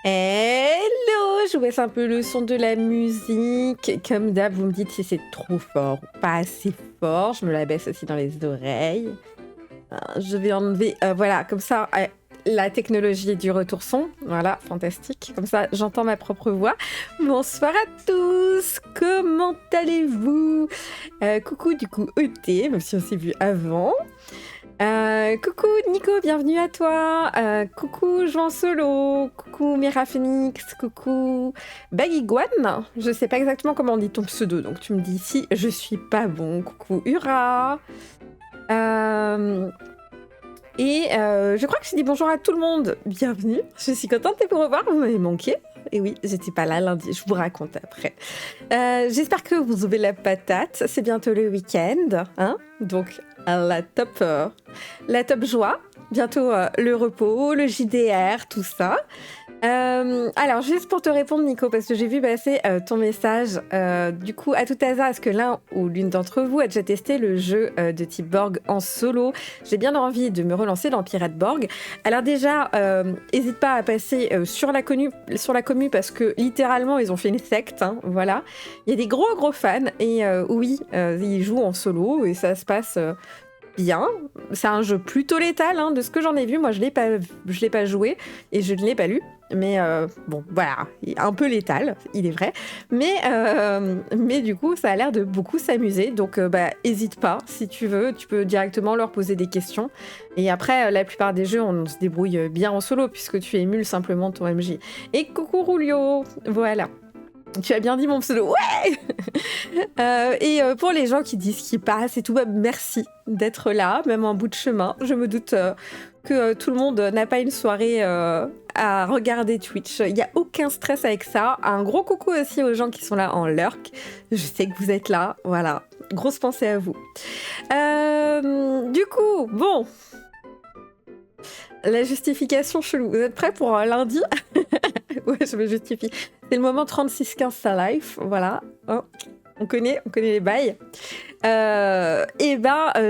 Hello! Je vous laisse un peu le son de la musique. Comme d'hab, vous me dites si c'est trop fort ou pas assez fort. Je me la baisse aussi dans les oreilles. Je vais enlever, voilà, comme ça, la technologie du retour son. Voilà, fantastique. Comme ça, j'entends ma propre voix. Bonsoir à tous! Comment allez-vous? Coucou, du coup, ET, même si on s'est vu avant. Coucou Nico, bienvenue à toi. Coucou Jean Solo. Coucou Mira Phoenix. Coucou Bagiguan. Je sais pas exactement comment on dit ton pseudo, donc tu me dis si je suis pas bon. Coucou Ura. Je crois que j'ai dit bonjour à tout le monde. Bienvenue. Je suis contente de vous revoir. Vous m'avez manqué. Et oui, j'étais pas là lundi. Je vous raconte après. J'espère que vous avez la patate. C'est bientôt le week-end, hein? Donc la top joie. Bientôt le repos, le JDR, tout ça. Alors, juste pour te répondre, Nico, parce que j'ai vu passer ton message, du coup, à tout hasard, est-ce que l'un ou l'une d'entre vous a déjà testé le jeu de type Borg en solo? J'ai bien envie de me relancer dans Pirate Borg. Alors déjà, n'hésite pas à passer sur la commu, parce que littéralement, ils ont fait une secte, hein, voilà. Il y a des gros fans, et oui, ils jouent en solo, et ça se passe... bien, c'est un jeu plutôt létal, hein, de ce que j'en ai vu. Moi, je l'ai pas joué et je ne l'ai pas lu, mais bon, voilà, un peu létal, il est vrai, mais du coup, ça a l'air de beaucoup s'amuser, donc hésite pas, si tu veux, tu peux directement leur poser des questions, et après, la plupart des jeux, on se débrouille bien en solo, puisque tu émules simplement ton MJ. Et coucou Rulio, voilà. Tu as bien dit mon pseudo, ouais. Pour les gens qui disent qu'ils passent et tout, merci d'être là, même en bout de chemin. Je me doute que tout le monde n'a pas une soirée à regarder Twitch. Il n'y a aucun stress avec ça. Un gros coucou aussi aux gens qui sont là en lurk. Je sais que vous êtes là, voilà. Grosse pensée à vous. Du coup, bon... La justification chelou. Vous êtes prêts pour lundi? Ouais, je me justifie. C'est le moment 36-15 sa life, voilà. Hein, on connaît les bails.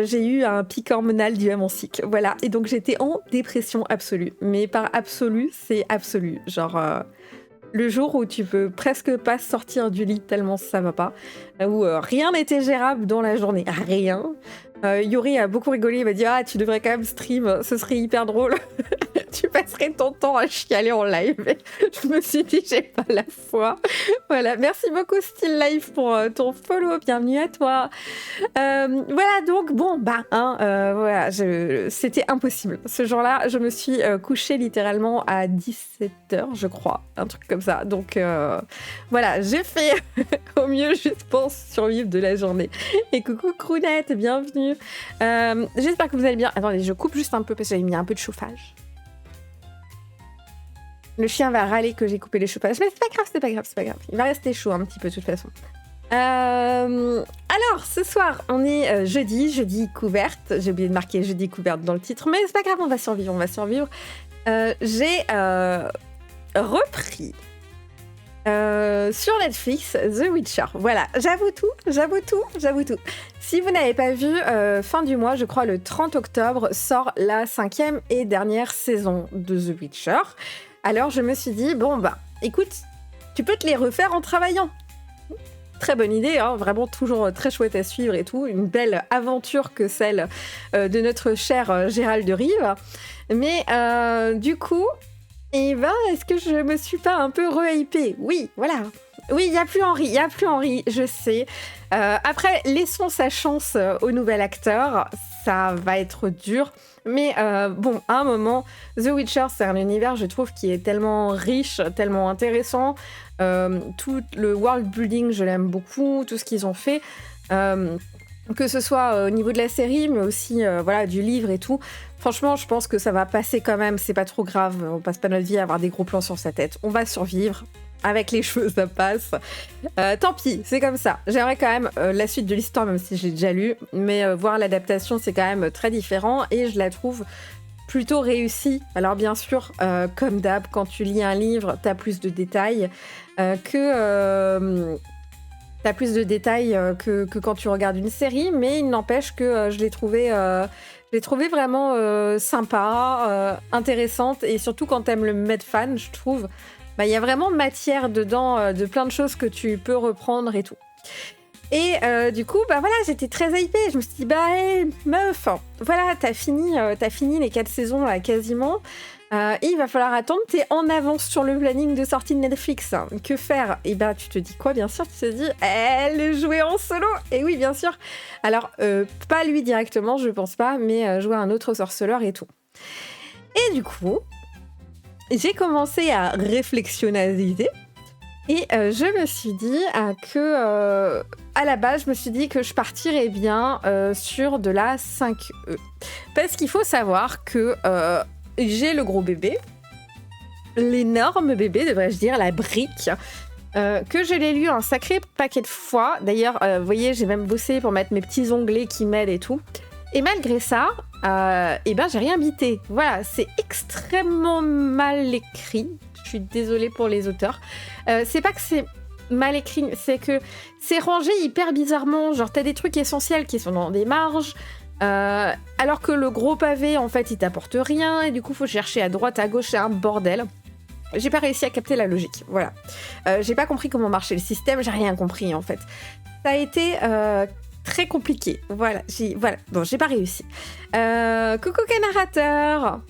J'ai eu un pic hormonal dû à mon cycle, voilà. Et donc j'étais en dépression absolue. Mais par absolu, c'est absolu. Genre le jour où tu peux presque pas sortir du lit tellement ça va pas, où rien n'était gérable dans la journée, rien. Yuri a beaucoup rigolé, il m'a dit « Ah, tu devrais quand même stream, ce serait hyper drôle. Tu passerais ton temps à chialer en live. » Je me suis dit « J'ai pas la foi. » Voilà, merci beaucoup Still Life pour ton follow, bienvenue à toi. Voilà, donc bon, voilà, c'était impossible. Ce jour-là, je me suis couchée littéralement à 17h, je crois, un truc comme ça. Donc voilà, j'ai fait au mieux juste pour survivre de la journée. Et coucou Crounette, bienvenue. J'espère que vous allez bien. Attendez, je coupe juste un peu parce que j'avais mis un peu de chauffage. Le chien va râler que j'ai coupé les chauffages, mais c'est pas grave. Il va rester chaud un petit peu de toute façon. Alors, ce soir, on est jeudi couverte. J'ai oublié de marquer jeudi couverte dans le titre, mais c'est pas grave, on va survivre. J'ai repris sur Netflix The Witcher. Voilà, j'avoue tout. Si vous n'avez pas vu, fin du mois, je crois le 30 octobre, sort la 5e et dernière saison de The Witcher. Alors je me suis dit, écoute, tu peux te les refaire en travaillant. Très bonne idée, hein, vraiment toujours très chouette à suivre et tout. Une belle aventure que celle de notre cher Gérald de Rive. Mais du coup... est-ce que je me suis pas un peu re-hypée? Oui, voilà. Oui, il n'y a plus Henri, je sais. Après, laissons sa chance au nouvel acteur. Ça va être dur. Mais à un moment, The Witcher, c'est un univers, je trouve, qui est tellement riche, tellement intéressant. Tout le world building, je l'aime beaucoup. Tout ce qu'ils ont fait. Que ce soit au niveau de la série, mais aussi du livre et tout. Franchement, je pense que ça va passer quand même, c'est pas trop grave. On passe pas notre vie à avoir des gros plans sur sa tête. On va survivre. Avec les cheveux, ça passe. Tant pis, c'est comme ça. J'aimerais quand même la suite de l'histoire, même si j'ai déjà lu. Mais voir l'adaptation, c'est quand même très différent. Et je la trouve plutôt réussie. Alors bien sûr, comme d'hab, quand tu lis un livre, t'as plus de détails que t'as plus de détails que quand tu regardes une série, mais il n'empêche que je l'ai trouvé vraiment sympa, intéressante, et surtout quand t'aimes le Medfan, je trouve, bah, il y a vraiment matière dedans de plein de choses que tu peux reprendre et tout. Et du coup, bah voilà, j'étais très hypée. Je me suis dit, bah hey, meuf, voilà, t'as fini les 4 saisons là, quasiment. Et il va falloir attendre, t'es en avance sur le planning de sortie de Netflix. Que faire? Et bah tu te dis quoi? Bien sûr, tu te dis, elle jouait en solo. Et oui, bien sûr. Alors, pas lui directement, je pense pas, mais jouer un autre sorceleur et tout. Et du coup, j'ai commencé à réflexionner. Et je me suis dit que, à la base, je me suis dit que je partirais bien sur de la 5E. Parce qu'il faut savoir que j'ai le gros bébé, l'énorme bébé, devrais-je dire, la brique, que je l'ai lu un sacré paquet de fois. D'ailleurs, vous voyez, j'ai même bossé pour mettre mes petits onglets qui m'aident et tout. Et malgré ça, eh ben, j'ai rien bité. Voilà, c'est extrêmement mal écrit. Je suis désolée pour les auteurs. C'est pas que c'est mal écrit, c'est que c'est rangé hyper bizarrement. Genre, t'as des trucs essentiels qui sont dans des marges, alors que le gros pavé, en fait, il t'apporte rien. Et du coup, faut chercher à droite, à gauche, c'est un bordel. J'ai pas réussi à capter la logique, voilà. J'ai pas compris comment marchait le système, j'ai rien compris, en fait. Ça a été très compliqué, voilà. Bon, j'ai pas réussi. Coucou narrateur.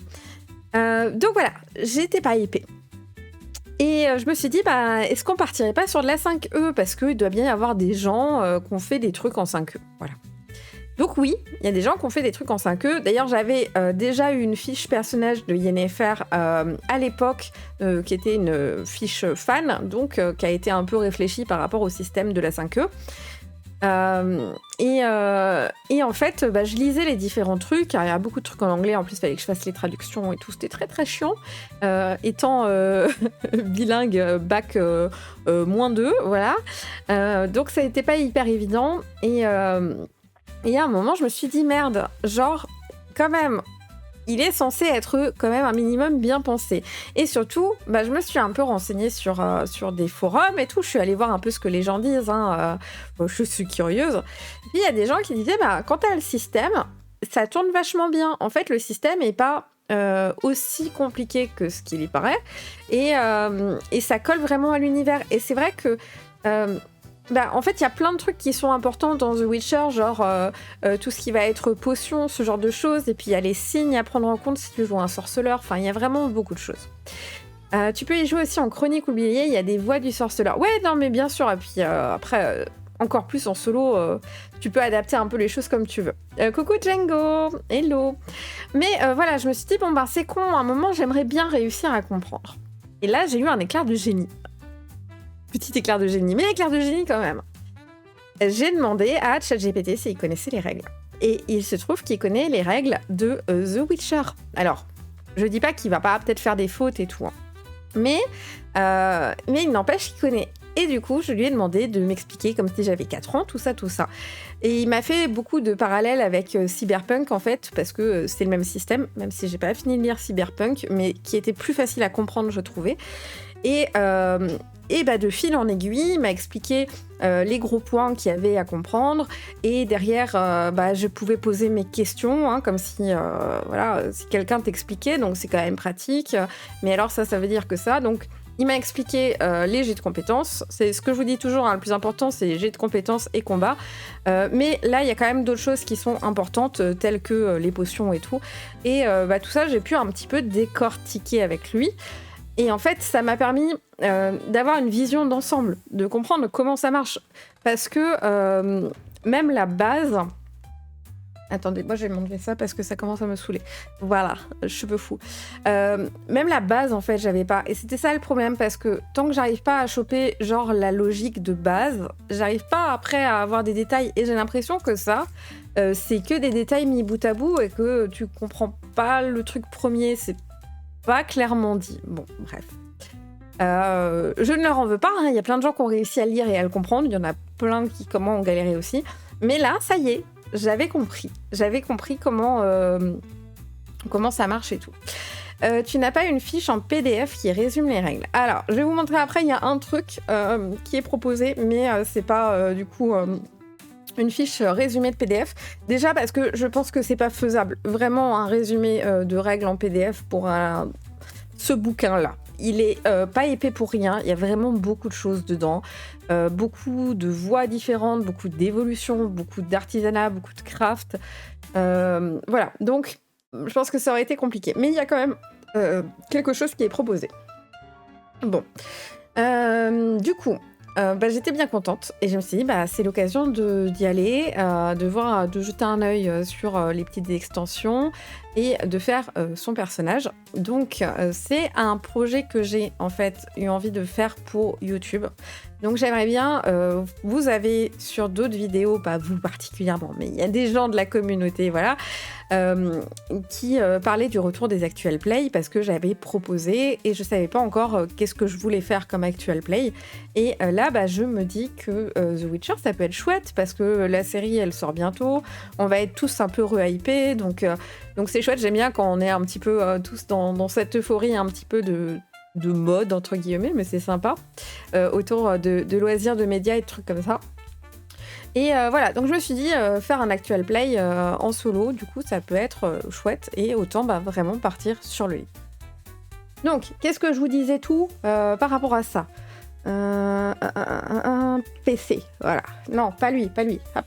Donc voilà, j'étais pas hypée. Et je me suis dit, bah, est-ce qu'on partirait pas sur de la 5E? Parce qu'il doit bien y avoir des gens qui ont fait des trucs en 5E. Voilà. Donc oui, il y a des gens qui ont fait des trucs en 5E. D'ailleurs, j'avais déjà eu une fiche personnage de Yennefer à l'époque, qui était une fiche fan, donc qui a été un peu réfléchie par rapport au système de la 5E. Et en fait, bah, je lisais les différents trucs. Il y a beaucoup de trucs en anglais. En plus, il fallait que je fasse les traductions et tout. C'était très, très chiant. Étant bilingue, bac -2, voilà. Donc, ça n'était pas hyper évident. Et à un moment, je me suis dit, merde, genre, quand même, il est censé être quand même un minimum bien pensé. Et surtout, bah, je me suis un peu renseignée sur des forums et tout. Je suis allée voir un peu ce que les gens disent. Je suis curieuse. Et puis, il y a des gens qui disaient, bah, quand t'as le système, ça tourne vachement bien. En fait, le système n'est pas aussi compliqué que ce qu'il y paraît. Et ça colle vraiment à l'univers. Et c'est vrai que... bah, en fait, il y a plein de trucs qui sont importants dans The Witcher, genre tout ce qui va être potions, ce genre de choses, et puis il y a les signes à prendre en compte si tu joues un sorceleur, enfin, il y a vraiment beaucoup de choses. Tu peux y jouer aussi en chronique oubliée, il y a des voix du sorceleur. Ouais, non, mais bien sûr, et puis après, encore plus en solo, tu peux adapter un peu les choses comme tu veux. Coucou Django, hello. Mais voilà, je me suis dit, bon, ben c'est con, à un moment, j'aimerais bien réussir à comprendre. Et là, j'ai eu un éclair de génie. Petit éclair de génie, mais éclair de génie quand même. J'ai demandé à ChatGPT s'il connaissait les règles. Et il se trouve qu'il connaît les règles de The Witcher. Alors, je dis pas qu'il va pas peut-être faire des fautes et tout, hein. Mais il n'empêche qu'il connaît. Et du coup, je lui ai demandé de m'expliquer comme si j'avais 4 ans, tout ça. Et il m'a fait beaucoup de parallèles avec Cyberpunk, en fait, parce que c'est le même système, même si j'ai pas fini de lire Cyberpunk, mais qui était plus facile à comprendre, je trouvais. Et bah, de fil en aiguille, il m'a expliqué les gros points qu'il y avait à comprendre. Et derrière, bah, je pouvais poser mes questions, hein, comme si, si quelqu'un t'expliquait. Donc, c'est quand même pratique. Mais alors, ça veut dire que ça. Donc, il m'a expliqué les jets de compétences. C'est ce que je vous dis toujours, hein, le plus important, c'est les jets de compétences et combat. Mais là, il y a quand même d'autres choses qui sont importantes, telles que les potions et tout. Et bah, tout ça, j'ai pu un petit peu décortiquer avec lui. Et en fait, ça m'a permis d'avoir une vision d'ensemble, de comprendre comment ça marche. Parce que même la base... Attendez, moi je vais m'enlever ça parce que ça commence à me saouler. Voilà, cheveux fous. Même la base, en fait, j'avais pas. Et c'était ça le problème, parce que tant que j'arrive pas à choper, genre, la logique de base, j'arrive pas après à avoir des détails. Et j'ai l'impression que ça, c'est que des détails mis bout à bout et que tu comprends pas le truc premier. C'est pas clairement dit. Bon, bref. Je ne leur en veux pas, hein. Il y a plein de gens qui ont réussi à lire et à le comprendre. Il y en a plein qui ont galéré aussi. Mais là, ça y est, j'avais compris. J'avais compris comment ça marche et tout. tu n'as pas une fiche en PDF qui résume les règles. Alors, je vais vous montrer après, il y a un truc qui est proposé, mais c'est pas du coup une fiche résumée de PDF. Déjà parce que je pense que c'est pas faisable. Vraiment un résumé de règles en PDF pour ce bouquin-là. Il est pas épais pour rien, il y a vraiment beaucoup de choses dedans, beaucoup de voies différentes, beaucoup d'évolutions, beaucoup d'artisanat, beaucoup de craft. Voilà, donc je pense que ça aurait été compliqué. Mais il y a quand même quelque chose qui est proposé. Bon. Du coup, j'étais bien contente et je me suis dit, c'est l'occasion d'y aller, de jeter un œil sur les petites extensions et de faire son personnage. Donc, c'est un projet que j'ai en fait eu envie de faire pour YouTube. Donc, j'aimerais bien, vous avez sur d'autres vidéos, pas vous particulièrement, mais il y a des gens de la communauté, voilà, qui parlaient du retour des actual play parce que j'avais proposé et je savais pas encore qu'est-ce que je voulais faire comme actual play. Et là, je me dis que The Witcher, ça peut être chouette parce que la série, elle sort bientôt. On va être tous un peu re-hypés, donc c'est chouette. J'aime bien quand on est un petit peu tous dans cette euphorie un petit peu de mode, entre guillemets, mais c'est sympa, autour de loisirs, de médias et de trucs comme ça. Et voilà, donc je me suis dit, faire un actual play en solo, du coup, ça peut être chouette, et autant vraiment partir sur le lit. Donc, qu'est-ce que je vous disais tout par rapport à ça un PC, voilà. Non, pas lui, hop.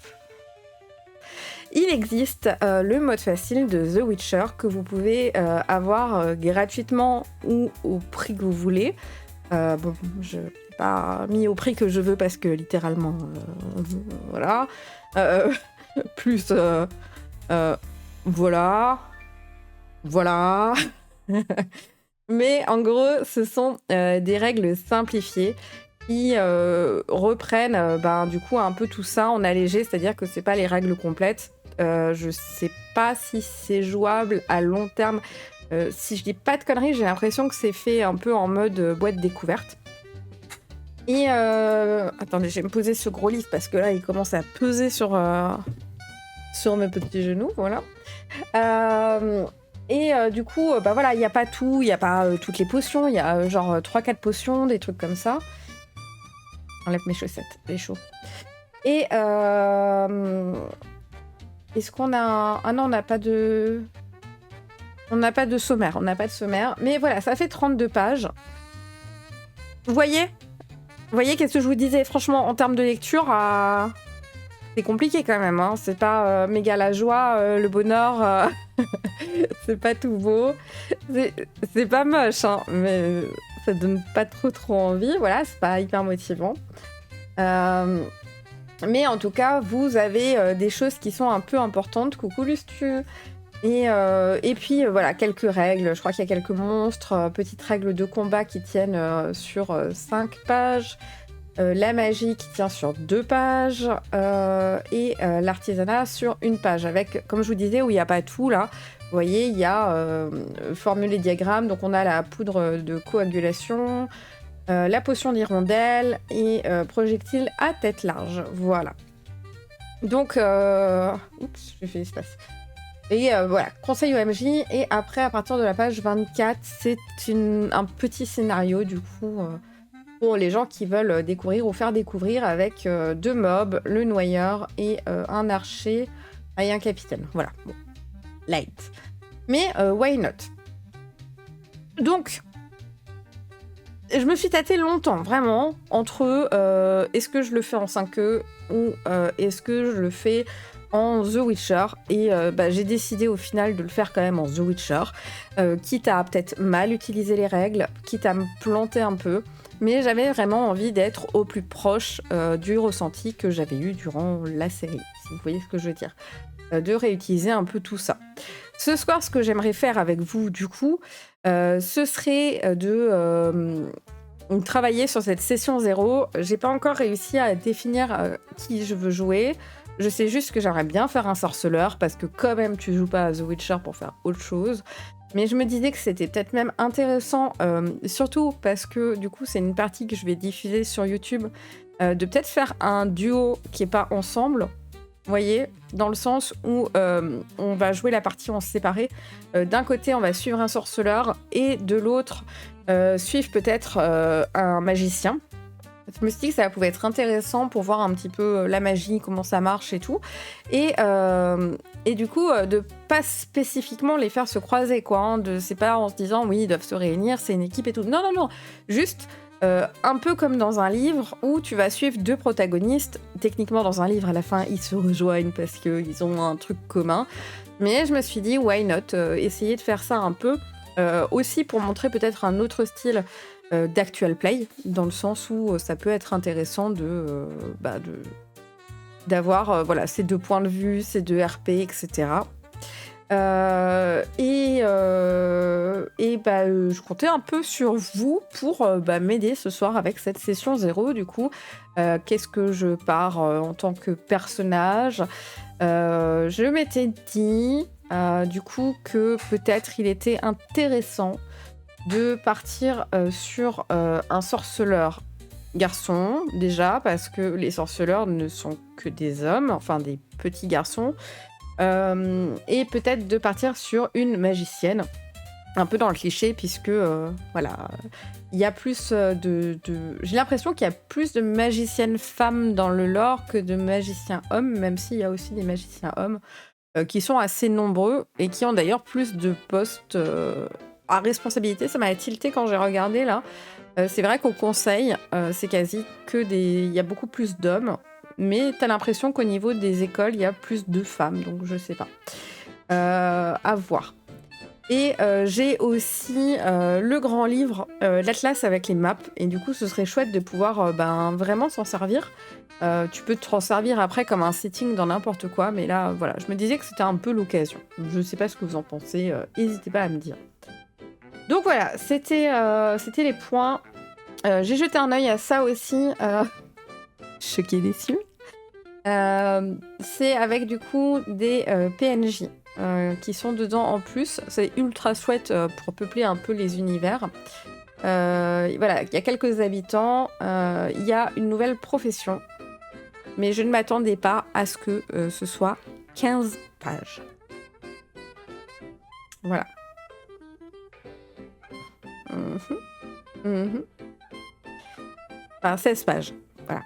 Il existe le mode facile de The Witcher que vous pouvez avoir gratuitement ou au prix que vous voulez. Je n'ai pas mis au prix que je veux parce que littéralement, voilà. Plus, voilà. Mais en gros, ce sont des règles simplifiées qui reprennent du coup un peu tout ça en allégé, c'est-à-dire que c'est pas les règles complètes. Je sais pas si c'est jouable à long terme. Si je dis pas de conneries, j'ai l'impression que c'est fait un peu en mode boîte découverte. Et attendez, je vais me poser ce gros livre parce que là, il commence à peser sur mes petits genoux, voilà. Du coup, voilà, il n'y a pas tout, il n'y a pas toutes les potions, il y a genre 3-4 potions, des trucs comme ça. J'enlève mes chaussettes, c'est chaud. Et est-ce qu'on a... Ah non, on n'a pas de... On n'a pas de sommaire, mais voilà, ça fait 32 pages. Vous voyez, qu'est-ce que je vous disais? Franchement, en termes de lecture, c'est compliqué quand même, hein. C'est pas méga la joie, le bonheur, c'est pas tout beau. C'est pas moche, hein, mais ça donne pas trop envie. Voilà, c'est pas hyper motivant. Mais en tout cas, vous avez des choses qui sont un peu importantes. Coucou Lustu. Et puis voilà, quelques règles. Je crois qu'il y a quelques monstres, petites règles de combat qui tiennent sur 5 pages. La magie qui tient sur 2 pages. Et l'artisanat sur 1 page. Avec, comme je vous disais, où il n'y a pas tout là. Vous voyez, il y a formule et diagramme. Donc on a la poudre de coagulation. La potion d'hirondelle et projectile à tête large. Voilà. Donc, oups, j'ai fait l'espace. Et voilà, conseil OMJ. Et après, à partir de la page 24, c'est un petit scénario, du coup, pour les gens qui veulent découvrir ou faire découvrir avec 2 mobs, le noyeur et un archer et un capitaine. Voilà, bon. Light. Mais why not? Donc, je me suis tâtée longtemps, vraiment, entre est-ce que je le fais en 5e ou est-ce que je le fais en The Witcher. Et j'ai décidé au final de le faire quand même en The Witcher, quitte à peut-être mal utiliser les règles, quitte à me planter un peu, mais j'avais vraiment envie d'être au plus proche du ressenti que j'avais eu durant la série, si vous voyez ce que je veux dire. De réutiliser un peu tout ça. Ce soir, ce que j'aimerais faire avec vous, du coup, ce serait de travailler sur cette session 0. J'ai pas encore réussi à définir qui je veux jouer. Je sais juste que j'aimerais bien faire un sorceleur, parce que quand même, tu joues pas à The Witcher pour faire autre chose. Mais je me disais que c'était peut-être même intéressant, surtout parce que, du coup, c'est une partie que je vais diffuser sur YouTube, de peut-être faire un duo qui est pas ensemble, Vous voyez, dans le sens où on va jouer la partie en séparé. D'un côté, on va suivre un sorceleur et de l'autre, suivre peut-être un magicien. Je me suis dit que ça pouvait être intéressant pour voir un petit peu la magie, comment ça marche et tout. Et du coup, de pas spécifiquement les faire se croiser, quoi. Hein, c'est pas en se disant, oui, ils doivent se réunir, c'est une équipe et tout. Non, non, non. Juste un peu comme dans un livre où tu vas suivre deux protagonistes. Techniquement, dans un livre, à la fin, ils se rejoignent parce qu'ils ont un truc commun. Mais je me suis dit, why not essayer de faire ça un peu. Aussi pour montrer peut-être un autre style d'actual play, dans le sens où ça peut être intéressant d'avoir voilà, ces deux points de vue, ces deux RP, etc. Je comptais un peu sur vous pour m'aider ce soir avec cette session 0. Du coup, qu'est-ce que je pars en tant que personnage Je m'étais dit, du coup, que peut-être il était intéressant de partir sur un sorceleur garçon, déjà, parce que les sorceleurs ne sont que des hommes, enfin des petits garçons. Et peut-être de partir sur une magicienne, un peu dans le cliché, puisque voilà, il y a plus j'ai l'impression qu'il y a plus de magiciennes femmes dans le lore que de magiciens hommes, même s'il y a aussi des magiciens hommes qui sont assez nombreux et qui ont d'ailleurs plus de postes à responsabilité. Ça m'a tilté quand j'ai regardé là. C'est vrai qu'au conseil, c'est quasi que il y a beaucoup plus d'hommes. Mais t'as l'impression qu'au niveau des écoles, il y a plus de femmes, donc je sais pas. À voir. Et j'ai aussi le grand livre, l'Atlas avec les maps, et du coup, ce serait chouette de pouvoir vraiment s'en servir. Tu peux t'en servir après comme un setting dans n'importe quoi, mais là, voilà, je me disais que c'était un peu l'occasion. Je sais pas ce que vous en pensez, n'hésitez pas à me dire. Donc voilà, c'était les points. J'ai jeté un œil à ça aussi. Choqué déçu. C'est avec du coup des PNJ qui sont dedans en plus. C'est ultra chouette pour peupler un peu les univers. Voilà, il y a quelques habitants. Il y a une nouvelle profession. Mais je ne m'attendais pas à ce que ce soit 15 pages. Voilà. Enfin, 16 pages. Voilà.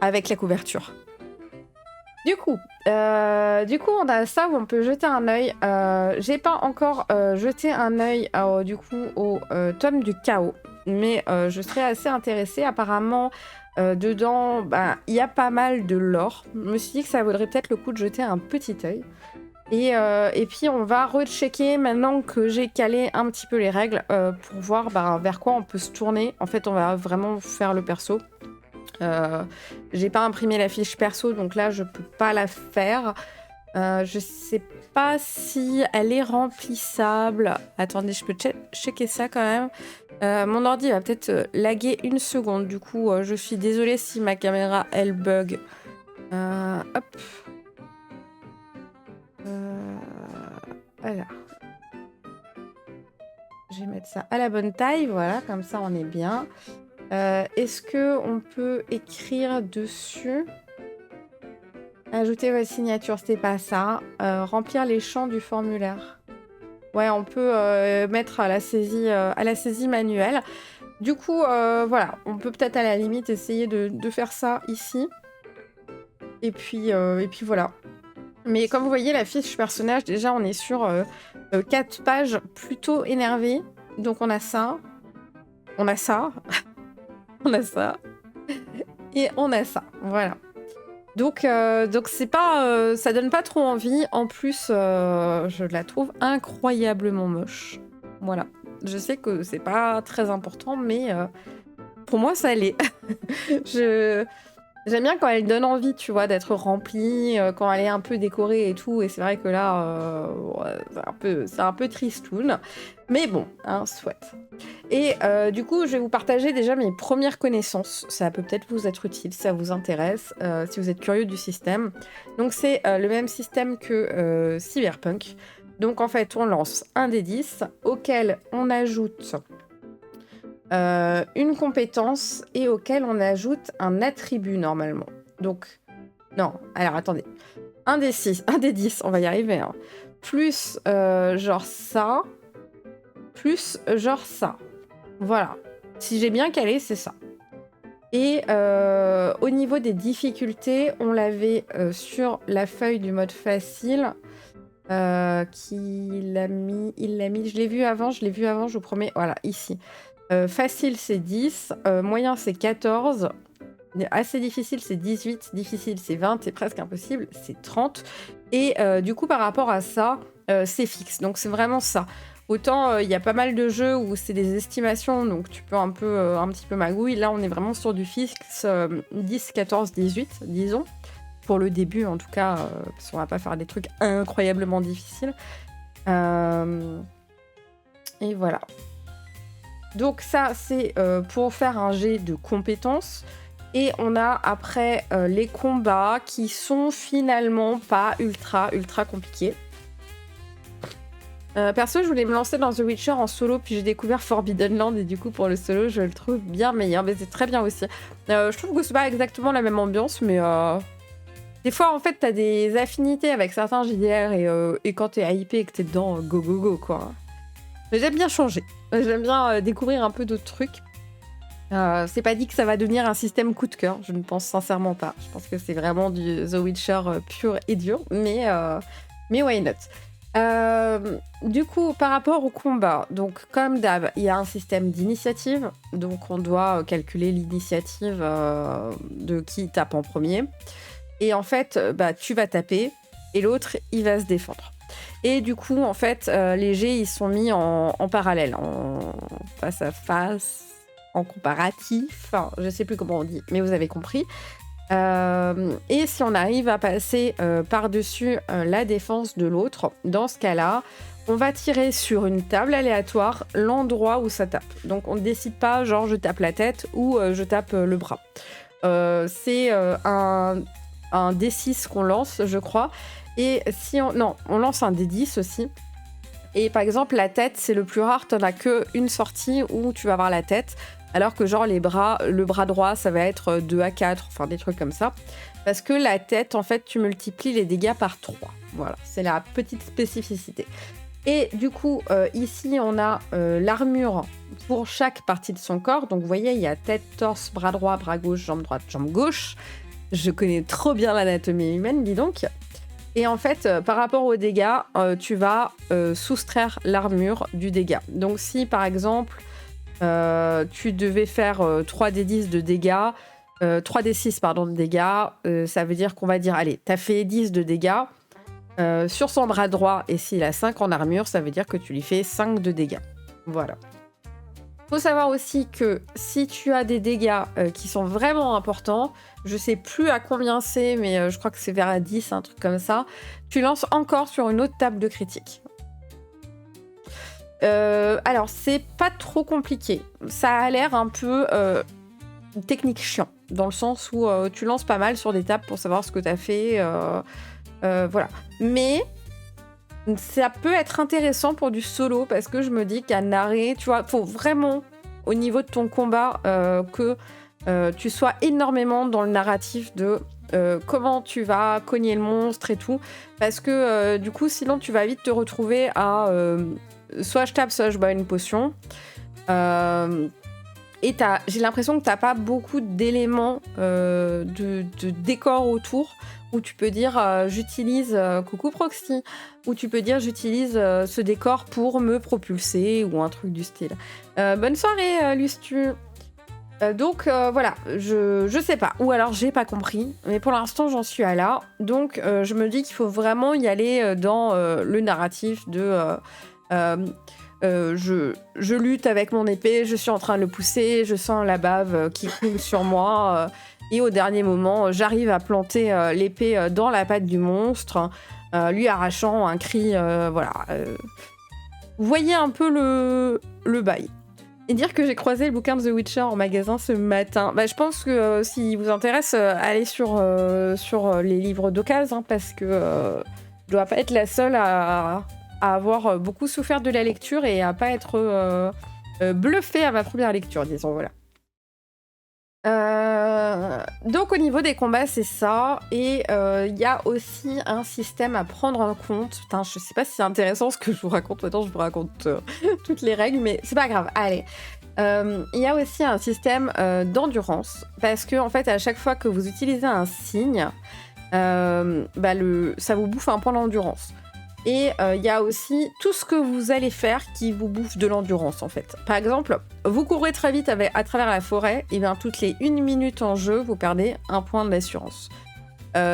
Avec la couverture. Du coup, on a ça où on peut jeter un œil. J'ai pas encore jeté un œil du coup au tome du chaos, mais je serais assez intéressée. Apparemment, dedans, il y a pas mal de lore. Je me suis dit que ça vaudrait peut-être le coup de jeter un petit œil. Et puis on va rechecker maintenant que j'ai calé un petit peu les règles pour voir vers quoi on peut se tourner. En fait, on va vraiment faire le perso. J'ai pas imprimé la fiche perso, donc là je peux pas la faire. Je sais pas si elle est remplissable. Attendez, je peux checker ça quand même. Mon ordi va peut-être laguer une seconde. Du coup, je suis désolée si ma caméra elle bug. Hop. Alors. Je vais mettre ça à la bonne taille. Voilà, comme ça on est bien. Est-ce qu'on peut écrire dessus? Ajouter votre signature, c'était pas ça. Remplir les champs du formulaire. Ouais, on peut mettre à la saisie manuelle. Du coup, voilà, on peut peut-être à la limite essayer de faire ça ici. Et puis voilà. Mais comme vous voyez, la fiche personnage, déjà, on est sur 4 pages plutôt énervées. Donc on a ça. On a ça. On a ça. Et on a ça. Voilà. Donc c'est pas, ça donne pas trop envie. En plus, je la trouve incroyablement moche. Voilà. Je sais que c'est pas très important, mais pour moi, ça l'est. J'aime bien quand elle donne envie, tu vois, d'être remplie, quand elle est un peu décorée et tout. Et c'est vrai que là, c'est un peu tristoun. Mais bon, hein, soit. Et du coup, je vais vous partager déjà mes premières connaissances. Ça peut peut-être vous être utile si ça vous intéresse, si vous êtes curieux du système. Donc c'est le même système que Cyberpunk. Donc en fait, on lance un des 10 auquel on ajoute une compétence et auquel on ajoute un attribut normalement. Donc Non, alors attendez. Un des 6, un des 10, on va y arriver. Hein. Plus genre ça, plus genre ça. Voilà. Si j'ai bien calé, c'est ça. Et au niveau des difficultés, on l'avait sur la feuille du mode facile. Il l'a mis, je l'ai vu avant, je vous promets. Voilà, ici. Facile, c'est 10. Moyen, c'est 14. Assez difficile, c'est 18. Difficile, c'est 20. Et presque impossible, c'est 30. Et du coup, par rapport à ça, c'est fixe. Donc, c'est vraiment ça. Autant, il y a pas mal de jeux où c'est des estimations, donc tu peux un petit peu magouille. Là, on est vraiment sur du fixe 10, 14, 18, disons. Pour le début, en tout cas, parce qu'on va pas faire des trucs incroyablement difficiles. Et voilà. Donc ça, c'est pour faire un jet de compétences. Et on a après les combats qui sont finalement pas ultra compliqués. Perso, je voulais me lancer dans The Witcher en solo, puis j'ai découvert Forbidden Land, et du coup, pour le solo, je le trouve bien meilleur, mais c'est très bien aussi. Je trouve que c'est pas exactement la même ambiance, mais des fois, en fait, t'as des affinités avec certains JDR, et quand t'es hypé et que t'es dedans, go, quoi. Mais j'aime bien changer. J'aime bien découvrir un peu d'autres trucs. C'est pas dit que ça va devenir un système coup de cœur, je ne pense sincèrement pas. Je pense que c'est vraiment du The Witcher pur et dur, mais why not? Du coup, par rapport au combat, donc comme d'hab, il y a un système d'initiative, donc on doit calculer l'initiative de qui tape en premier. Et en fait, tu vas taper et l'autre, il va se défendre. Et du coup, en fait, les jets, ils sont mis en parallèle, en face à face, en comparatif, enfin, je sais plus comment on dit, mais vous avez compris. Et si on arrive à passer par-dessus la défense de l'autre, dans ce cas-là, on va tirer sur une table aléatoire l'endroit où ça tape. Donc on ne décide pas, genre je tape la tête ou je tape le bras. C'est un D6 qu'on lance, je crois. Et si on lance un D10 aussi. Et par exemple, la tête, c'est le plus rare, t'en as qu'une sortie où tu vas avoir la tête. Alors que genre le bras droit, ça va être 2 à 4, enfin des trucs comme ça. Parce que la tête, en fait, tu multiplies les dégâts par 3. Voilà, c'est la petite spécificité. Et du coup, ici, on a l'armure pour chaque partie de son corps. Donc vous voyez, il y a tête, torse, bras droit, bras gauche, jambe droite, jambe gauche. Je connais trop bien l'anatomie humaine, dis donc. Et en fait, par rapport aux dégâts, tu vas soustraire l'armure du dégât. Donc si, par exemple... tu devais faire 3d10 de dégâts, 3d6 pardon, de dégâts, ça veut dire qu'on va dire, allez, t'as fait 10 de dégâts sur son bras droit, et s'il a 5 en armure, ça veut dire que tu lui fais 5 de dégâts. Voilà. Faut savoir aussi que si tu as des dégâts qui sont vraiment importants, je sais plus à combien c'est, mais je crois que c'est vers 10, un truc comme ça, tu lances encore sur une autre table de critique. Alors, c'est pas trop compliqué. Ça a l'air un peu technique chiant, dans le sens où tu lances pas mal sur des tables pour savoir ce que t'as fait. Voilà. Mais ça peut être intéressant pour du solo, parce que je me dis qu'à narrer, tu vois, faut vraiment, au niveau de ton combat, que tu sois énormément dans le narratif de comment tu vas cogner le monstre et tout. Parce que du coup, sinon, tu vas vite te retrouver à... soit je tape, soit je bois une potion. Et j'ai l'impression que t'as pas beaucoup d'éléments de décor autour, où tu peux dire j'utilise coucou proxy, ou tu peux dire j'utilise ce décor pour me propulser, ou un truc du style. Bonne soirée Lustu. Donc voilà, je sais pas, ou alors j'ai pas compris, mais pour l'instant j'en suis à là. Donc je me dis qu'il faut vraiment y aller dans le narratif de... je lutte avec mon épée, je suis en train de le pousser, je sens la bave qui coule sur moi, et au dernier moment, j'arrive à planter l'épée dans la patte du monstre, lui arrachant un cri, voilà. Vous voyez un peu le bail. Et dire que j'ai croisé le bouquin de The Witcher en magasin ce matin, je pense que si vous intéresse, allez sur les livres d'occasion, parce que je dois pas être la seule à avoir beaucoup souffert de la lecture et à pas être bluffée à ma première lecture, disons, voilà. Donc au niveau des combats, c'est ça. Et il y a aussi un système à prendre en compte. Putain, je sais pas si c'est intéressant ce que je vous raconte. Maintenant, je vous raconte toutes les règles, mais c'est pas grave. Allez. Il y a aussi un système d'endurance. Parce que, en fait, à chaque fois que vous utilisez un signe, ça vous bouffe un point d'endurance. Et il y a aussi tout ce que vous allez faire qui vous bouffe de l'endurance, en fait. Par exemple, vous courez très vite à travers la forêt, et bien toutes les 1 minute en jeu, vous perdez un point d'assurance.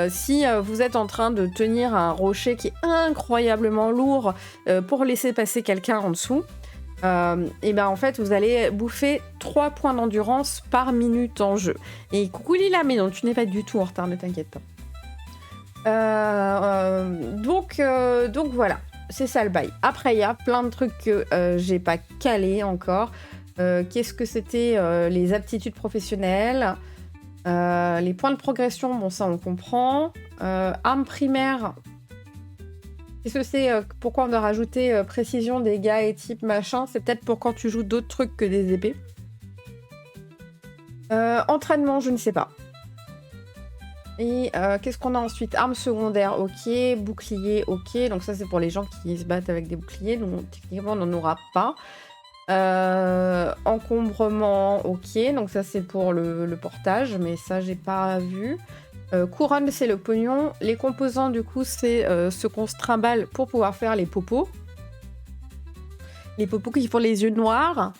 Si vous êtes en train de tenir un rocher qui est incroyablement lourd pour laisser passer quelqu'un en dessous, et ben en fait, vous allez bouffer 3 points d'endurance par minute en jeu. Et coucou Lila, mais non, tu n'es pas du tout en retard, ne t'inquiète pas. Donc voilà, c'est ça le bail. Après, il y a plein de trucs que j'ai pas calé encore. Qu'est-ce que c'était les aptitudes professionnelles, les points de progression, bon ça on comprend. Armes primaires, qu'est-ce que c'est pourquoi on a rajouté précision, dégâts et type machin? C'est peut-être pour quand tu joues d'autres trucs que des épées. Entraînement, je ne sais pas. Et qu'est-ce qu'on a ensuite? Armes secondaires, ok. Bouclier, ok. Donc ça, c'est pour les gens qui se battent avec des boucliers. Donc techniquement, on n'en aura pas. Encombrement, ok. Donc ça, c'est pour le portage. Mais ça, j'ai pas vu. Couronne, c'est le pognon. Les composants, du coup, c'est ce qu'on se trimballe pour pouvoir faire les popos. Les popos qui font les yeux noirs.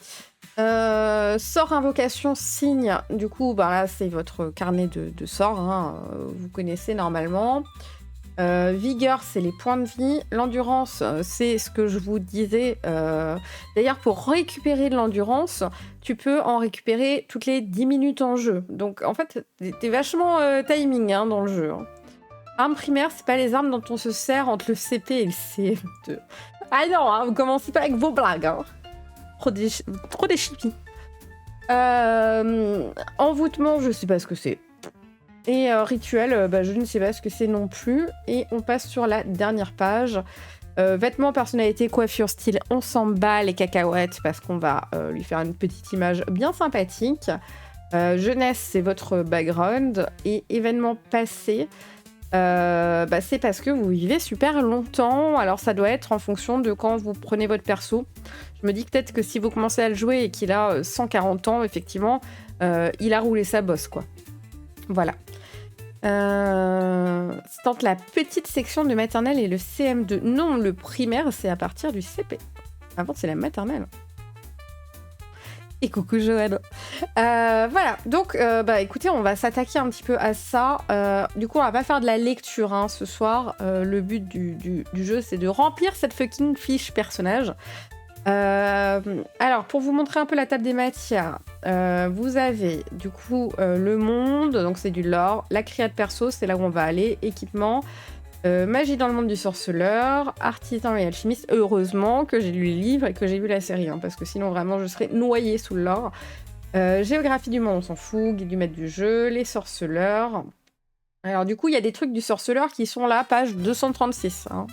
Sort, invocation, signe, du coup bah là c'est votre carnet de sorts, hein, vous connaissez normalement. Vigueur, c'est les points de vie. L'endurance, c'est ce que je vous disais. D'ailleurs, pour récupérer de l'endurance, tu peux en récupérer toutes les 10 minutes en jeu. Donc en fait, t'es vachement timing hein, dans le jeu. Hein. Armes primaires, c'est pas les armes dont on se sert entre le CP et le CM2. Ah non, hein, vous commencez pas avec vos blagues. Hein. Trop des chippies. Envoûtement, je sais pas ce que c'est. Et rituel, je ne sais pas ce que c'est non plus. Et on passe sur la dernière page. Vêtements, personnalité, coiffure, style, on s'en bat les cacahuètes parce qu'on va lui faire une petite image bien sympathique. Jeunesse, c'est votre background. Et événements passés, c'est parce que vous vivez super longtemps. Alors ça doit être en fonction de quand vous prenez votre perso. Je me dis peut-être que si vous commencez à le jouer et qu'il a 140 ans, effectivement, il a roulé sa bosse, quoi. Voilà. C'est entre la petite section de maternelle et le CM2. Non, le primaire, c'est à partir du CP. Avant, c'est la maternelle. Et coucou Joanne. Voilà, donc écoutez, on va s'attaquer un petit peu à ça. Du coup, on va pas faire de la lecture hein, ce soir. Le but du jeu, c'est de remplir cette fucking fiche personnage. Alors, pour vous montrer un peu la table des matières, vous avez du coup le monde, donc c'est du lore. La créa de perso, c'est là où on va aller. Équipement. Magie dans le monde du sorceleur, artisan et alchimiste. Heureusement que j'ai lu les livres et que j'ai vu la série, hein, parce que sinon vraiment je serais noyée sous le lore. Géographie du monde, on s'en fout. Guide du maître du jeu, les sorceleurs. Alors du coup, il y a des trucs du sorceleur qui sont là, page 236. Hein.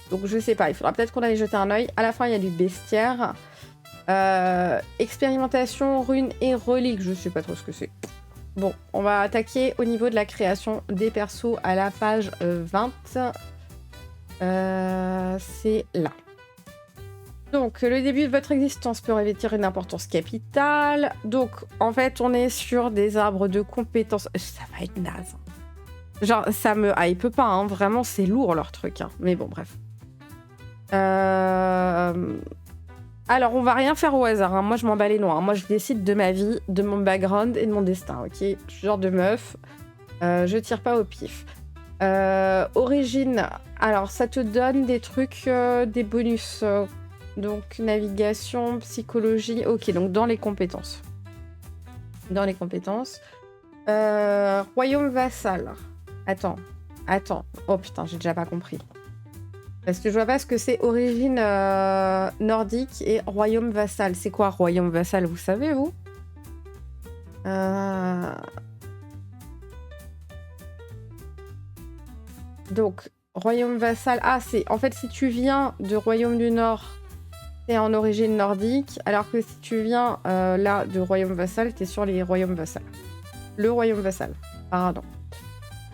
Donc je sais pas, il faudra peut-être qu'on aille jeter un œil. À la fin, il y a du bestiaire. Expérimentation, runes et reliques, je sais pas trop ce que c'est. Bon, on va attaquer au niveau de la création des persos à la page 20. C'est là. Donc, le début de votre existence peut revêtir une importance capitale. Donc, en fait, on est sur des arbres de compétences. Ça va être naze. Genre, ça me hype pas, hein. Vraiment, c'est lourd leur truc. Hein. Mais bon, bref. Alors, on va rien faire au hasard. Hein. Moi, je m'en bats les noix. Hein. Moi, je décide de ma vie, de mon background et de mon destin. Ok, je suis genre de meuf. Je tire pas au pif. Origine. Alors, ça te donne des trucs, des bonus. Donc, navigation, psychologie. Ok, donc dans les compétences. Dans les compétences. Royaume vassal. Attends. Oh putain, j'ai déjà pas compris. Parce que je vois pas ce que c'est origine nordique et royaume vassal. C'est quoi royaume vassal, vous savez, vous Donc, royaume vassal... Ah, c'est... En fait, si tu viens de royaume du Nord, t'es en origine nordique, alors que si tu viens là de royaume vassal, t'es sur les royaumes vassals. Le royaume vassal, pardon.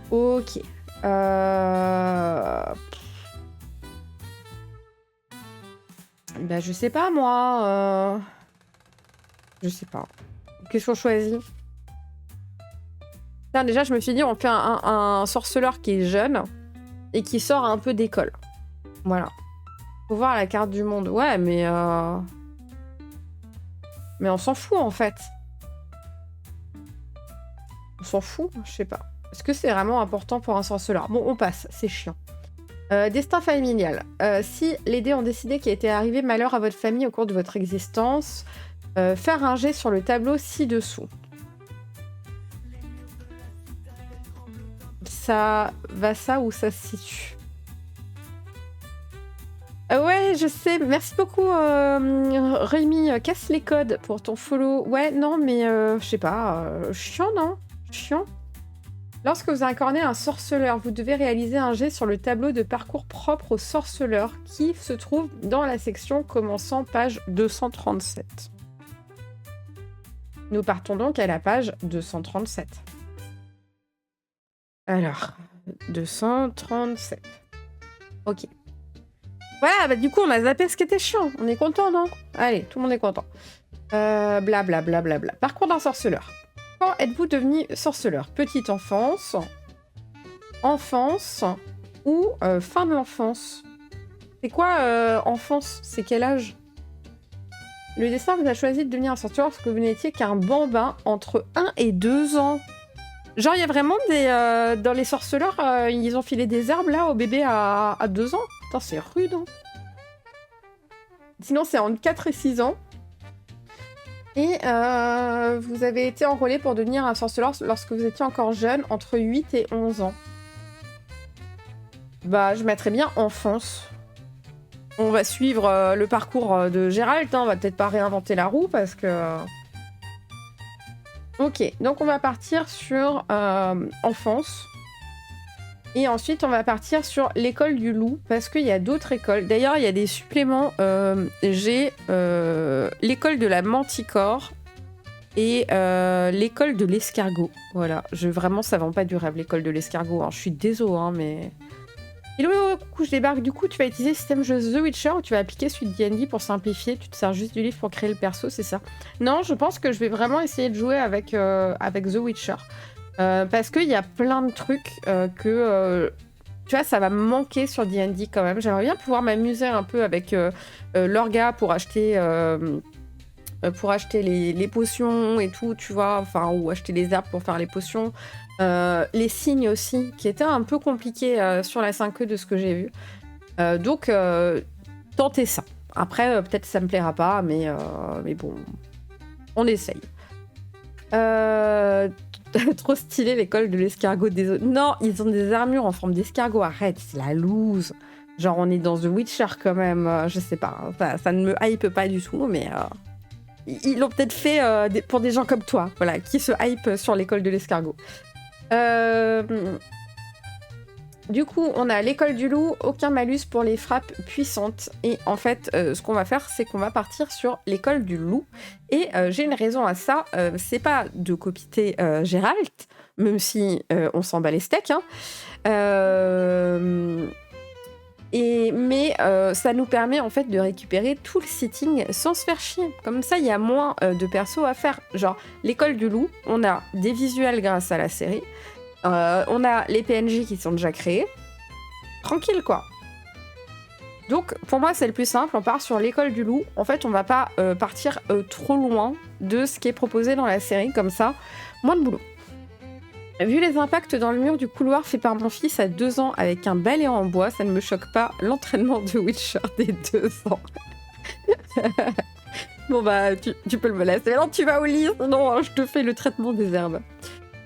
Ok. Bah, je sais pas, moi. Je sais pas. Qu'est-ce qu'on choisit? Putain, déjà, je me suis dit, on fait un sorceleur qui est jeune et qui sort un peu d'école. Voilà. Faut voir la carte du monde. Ouais, mais on s'en fout, en fait. On s'en fout? Je sais pas. Est-ce que c'est vraiment important pour un sorceleur? Bon, on passe. C'est chiant. Destin familial. Si les dés ont décidé qu'il était arrivé malheur à votre famille au cours de votre existence, faire un jet sur le tableau ci-dessous. Ça va ça où ça se situe? Ouais, je sais. Merci beaucoup, Rémi. Casse les codes pour ton follow. Ouais, non, mais je sais pas. Chiant, non? Chiant. Lorsque vous incarnez un sorceleur, vous devez réaliser un jet sur le tableau de parcours propre au sorceleur qui se trouve dans la section commençant page 237. Nous partons donc à la page 237. Alors, 237. Ok. Voilà, bah du coup, on a zappé ce qui était chiant. On est content, non? Allez, tout le monde est content. Blablabla. Parcours d'un sorceleur. Quand êtes-vous devenu sorceleur? Petite enfance, enfance ou fin de l'enfance? C'est quoi enfance? C'est quel âge? Le destin vous a choisi de devenir un sorceleur parce que vous n'étiez qu'un bambin entre 1 et 2 ans. Genre, il y a vraiment des... dans les sorceleurs, ils ont filé des herbes, là, au bébé à 2 ans. Putain, c'est rude, hein. Sinon, c'est entre 4 et 6 ans. Et vous avez été enrôlé pour devenir un sorceleur lorsque vous étiez encore jeune, entre 8 et 11 ans. Bah, je mettrais bien enfance. On va suivre le parcours de Gérald, hein. On va peut-être pas réinventer la roue, parce que... Ok, donc on va partir sur enfance. Et ensuite, on va partir sur l'école du loup, parce qu'il y a d'autres écoles. D'ailleurs, il y a des suppléments. J'ai l'école de la manticore et l'école de l'escargot. Voilà, vraiment, ça vend pas du rêve, l'école de l'escargot. Hein. Je suis désolée, hein, mais... Hello, coucou, je débarque. Du coup, tu vas utiliser le système jeu The Witcher ou tu vas appliquer celui de D&D pour simplifier? Tu te sers juste du livre pour créer le perso, c'est ça? Non, je pense que je vais vraiment essayer de jouer avec The Witcher. Parce qu'il y a plein de trucs que... tu vois, ça va me manquer sur D&D quand même. J'aimerais bien pouvoir m'amuser un peu avec l'orga pour acheter les potions et tout, tu vois. Enfin, ou acheter les herbes pour faire les potions. Les signes aussi, qui étaient un peu compliqués sur la 5e de ce que j'ai vu. Donc, tentez ça. Après, peut-être ça me plaira pas, mais bon, on essaye. Trop stylé l'école de l'escargot des eaux. Non, ils ont des armures en forme d'escargot. Arrête, c'est la loose. Genre, on est dans The Witcher quand même. Je sais pas. Ça ne me hype pas du tout, mais ils l'ont peut-être fait pour des gens comme toi, voilà, qui se hype sur l'école de l'escargot. Du coup, on a l'école du loup, aucun malus pour les frappes puissantes. Et en fait, ce qu'on va faire, c'est qu'on va partir sur l'école du loup. Et j'ai une raison à ça. C'est pas de copiter Gérald, même si on s'en bat les steaks. Hein. Mais ça nous permet en fait de récupérer tout le setting sans se faire chier. Comme ça, il y a moins de persos à faire. Genre, l'école du loup, on a des visuels grâce à la série. On a les PNJ qui sont déjà créés. Tranquille, quoi. Donc, pour moi, c'est le plus simple. On part sur l'école du loup. En fait, on va pas partir trop loin de ce qui est proposé dans la série. Comme ça, moins de boulot. Vu les impacts dans le mur du couloir fait par mon fils à 2 ans avec un balai en bois, ça ne me choque pas l'entraînement de Witcher des 2 ans. Bon bah, tu peux le me laisser. Non, tu vas au lit, sinon je te fais le traitement des herbes.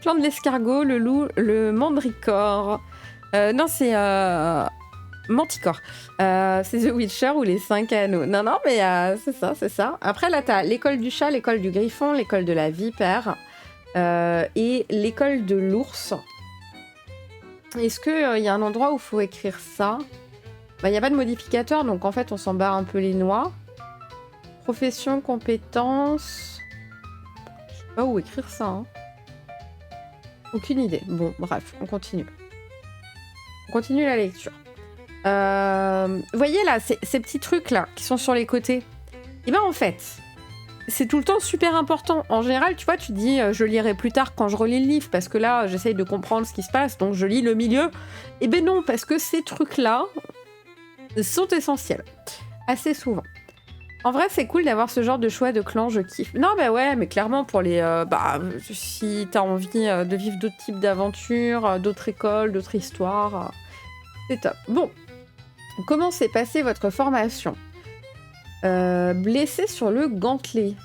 Plan de l'escargot, le loup, le mandricore. Non, c'est manticore. C'est The Witcher ou les 5 anneaux. Non, mais c'est ça. Après, là, t'as l'école du chat, l'école du griffon, l'école de la vipère. Et l'école de l'ours. Est-ce qu'il y a un endroit où il faut écrire ça? Bah, il n'y a pas de modificateur, donc en fait, on s'en barre un peu les noix. Profession, compétences... Je sais pas où écrire ça. Hein. Aucune idée. Bon, bref, on continue. On continue la lecture. Vous voyez là, ces petits trucs là qui sont sur les côtés. Et ben en fait, c'est tout le temps super important. En général, tu vois, tu dis je lirai plus tard quand je relis le livre parce que là, j'essaye de comprendre ce qui se passe, donc je lis le milieu. Et ben non, parce que ces trucs là sont essentiels. Assez souvent. En vrai, c'est cool d'avoir ce genre de choix de clan, je kiffe. Non, bah ouais, mais clairement, pour les... si t'as envie de vivre d'autres types d'aventures, d'autres écoles, d'autres histoires, c'est top. Bon, comment s'est passée votre formation? Blessé sur le gantelet.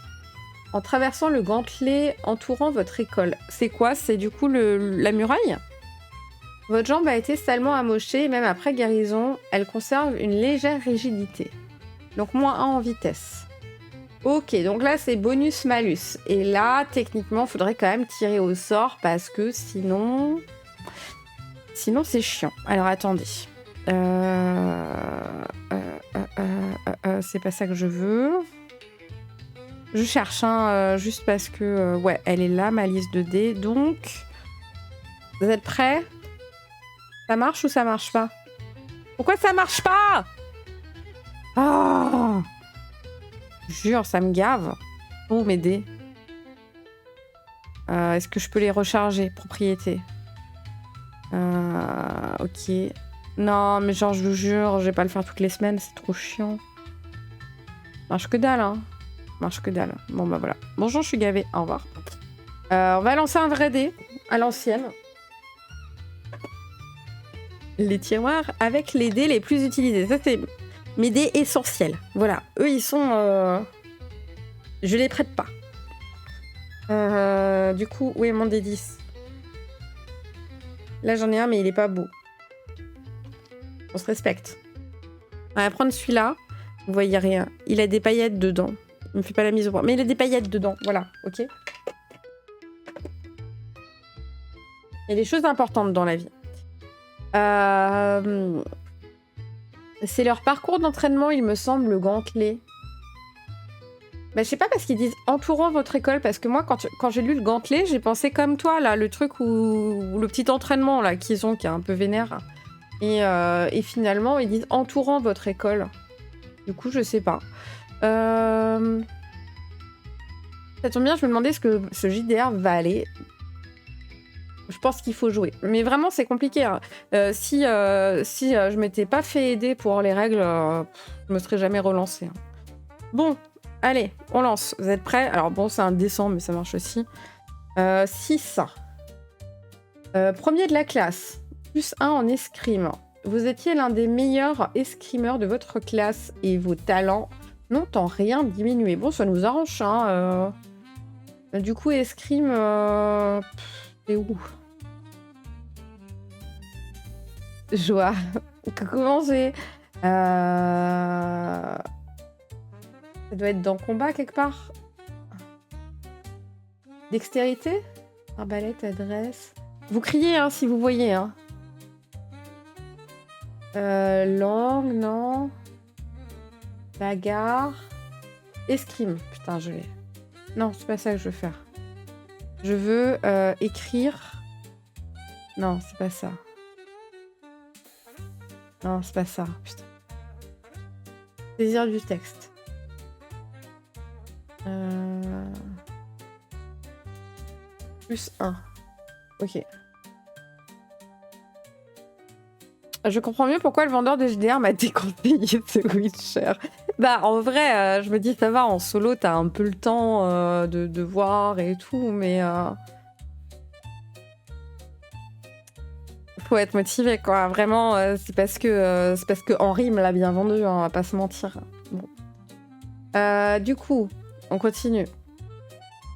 En traversant le gantelet entourant votre école. C'est quoi? C'est du coup la muraille? Votre jambe a été salement amochée et même après guérison, elle conserve une légère rigidité. Donc moins 1 en vitesse. Ok, donc là c'est bonus-malus. Et là, techniquement, il faudrait quand même tirer au sort parce que sinon... Sinon c'est chiant. Alors attendez. C'est pas ça que je veux. Je cherche juste parce que... ouais, elle est là, ma liste de dés. Donc... Vous êtes prêts? Ça marche ou ça marche pas? Pourquoi ça marche pas? Ah! Jure, ça me gave. Oh, mes dés. Est-ce que je peux les recharger? Propriété. Ok. Non, mais genre, je vous jure, je vais pas le faire toutes les semaines, c'est trop chiant. Marche que dalle, hein. Marche que dalle. Bon, bah voilà. Bonjour, je suis gavée. Au revoir. On va lancer un vrai dé, à l'ancienne. Les tiroirs avec les dés les plus utilisés. Ça, c'est mes dés essentiels. Voilà. Eux, ils sont... Je les prête pas. Du coup, où est mon dé 10? Là, j'en ai un, mais il est pas beau. On se respecte. On va prendre celui-là. Vous voyez rien. Il a des paillettes dedans. Il me fait pas la mise au point. Mais il a des paillettes dedans. Voilà. Ok. Il y a des choses importantes dans la vie. C'est leur parcours d'entraînement, il me semble, le gantelet. Bah, je sais pas parce qu'ils disent entourant votre école, parce que moi, quand j'ai lu le gantelet, j'ai pensé comme toi, là, le truc où le petit entraînement là qu'ils ont, qui est un peu vénère. Et finalement, ils disent entourant votre école. Du coup, je sais pas. Ça tombe bien, je me demandais ce que ce JDR va aller. Je pense qu'il faut jouer. Mais vraiment, c'est compliqué. Hein. Si je m'étais pas fait aider pour les règles, je me serais jamais relancée. Hein. Bon, allez, on lance. Vous êtes prêts? Alors bon, c'est indécent, mais ça marche aussi. 6. Premier de la classe. Plus 1 en escrime. Vous étiez l'un des meilleurs escrimeurs de votre classe et vos talents n'ont en rien diminué. Bon, ça nous arrange, hein. Du coup, escrime... c'est où? Joie. Comment j'ai... Ça doit être dans combat quelque part. Dextérité? Arbalète, adresse... Vous criez hein, si vous voyez. Hein. Langue, non. Bagarre. Escrime. Putain, je l'ai. Non, c'est pas ça que je veux faire. Je veux écrire. Non, c'est pas ça. Non, c'est pas ça. Putain. Saisir du texte. Plus 1. Ok. Je comprends mieux pourquoi le vendeur de JDR m'a déconseillé ce Witcher. Bah, en vrai, je me dis, ça va, en solo, t'as un peu le temps de voir et tout, mais... Faut être motivé, quoi. Vraiment, c'est parce que Henri me l'a bien vendu, hein, on va pas se mentir. Bon. Du coup, on continue.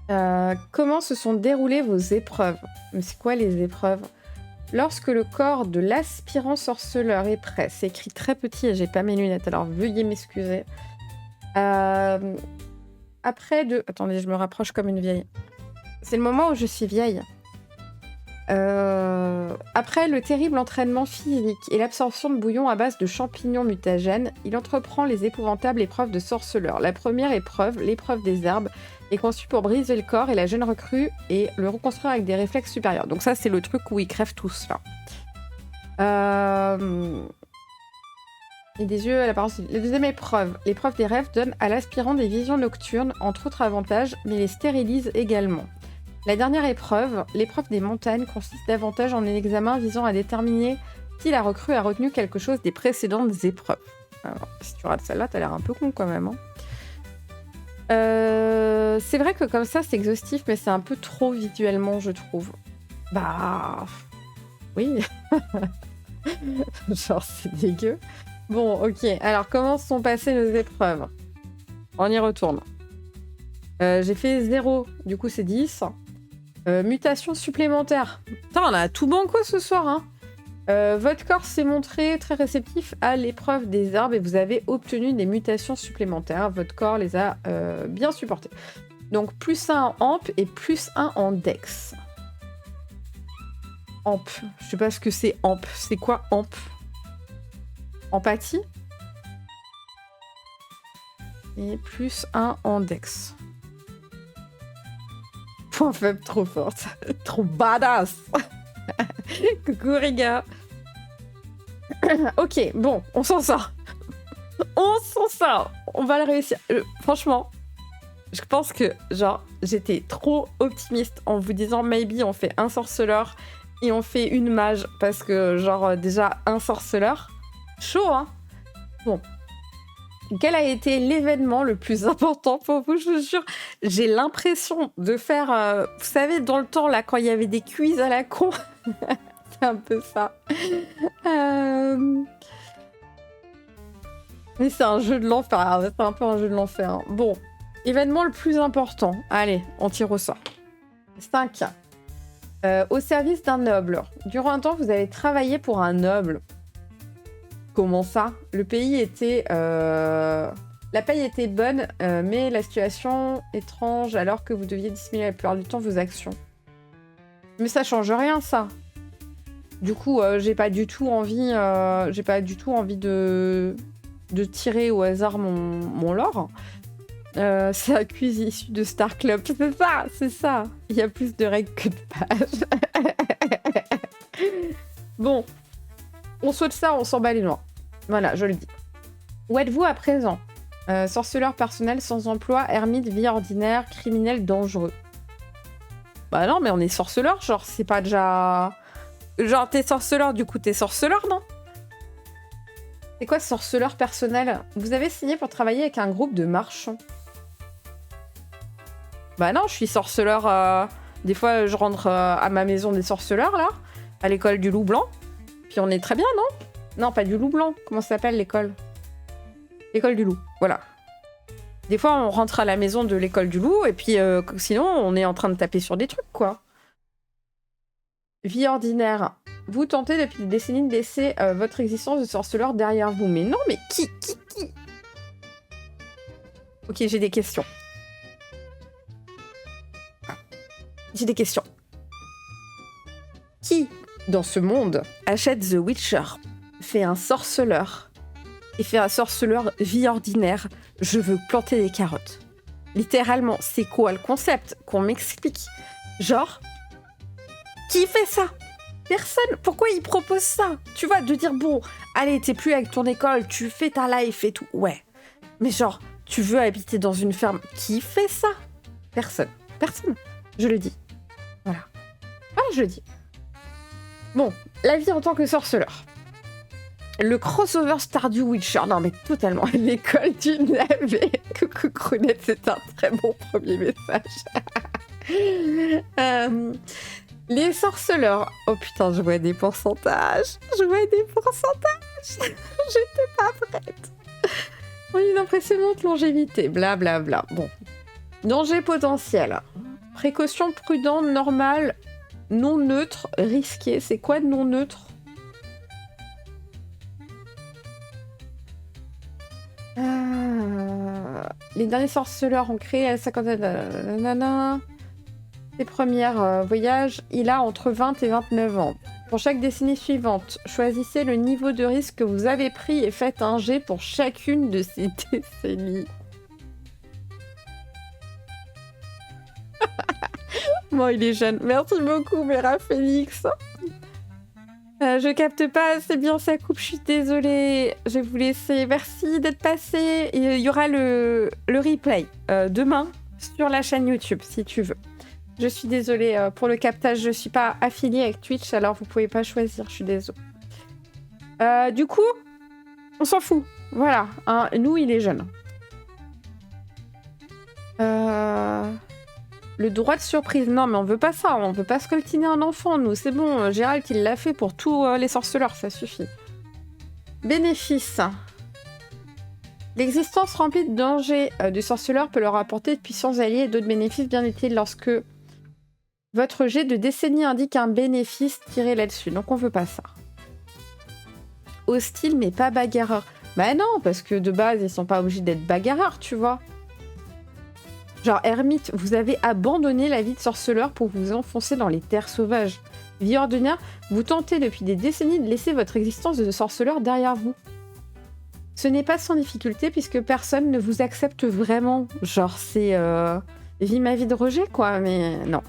Comment se sont déroulées vos épreuves? Mais c'est quoi les épreuves? Lorsque le corps de l'aspirant sorceleur est prêt, c'est écrit très petit et j'ai pas mes lunettes, alors veuillez m'excuser. Après de... Attendez, je me rapproche comme une vieille. C'est le moment où je suis vieille. Après le terrible entraînement physique et l'absorption de bouillon à base de champignons mutagènes, il entreprend les épouvantables épreuves de sorceleur. La première épreuve, l'épreuve des herbes, est conçue pour briser le corps et la jeune recrue et le reconstruire avec des réflexes supérieurs. Donc ça, c'est le truc où ils crèvent tous, là. Et des yeux à l'apparence. La deuxième épreuve, l'épreuve des rêves, donne à l'aspirant des visions nocturnes, entre autres avantages, mais les stérilise également. La dernière épreuve, l'épreuve des montagnes, consiste davantage en un examen visant à déterminer si la recrue a retenu quelque chose des précédentes épreuves. Alors, si tu rates celle-là, t'as l'air un peu con quand même. Hein. C'est vrai que comme ça, c'est exhaustif, mais c'est un peu trop visuellement, je trouve. Bah... Oui. Genre, c'est dégueu. Bon, ok. Alors, comment sont passées nos épreuves? On y retourne. J'ai fait 0, du coup c'est 10. Mutation supplémentaire. Putain, on a tout banco ce soir, hein. Votre corps s'est montré très réceptif à l'épreuve des herbes et vous avez obtenu des mutations supplémentaires. Votre corps les a bien supportées. Donc, plus 1 en amp et plus 1 en dex. Amp. Je sais pas ce que c'est amp. C'est quoi amp? Empathie. Et plus 1 en dex. Point faible trop forte. Trop badass. Coucou Riga. Ok, bon, on s'en sort. On s'en sort. On va le réussir. Franchement, je pense que, genre, j'étais trop optimiste en vous disant maybe on fait un sorceleur et on fait une mage. Parce que, genre, déjà, un sorceleur, chaud, hein. Bon. Quel a été l'événement le plus important pour vous? Je vous jure, j'ai l'impression de faire... vous savez, dans le temps, là, quand il y avait des quiz à la con... C'est un peu ça. Mais c'est un jeu de l'enfer. C'est un peu un jeu de l'enfer. Hein. Bon. Événement le plus important. Allez, on tire au sort. 5. Au service d'un noble. Durant un temps, vous avez travaillé pour un noble. Comment ça? Le pays était... La paye était bonne, mais la situation étrange alors que vous deviez dissimuler la plupart du temps vos actions. Mais ça change rien, ça. Du coup, j'ai pas du tout envie de tirer au hasard mon lore. C'est un quiz issu de Star Club. C'est ça. Il y a plus de règles que de pages. Bon. On saute ça, on s'en bat les noix. Voilà, je le dis. Où êtes-vous à présent? Sorceleur personnel sans emploi, ermite, vie ordinaire, criminel dangereux. Bah non, mais on est sorceleur, genre, c'est pas déjà... Genre, t'es sorceleur, du coup, t'es sorceleur, non? C'est quoi sorceleur personnel? Vous avez signé pour travailler avec un groupe de marchands. Bah non, je suis sorceleur... Des fois, je rentre à ma maison des sorceleurs, là, à l'école du loup blanc. Puis on est très bien, non? Non, pas du loup blanc. Comment ça s'appelle, l'école? L'école du loup, voilà. Des fois, on rentre à la maison de l'école du loup, et puis sinon, on est en train de taper sur des trucs, quoi. Vie ordinaire. Vous tentez depuis des décennies de laisser votre existence de sorceleur derrière vous. Mais non, mais qui? Ok, j'ai des questions. J'ai des questions. Qui, dans ce monde, achète The Witcher, fait un sorceleur, et fait un sorceleur vie ordinaire, je veux planter des carottes. Littéralement, c'est quoi le concept? Qu'on m'explique. Genre, qui fait ça? Personne. Pourquoi il propose ça? Tu vois, de dire, bon, allez, t'es plus avec ton école, tu fais ta life et tout. Ouais. Mais genre, tu veux habiter dans une ferme. Qui fait ça? Personne. Personne. Je le dis. Voilà. Ah, je le dis. Bon, la vie en tant que sorceleur. Le crossover Stardew Witcher. Non, mais totalement. L'école du navet. Coucou Crounette, c'est un très bon premier message. Les sorceleurs. Oh putain, je vois des pourcentages. J'étais pas prête. On a une impressionnante longévité. Blablabla. Bon. Danger potentiel. Précaution prudente, normale, non neutre, risqué. C'est quoi de non neutre? Les derniers sorceleurs ont créé à la cinquantaine... ses premiers voyages, il a entre 20 et 29 ans. Pour chaque décennie suivante, choisissez le niveau de risque que vous avez pris et faites un jet pour chacune de ces décennies. Bon, il est jeune. Merci beaucoup, Mera Phoenix. Je capte pas assez bien sa coupe, je suis désolée. Je vais vous laisser. Merci d'être passé. Et il y aura le replay demain sur la chaîne YouTube, si tu veux. Je suis désolée pour le captage, je suis pas affiliée avec Twitch, alors vous pouvez pas choisir, je suis désolée. Du coup, on s'en fout. Voilà, hein, nous, il est jeune. Le droit de surprise, non, mais on veut pas ça, on veut pas scoltiner un enfant, nous, c'est bon, Gérald, il l'a fait pour tous les sorceleurs, ça suffit. Bénéfice. L'existence remplie de dangers du sorceleur peut leur apporter de puissants alliés et d'autres bénéfices bien utiles lorsque votre jet de décennie indique un bénéfice tiré là-dessus, donc on veut pas ça. Hostile, mais pas bagarreur. Bah non, parce que de base, ils sont pas obligés d'être bagarreurs, tu vois. Genre, ermite, vous avez abandonné la vie de sorceleur pour vous enfoncer dans les terres sauvages. Vie ordinaire, vous tentez depuis des décennies de laisser votre existence de sorceleur derrière vous. Ce n'est pas sans difficulté puisque personne ne vous accepte vraiment. Genre, c'est vie ma vie de rejet, quoi, mais non.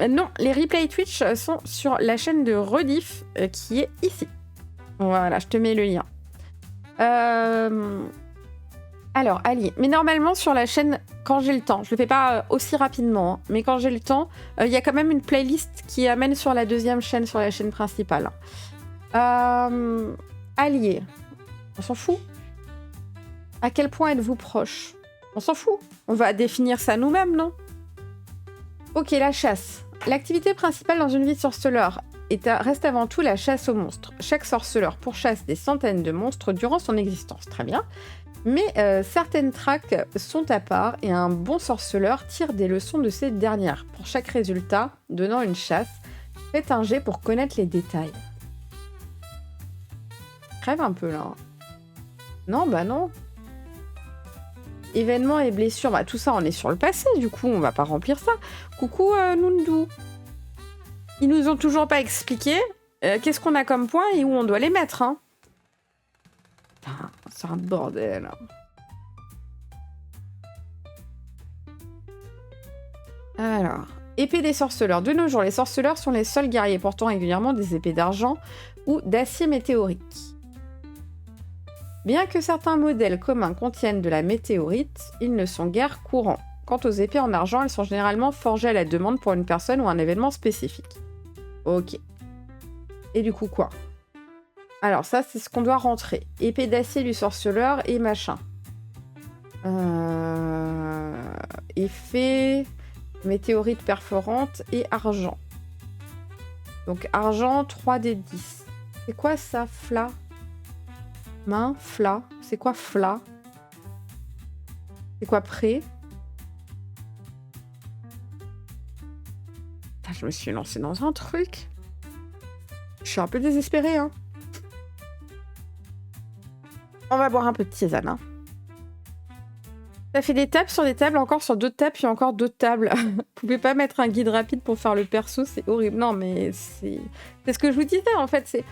Non, les replays Twitch sont sur la chaîne de Rediff qui est ici. Voilà, je te mets le lien. Alors, Ali, mais normalement sur la chaîne, quand j'ai le temps, je le fais pas aussi rapidement, hein, mais quand j'ai le temps, il y a quand même une playlist qui amène sur la deuxième chaîne, sur la chaîne principale. Alliés, on s'en fout. À quel point êtes-vous proches? On s'en fout. On va définir ça nous-mêmes, non? Ok, la chasse. L'activité principale dans une vie de sorceleur reste avant tout la chasse aux monstres. Chaque sorceleur pourchasse des centaines de monstres durant son existence, très bien. Mais certaines tracks sont à part et un bon sorceleur tire des leçons de ces dernières. Pour chaque résultat donnant une chasse, faites un jet pour connaître les détails. Crève un peu là. Non, bah non. Événements et blessures, bah tout ça on est sur le passé, du coup on va pas remplir ça. Coucou Nundu. Ils nous ont toujours pas expliqué qu'est-ce qu'on a comme points et où on doit les mettre, hein. Putain, c'est un bordel. Alors, épée des sorceleurs. De nos jours, les sorceleurs sont les seuls guerriers portant régulièrement des épées d'argent ou d'acier météorique. Bien que certains modèles communs contiennent de la météorite, ils ne sont guère courants. Quant aux épées en argent, elles sont généralement forgées à la demande pour une personne ou un événement spécifique. Ok. Et du coup, quoi? Alors ça, c'est ce qu'on doit rentrer. Épée d'acier du sorceleur et machin. Effet, météorite perforante et argent. Donc argent, 3d10. C'est quoi ça, fla? Main, fla. C'est quoi fla? C'est quoi prêt? Putain, je me suis lancée dans un truc. Je suis un peu désespérée, hein. On va boire un peu de tisane, hein. Ça fait des tables sur des tables, encore sur d'autres tables, puis encore d'autres tables. Vous pouvez pas mettre un guide rapide pour faire le perso, c'est horrible. Non, mais c'est ce que je vous disais, en fait.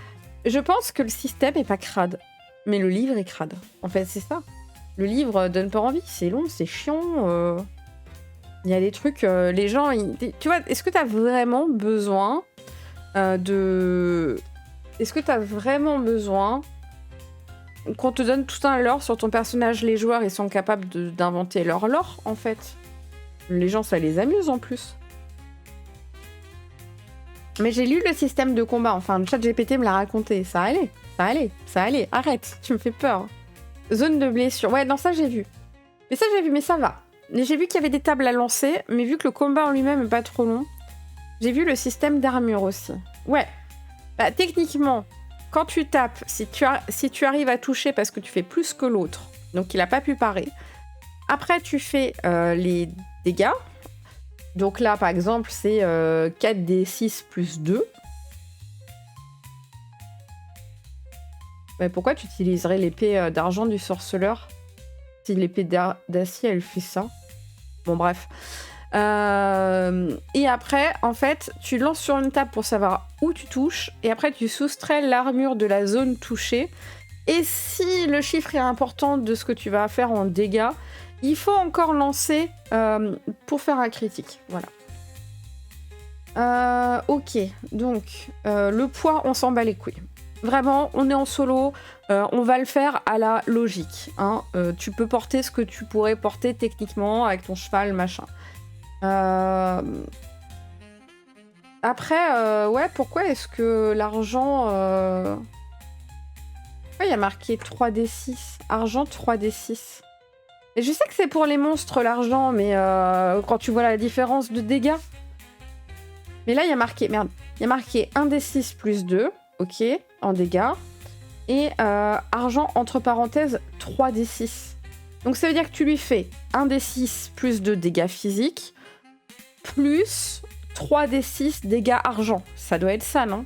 Je pense que le système est pas crade, mais le livre est crade. En fait, c'est ça. Le livre donne pas envie, c'est long, c'est chiant. Il y a des trucs... les gens... Tu vois, est-ce que t'as vraiment besoin de... Est-ce que t'as vraiment besoin... Qu'on te donne tout un lore sur ton personnage, les joueurs, ils sont capables d'inventer leur lore, en fait. Les gens, ça les amuse, en plus. Mais j'ai lu le système de combat, enfin, le chat GPT me l'a raconté. Ça allait, ça allait, ça allait. Arrête, tu me fais peur. Zone de blessure. Ouais, non, ça, j'ai vu. Mais ça, j'ai vu, mais ça va. J'ai vu qu'il y avait des tables à lancer, mais vu que le combat en lui-même est pas trop long, j'ai vu le système d'armure aussi. Ouais. Bah, techniquement... Quand tu tapes, si tu arrives à toucher parce que tu fais plus que l'autre, donc il n'a pas pu parer, après tu fais les dégâts. Donc là, par exemple, c'est 4d6 plus 2. Mais pourquoi tu utiliserais l'épée d'argent du sorceleur si l'épée d'acier, elle fait ça? Bon, bref. Et après, en fait, tu lances sur une table pour savoir où tu touches. Et après, tu soustrais l'armure de la zone touchée. Et si le chiffre est important de ce que tu vas faire en dégâts, il faut encore lancer pour faire un critique. Voilà. Ok, donc le poids, on s'en bat les couilles. Vraiment, on est en solo, on va le faire à la logique. Hein. Tu peux porter ce que tu pourrais porter techniquement avec ton cheval, machin. Après, ouais, pourquoi est-ce que l'argent... Pourquoi il y a marqué 3d6 ? Argent 3d6. Et je sais que c'est pour les monstres, l'argent, mais quand tu vois la différence de dégâts... Mais là, il y a marqué... Merde. Il y a marqué 1d6 plus 2, ok, en dégâts. Et argent, entre parenthèses, 3d6. Donc ça veut dire que tu lui fais 1d6 plus 2 dégâts physiques, plus 3d6 dégâts argent. Ça doit être ça, non ?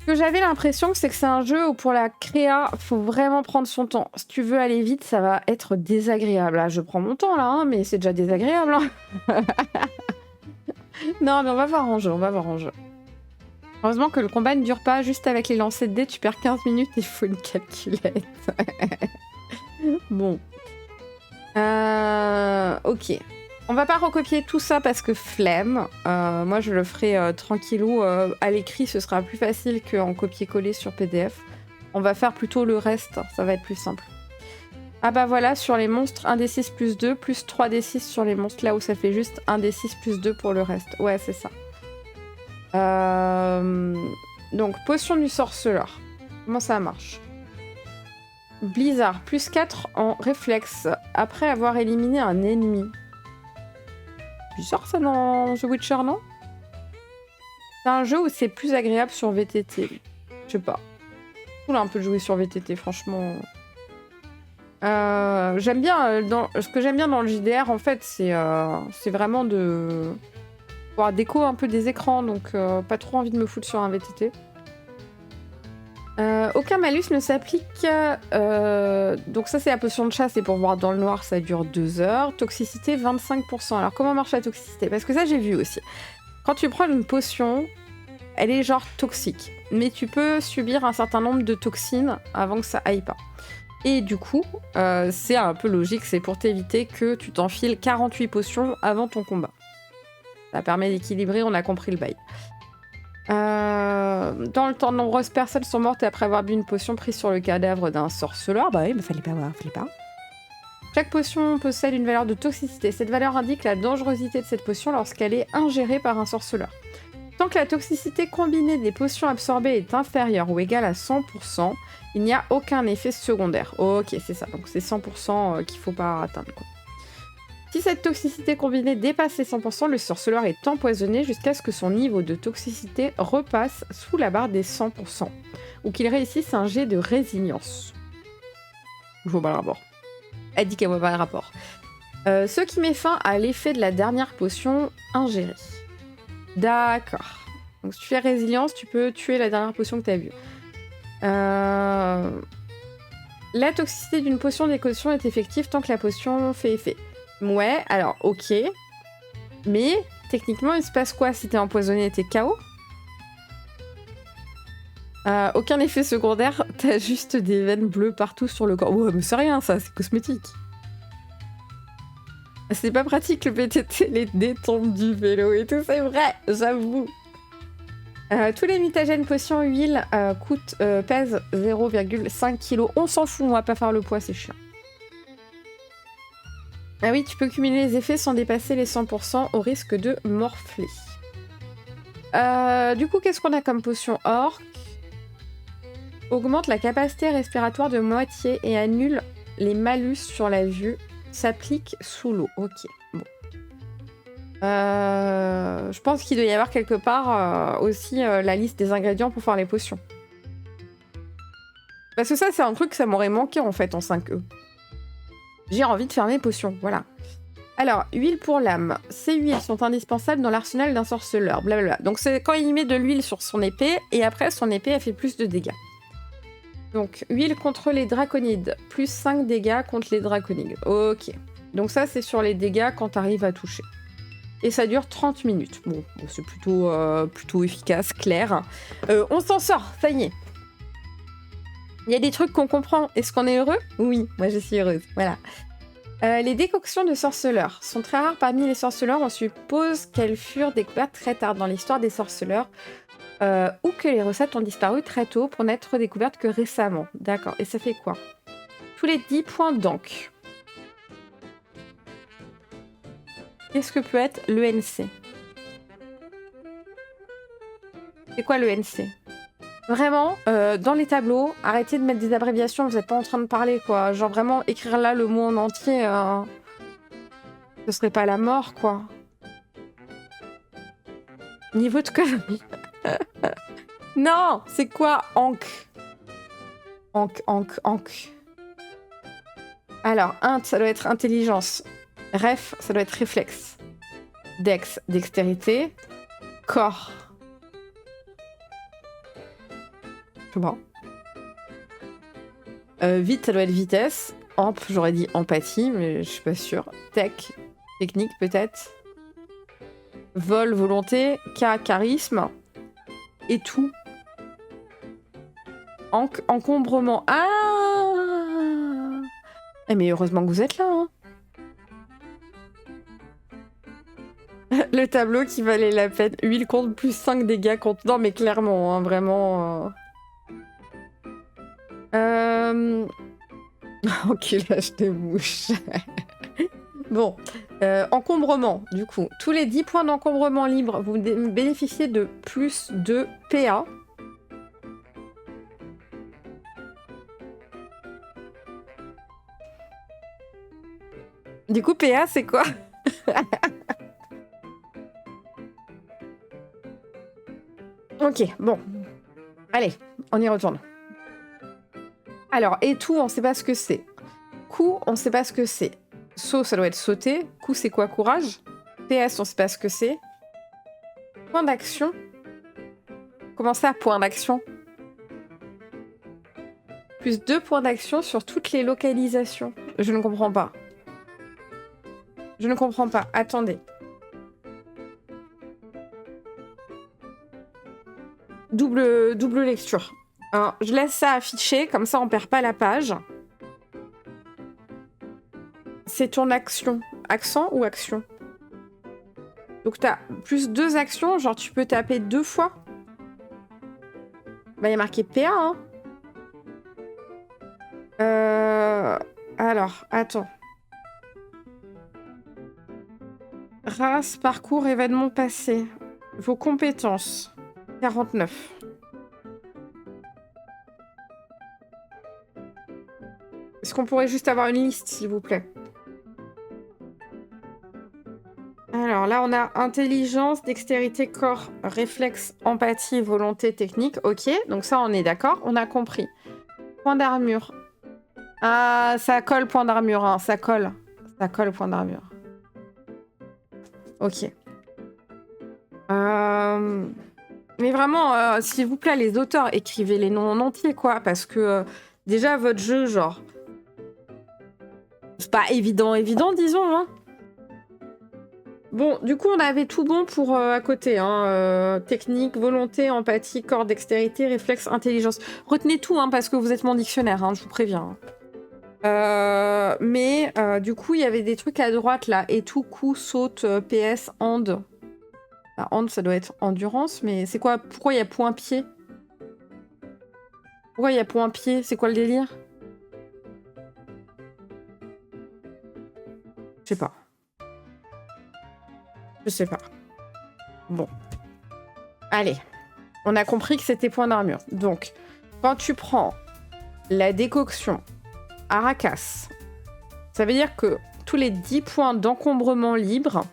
Ce que j'avais l'impression, c'est que c'est un jeu où pour la créa, faut vraiment prendre son temps. Si tu veux aller vite, ça va être désagréable. Là, je prends mon temps, là, hein, mais c'est déjà désagréable. Hein. Non, mais on va voir en jeu, Heureusement que le combat ne dure pas juste avec les lancers de dés, tu perds 15 minutes, il faut une calculette. Bon. Ok. On va pas recopier tout ça parce que flemme. Moi, je le ferai tranquillou. À l'écrit, ce sera plus facile qu'en copier-coller sur PDF. On va faire plutôt le reste, ça va être plus simple. Ah bah voilà, sur les monstres, 1d6 plus 2, plus 3d6 sur les monstres, là où ça fait juste 1d6 plus 2 pour le reste. Ouais, c'est ça. Donc, potion du sorceleur. Comment ça marche ? Blizzard, plus 4 en réflexe, après avoir éliminé un ennemi. Bizarre ça dans The Witcher, non ? C'est un jeu où c'est plus agréable sur VTT. Je sais pas. Cool un peu de jouer sur VTT, franchement... j'aime bien ce que j'aime bien dans le JDR en fait c'est vraiment de pouvoir déco un peu des écrans donc pas trop envie de me foutre sur un VTT. Aucun malus ne s'applique donc ça c'est la potion de chasse, c'est pour voir dans le noir, ça dure 2 heures. Toxicité 25%. Alors comment marche la toxicité ? Parce que ça j'ai vu aussi. Quand tu prends une potion, elle est genre toxique, mais tu peux subir un certain nombre de toxines avant que ça aille pas. Et du coup, c'est un peu logique, c'est pour t'éviter que tu t'enfiles 48 potions avant ton combat. Ça permet d'équilibrer, on a compris le bail. Dans le temps, de nombreuses personnes sont mortes après avoir bu une potion prise sur le cadavre d'un sorceleur. Bah oui, mais fallait pas. Chaque potion possède une valeur de toxicité. Cette valeur indique la dangerosité de cette potion lorsqu'elle est ingérée par un sorceleur. Tant que la toxicité combinée des potions absorbées est inférieure ou égale à 100%, il n'y a aucun effet secondaire. Ok, c'est ça. Donc c'est 100% qu'il faut pas atteindre, quoi. Si cette toxicité combinée dépasse les 100%, le sorceleur est empoisonné jusqu'à ce que son niveau de toxicité repasse sous la barre des 100%, ou qu'il réussisse un jet de résilience. Je vois pas le rapport. Elle dit qu'elle voit pas le rapport. Ce qui met fin à l'effet de la dernière potion ingérée. D'accord. Donc si tu fais résilience, tu peux tuer la dernière potion que tu as vue. La toxicité d'une potion d'écaution est effective tant que la potion fait effet. Ouais, alors ok. Mais techniquement, il se passe quoi si t'es empoisonné et t'es KO ? Aucun effet secondaire, t'as juste des veines bleues partout sur le corps. Ouais, mais c'est rien ça, c'est cosmétique. C'est pas pratique le PTT, les détombes du vélo et tout, c'est vrai, j'avoue. Tous les mutagènes potions huile pèsent 0,5 kg. On s'en fout, on va pas faire le poids, c'est chiant. Ah oui, tu peux cumuler les effets sans dépasser les 100% au risque de morfler. Du coup, qu'est-ce qu'on a comme potion orc ? Augmente la capacité respiratoire de moitié et annule les malus sur la vue. S'applique sous l'eau. Ok, bon. Je pense qu'il doit y avoir quelque part aussi la liste des ingrédients pour faire les potions. Parce que ça, c'est un truc que ça m'aurait manqué en fait en 5E. J'ai envie de faire mes potions, voilà. Alors, huile pour l'âme. Ces huiles sont indispensables dans l'arsenal d'un sorceleur, blablabla. Donc c'est quand il met de l'huile sur son épée, et après son épée, elle fait plus de dégâts. Donc, huile contre les draconides, plus 5 dégâts contre les draconides. Ok. Donc ça, c'est sur les dégâts quand t'arrives à toucher. Et ça dure 30 minutes. Bon c'est plutôt efficace, clair. On s'en sort, ça y est. Il y a des trucs qu'on comprend. Est-ce qu'on est heureux? Oui, moi je suis heureuse. Voilà. Les décoctions de sorceleurs sont très rares parmi les sorceleurs. On suppose qu'elles furent découvertes très tard dans l'histoire des sorceleurs ou que les recettes ont disparu très tôt pour n'être découvertes que récemment. D'accord. Et ça fait quoi? Tous les 10 points d'encre. Qu'est-ce que peut être l'ENC? C'est quoi l'ENC? Vraiment, dans les tableaux, arrêtez de mettre des abréviations, vous n'êtes pas en train de parler, quoi. Genre vraiment, écrire là le mot en entier, ce serait pas la mort, quoi. Niveau de conneries. Non, c'est quoi Ankh? Ankh. Alors, int, ça doit être intelligence. Ref, ça doit être réflexe. Dex, dextérité. Corps. Je sais pas. Vite, ça doit être vitesse. Amp, j'aurais dit empathie, mais je suis pas sûre. Tech, technique peut-être. Vol, volonté. Charisme. Et tout. Encombrement. Ah! Mais heureusement que vous êtes là, hein. Le tableau qui valait la peine. Huile contre plus 5 dégâts contre... Non mais clairement, hein, vraiment... Enculage de mouche. Bon. Encombrement, du coup. Tous les 10 points d'encombrement libre, vous bénéficiez de plus de PA. Du coup, PA, c'est quoi? Ok, bon. Allez, on y retourne. Alors, et tout, on sait pas ce que c'est. Coup, on sait pas ce que c'est. Saut, ça doit être sauter. Coup, c'est quoi? Courage. PS, on sait pas ce que c'est. Point d'action. Comment ça, point d'action? Plus 2 points d'action sur toutes les localisations. Je ne comprends pas. Je ne comprends pas. Attendez. Double lecture. Alors, je laisse ça afficher, comme ça on perd pas la page. C'est ton action. Accent ou action? Donc t'as plus 2 actions, genre tu peux taper 2 fois. Bah il y a marqué PA, hein. Alors, attends. Race, parcours, événements passés. Vos compétences. 49. Est-ce qu'on pourrait juste avoir une liste, s'il vous plaît? Alors là, on a intelligence, dextérité, corps, réflexe, empathie, volonté, technique. Ok, donc ça, on est d'accord, on a compris. Point d'armure. Ah, ça colle, point d'armure, hein, ça colle. Ça colle, point d'armure. Ok. Mais vraiment, s'il vous plaît, les auteurs, écrivez les noms en entier, quoi, parce que déjà, votre jeu, genre... C'est pas évident, disons, hein. Bon, du coup, on avait tout bon pour à côté, hein. Technique, volonté, empathie, corps, dextérité, réflexe, intelligence. Retenez tout, hein, parce que vous êtes mon dictionnaire, hein, je vous préviens. Mais du coup, il y avait des trucs à droite, là. Et tout, coup, saute, PS, hand. Ah, hand, ça doit être endurance, mais c'est quoi? Pourquoi il y a point pied? Pourquoi il y a point pied? C'est quoi le délire? Je sais pas. Je sais pas. Bon. Allez. On a compris que c'était point d'armure. Donc, quand tu prends la décoction Aracas, ça veut dire que tous les 10 points d'encombrement libre,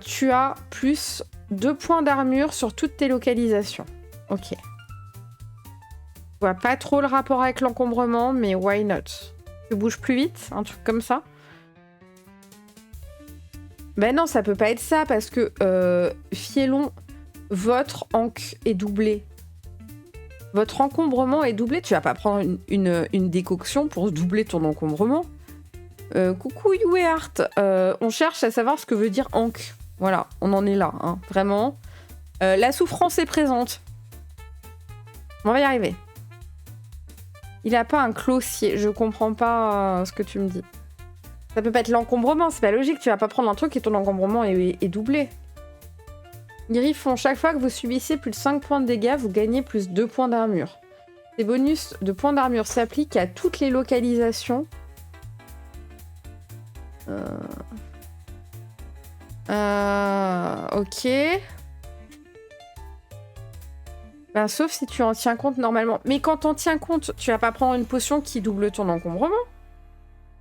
tu as plus 2 points d'armure sur toutes tes localisations. Ok. Je vois pas trop le rapport avec l'encombrement, mais why not? Tu bouges plus vite, un truc comme ça? Ben non, ça peut pas être ça, parce que Fielon, votre ankh est doublé. Votre encombrement est doublé. Tu vas pas prendre une décoction pour doubler ton encombrement. Coucou Youeart. On cherche à savoir ce que veut dire Ankh. Voilà, on en est là, hein, vraiment. La souffrance est présente. On va y arriver. Il a pas un clossier. Je comprends pas ce que tu me dis. Ça peut pas être l'encombrement, c'est pas logique. Tu vas pas prendre un truc et ton encombrement est doublé. Ils font chaque fois que vous subissez plus de 5 points de dégâts, vous gagnez plus 2 points d'armure. Ces bonus de points d'armure s'appliquent à toutes les localisations. Ok. Ben, sauf si tu en tiens compte normalement. Mais quand t'en tiens compte, tu vas pas prendre une potion qui double ton encombrement.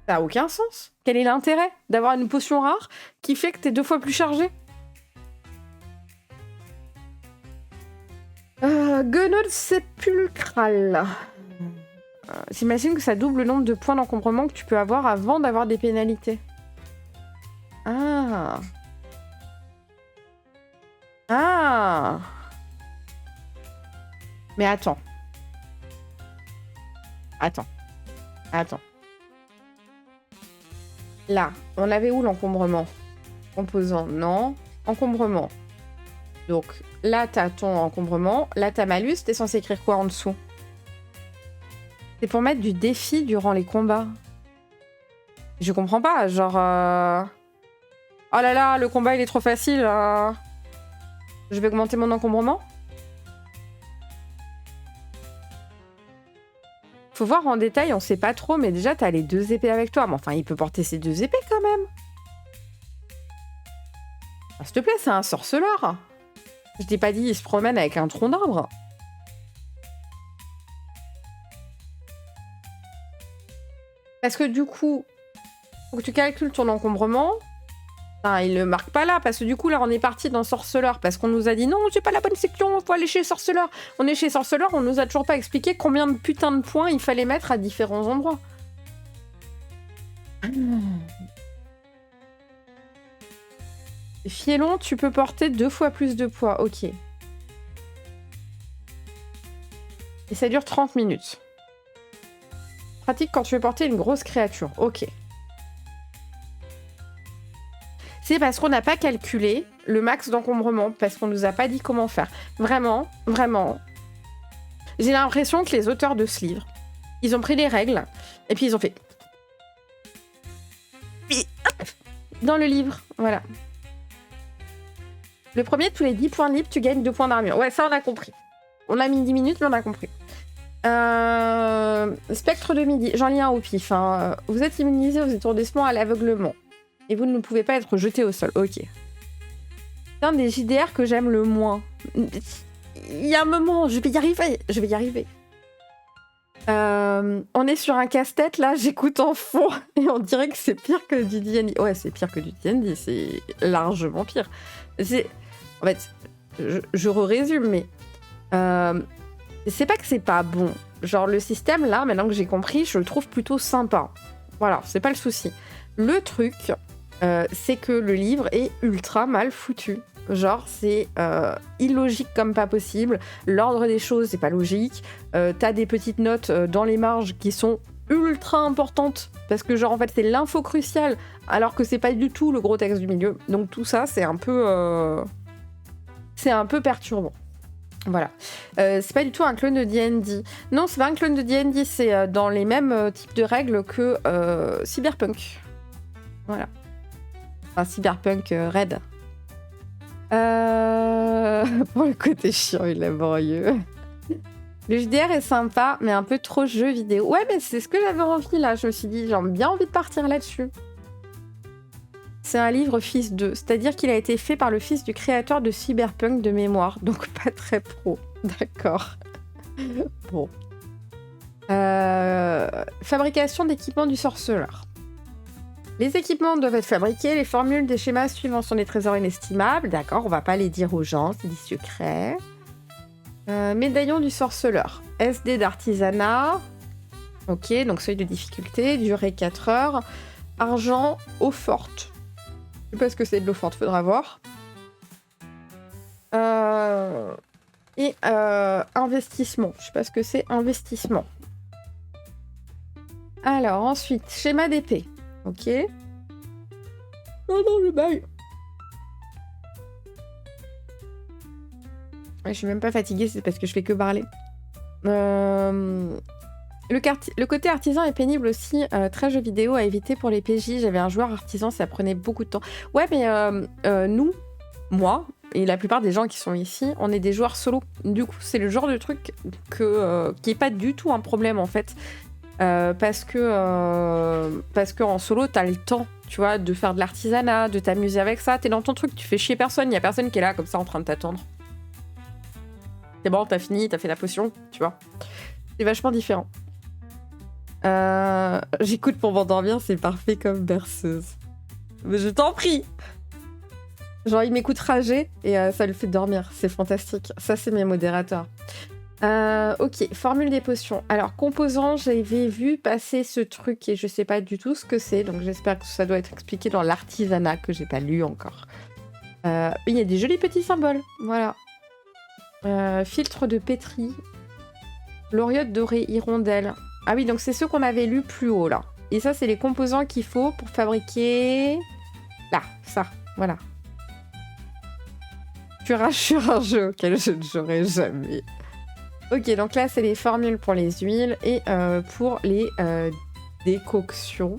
Ça a aucun sens. Quel est l'intérêt d'avoir une potion rare qui fait que t'es 2 fois plus chargé? Guenaud sépulcral. J'imagine que ça double le nombre de points d'encombrement que tu peux avoir avant d'avoir des pénalités. Ah. Ah. Mais attends. Attends. Là, on avait où l'encombrement? Composant, non. Encombrement. Donc là, t'as ton encombrement. Là, t'as malus. T'es censé écrire quoi en dessous? C'est pour mettre du défi durant les combats. Je comprends pas. Genre... Oh là là, le combat, il est trop facile. Je vais augmenter mon encombrement. Faut voir en détail, on sait pas trop. Mais déjà, t'as les 2 épées avec toi. Mais enfin, il peut porter ses 2 épées quand même. Ah, s'il te plaît, c'est un sorceleur. Je t'ai pas dit, il se promène avec un tronc d'arbre. Parce que du coup, faut que tu calcules ton encombrement. Enfin, il le marque pas là, parce que du coup, là, on est parti dans sorceleur, parce qu'on nous a dit non, c'est pas la bonne section, faut aller chez sorceleur. On est chez sorceleur, on nous a toujours pas expliqué combien de putain de points il fallait mettre à différents endroits. Fielon, tu peux porter 2 fois plus de poids. Ok. Et ça dure 30 minutes. Pratique quand tu veux porter une grosse créature. Ok. C'est parce qu'on n'a pas calculé le max d'encombrement, parce qu'on nous a pas dit comment faire. Vraiment, vraiment. J'ai l'impression que les auteurs de ce livre, ils ont pris les règles, et puis ils ont fait... Dans le livre, voilà. Le premier, tous les 10 points libres, tu gagnes 2 points d'armure. Ouais, ça, on a compris. On a mis 10 minutes, mais on a compris. Spectre de midi. J'en lis un au pif. Hein. Vous êtes immunisé aux étourdissements à l'aveuglement. Et vous ne pouvez pas être jeté au sol. Ok. C'est un des JDR que j'aime le moins. Il y a un moment, je vais y arriver. On est sur un casse-tête, là, j'écoute en fond. Et on dirait que c'est pire que du D&D. Ouais, c'est pire que du D&D. C'est largement pire. En fait, je résume, mais c'est pas que c'est pas bon. Genre, le système, là, maintenant que j'ai compris, je le trouve plutôt sympa. Voilà, c'est pas le souci. Le truc, c'est que le livre est ultra mal foutu. Genre, c'est illogique comme pas possible. L'ordre des choses, c'est pas logique. T'as des petites notes dans les marges qui sont ultra importantes. Parce que, genre, en fait, c'est l'info cruciale, alors que c'est pas du tout le gros texte du milieu. Donc, tout ça, c'est un peu... c'est un peu perturbant. Voilà. C'est pas du tout un clone de D&D. Non, c'est pas un clone de D&D, c'est dans les mêmes types de règles que Cyberpunk. Voilà. Enfin, Cyberpunk Red. Pour le côté chiant et laborieux. Le JDR est sympa, mais un peu trop jeu vidéo. Ouais, mais c'est ce que j'avais envie, là. Je me suis dit, j'ai bien envie de partir là-dessus. C'est un livre fils de, c'est-à-dire qu'il a été fait par le fils du créateur de Cyberpunk de mémoire, donc pas très pro. D'accord. Bon. Fabrication d'équipements du sorceleur. Les équipements doivent être fabriqués, les formules des schémas suivants sont des trésors inestimables. D'accord, on va pas les dire aux gens, c'est des secrets. Médaillon du sorceleur. SD d'artisanat. Ok, donc seuil de difficulté, durée 4 heures. Argent, eau forte. Je sais pas ce que c'est de l'eau forte, faudra voir. Et investissement. Je sais pas ce que c'est, investissement. Alors, ensuite, schéma d'épée. Ok. Oh non, le bail. Je suis même pas fatiguée, c'est parce que je fais que parler. Le côté artisan est pénible aussi, très jeu vidéo à éviter pour les PJ. J'avais un joueur artisan, ça prenait beaucoup de temps. Ouais, mais nous, moi, et la plupart des gens qui sont ici, on est des joueurs solo. Du coup, c'est le genre de truc qui est pas du tout un problème en fait. Parce que en solo, t'as le temps, tu vois, de faire de l'artisanat, de t'amuser avec ça. T'es dans ton truc, tu fais chier personne, y a personne qui est là comme ça en train de t'attendre. C'est bon, t'as fini, t'as fait la potion, tu vois. C'est vachement différent. J'écoute pour m'endormir, c'est parfait comme berceuse. Mais je t'en prie. Genre, il m'écoute rager et ça le fait dormir. C'est fantastique. Ça, c'est mes modérateurs. Ok, formule des potions. Alors, composants, j'avais vu passer ce truc et je sais pas du tout ce que c'est. Donc, j'espère que ça doit être expliqué dans l'artisanat que j'ai pas lu encore. Il y a des jolis petits symboles. Voilà. Filtre de pétri. Loriote dorée, hirondelle. Ah oui, donc c'est ceux qu'on avait lus plus haut, là. Et ça, c'est les composants qu'il faut pour fabriquer... Là, ça, voilà. Tu rassures un jeu auquel je ne jouerai jamais. Ok, donc là, c'est les formules pour les huiles et pour les décoctions.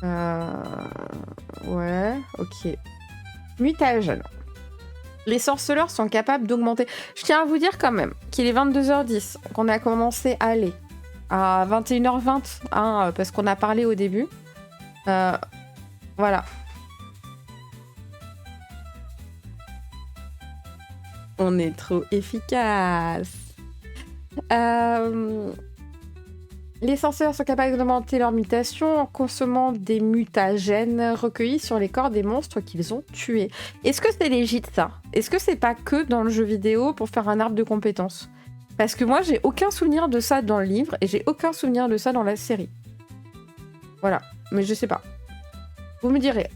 Ouais, ok. Mutagène. Les sorceleurs sont capables d'augmenter... Je tiens à vous dire quand même qu'il est 22h10, qu'on a commencé à aller à 21h20, hein, parce qu'on a parlé au début. Voilà. On est trop efficace. Les sorcières sont capables d'augmenter leur mutation en consommant des mutagènes recueillis sur les corps des monstres qu'ils ont tués. Est-ce que c'est légit ça? Est-ce que c'est pas que dans le jeu vidéo pour faire un arbre de compétences? Parce que moi, j'ai aucun souvenir de ça dans le livre et j'ai aucun souvenir de ça dans la série. Voilà, mais je sais pas. Vous me direz.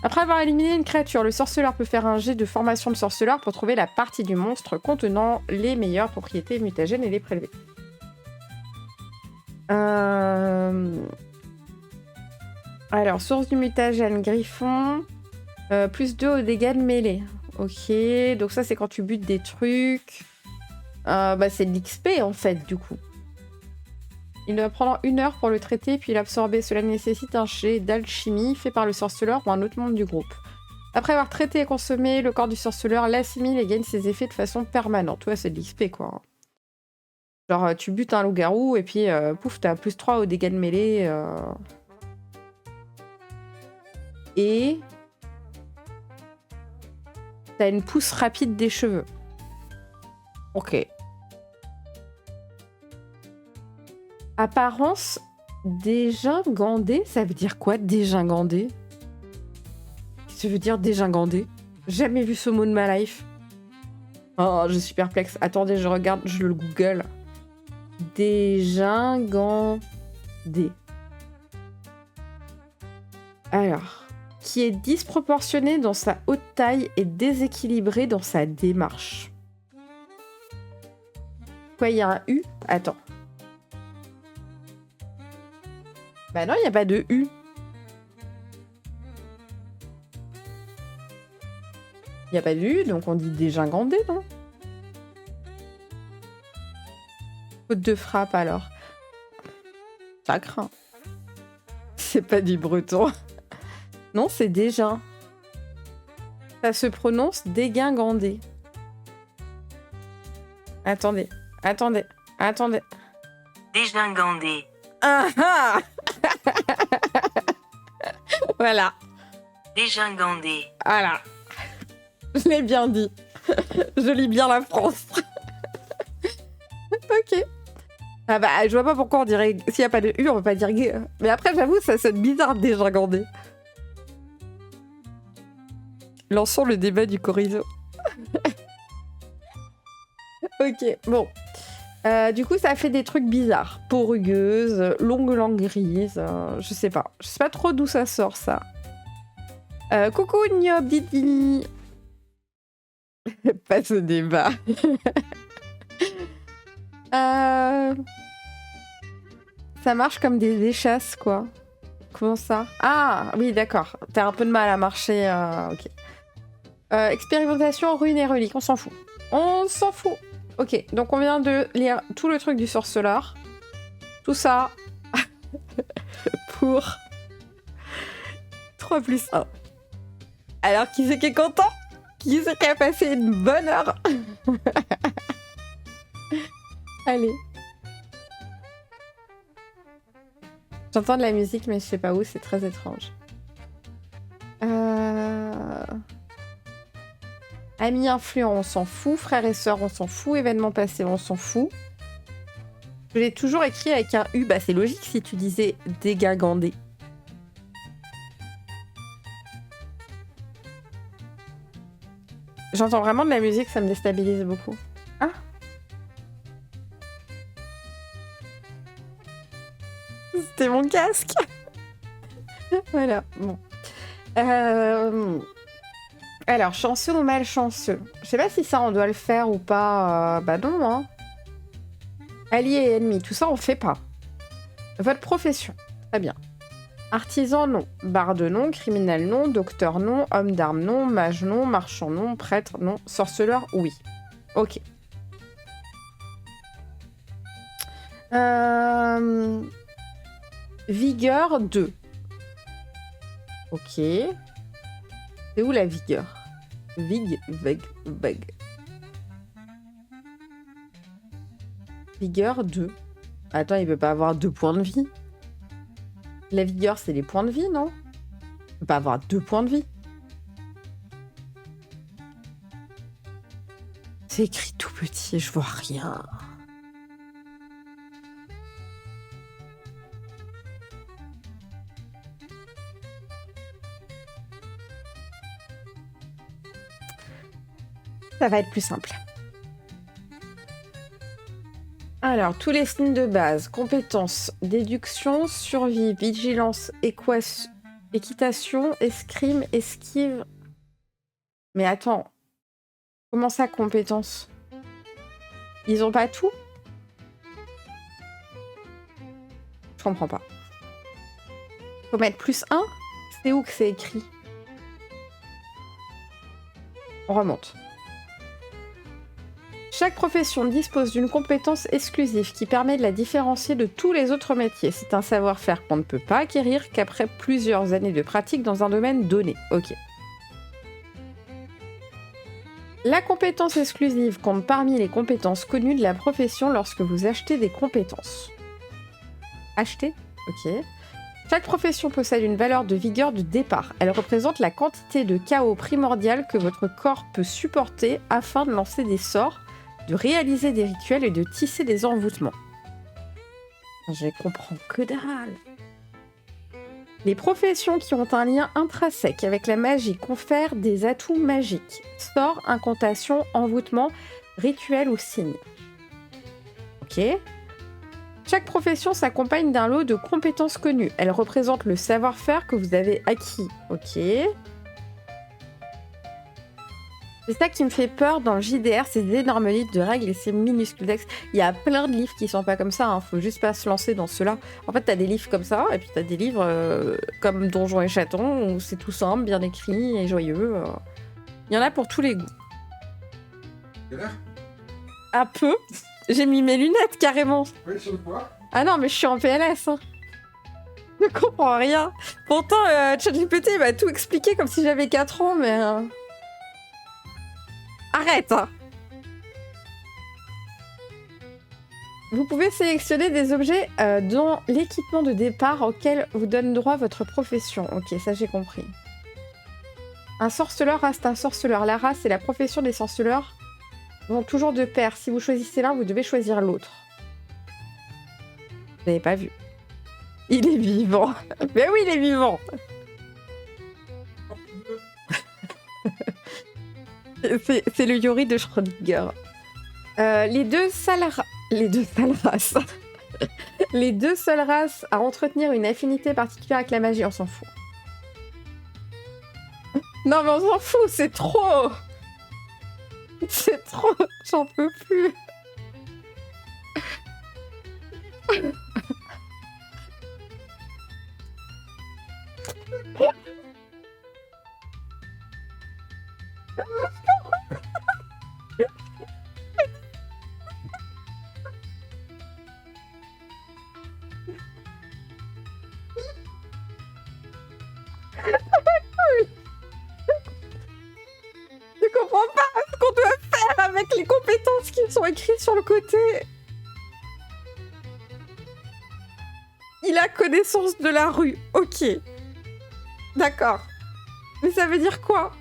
Après avoir éliminé une créature, le sorceleur peut faire un jet de formation de sorceleur pour trouver la partie du monstre contenant les meilleures propriétés mutagènes et les prélever. Alors, source du mutagène, griffon. Plus 2 au dégâts de mêlée. Ok, donc ça c'est quand tu butes des trucs. C'est de l'XP en fait, du coup. Il doit prendre 1 heure pour le traiter puis l'absorber. Cela nécessite un jet d'alchimie fait par le sorceleur ou un autre membre du groupe. Après avoir traité et consommé, le corps du sorceleur l'assimile et gagne ses effets de façon permanente. Ouais, c'est de l'XP quoi. Genre, tu butes un loup-garou et puis pouf, t'as plus 3 au dégâts de mêlée. Et t'as une pousse rapide des cheveux. Ok. Apparence dégingandée, ça veut dire quoi dégingandée? Ça veut dire dégingandée. Jamais vu ce mot de ma life. Oh, je suis perplexe. Attendez, je regarde, je le google. Dégingandée. Alors, qui est disproportionné dans sa haute taille et déséquilibré dans sa démarche. Quoi, il y a un U? Attends. Bah non, il n'y a pas de U. Il n'y a pas de U, donc on dit dégingandé, non? Faute de frappe, alors. Ça craint. C'est pas du breton. Non, c'est dégin. Ça se prononce dégingandé. Attendez. Dégingandé. Ah ah. Voilà. Dégingandé. Voilà. Je l'ai bien dit. Je lis bien la France. Ok. Ah bah, je vois pas pourquoi on dirait... S'il n'y a pas de U, on peut pas dire gay. Mais après, j'avoue, ça sonne bizarre dégingandé. Lançons le débat du chorizo. Ok, bon. Du coup, ça fait des trucs bizarres. Peau rugueuse, longue langue grise, je sais pas. Je sais pas trop d'où ça sort, ça. Coucou Niob Didi. Pas ce débat. Euh, Ça marche comme des échasses, quoi. Comment ça? Ah, oui, d'accord. T'as un peu de mal à marcher. Ok. Expérimentation, ruine et relique. On s'en fout. On s'en fout. Ok, donc on vient de lire tout le truc du sorceleur. Tout ça pour 3 plus 1. Alors, qui c'est qui est content? Qui c'est qui a passé une bonne heure? Allez. J'entends de la musique, mais je sais pas où, c'est très étrange. Amis influents, on s'en fout. Frères et sœurs, on s'en fout. Événements passés, on s'en fout. Je l'ai toujours écrit avec un U. Bah, c'est logique si tu disais dégâts gandés. J'entends vraiment de la musique, ça me déstabilise beaucoup. Ah! C'était mon casque. Voilà, bon. Alors, chanceux ou malchanceux? Je sais pas si ça, on doit le faire ou pas. Bah non, hein. Alliés et ennemis, tout ça, on fait pas. Votre profession, très bien. Artisan, non. Barde, non. Criminel, non. Docteur, non. Homme d'armes, non. Mage, non. Marchand, non. Prêtre, non. Sorceleur, oui. Ok. Vigueur, 2. Ok. C'est où la vigueur? Vig. Vigueur, 2. Attends, il peut pas avoir 2 points de vie? La vigueur, c'est les points de vie, non? Il peut pas avoir 2 points de vie. C'est écrit tout petit, je vois rien. Ça va être plus simple. Alors, tous les signes de base, compétences, déduction, survie, vigilance, équitation, escrime, esquive. Mais attends, comment ça, compétences? Ils ont pas tout? Je comprends pas. Faut mettre plus 1? C'est où que c'est écrit? On remonte. Chaque profession dispose d'une compétence exclusive qui permet de la différencier de tous les autres métiers. C'est un savoir-faire qu'on ne peut pas acquérir qu'après plusieurs années de pratique dans un domaine donné. Ok. La compétence exclusive compte parmi les compétences connues de la profession lorsque vous achetez des compétences. Acheter? Ok. Chaque profession possède une valeur de vigueur de départ. Elle représente la quantité de chaos primordial que votre corps peut supporter afin de lancer des sorts, de réaliser des rituels et de tisser des envoûtements. Je comprends que dalle. Les professions qui ont un lien intrinsèque avec la magie confèrent des atouts magiques. Sorts, incantations, envoûtements, rituels ou signes. Ok. Chaque profession s'accompagne d'un lot de compétences connues. Elle représente le savoir-faire que vous avez acquis. Ok. C'est ça qui me fait peur dans le JDR, ces énormes livres de règles et ces minuscules textes. Il y a plein de livres qui sont pas comme ça, hein. Faut juste pas se lancer dans ceux-là. En fait, t'as des livres comme ça, et puis t'as des livres comme Donjons et Chatons, où c'est tout simple, bien écrit et joyeux. Il y en a pour tous les goûts. Quelle heure? Un peu. J'ai mis mes lunettes, carrément. Oui, sur le poids. Ah non, mais je suis en PLS, hein. Je comprends rien. Pourtant, ChatGPT m'a tout expliqué comme si j'avais 4 ans, mais... Arrête, hein. Vous pouvez sélectionner des objets dans l'équipement de départ auquel vous donne droit votre profession. Ok, ça j'ai compris. Un sorceleur reste un sorceleur. La race et la profession des sorceleurs vont toujours de pair. Si vous choisissez l'un, vous devez choisir l'autre. Vous n'avez pas vu. Il est vivant. Mais oui, il est vivant. C'est le Yori de Schrödinger. Les deux seules races. Les deux seules races à entretenir une affinité particulière avec la magie, on s'en fout. Non mais on s'en fout, c'est trop. C'est trop... J'en peux plus. Je comprends pas ce qu'on doit faire avec les compétences qui sont écrites sur le côté. Il a connaissance de la rue. Ok. D'accord. Mais ça veut dire quoi?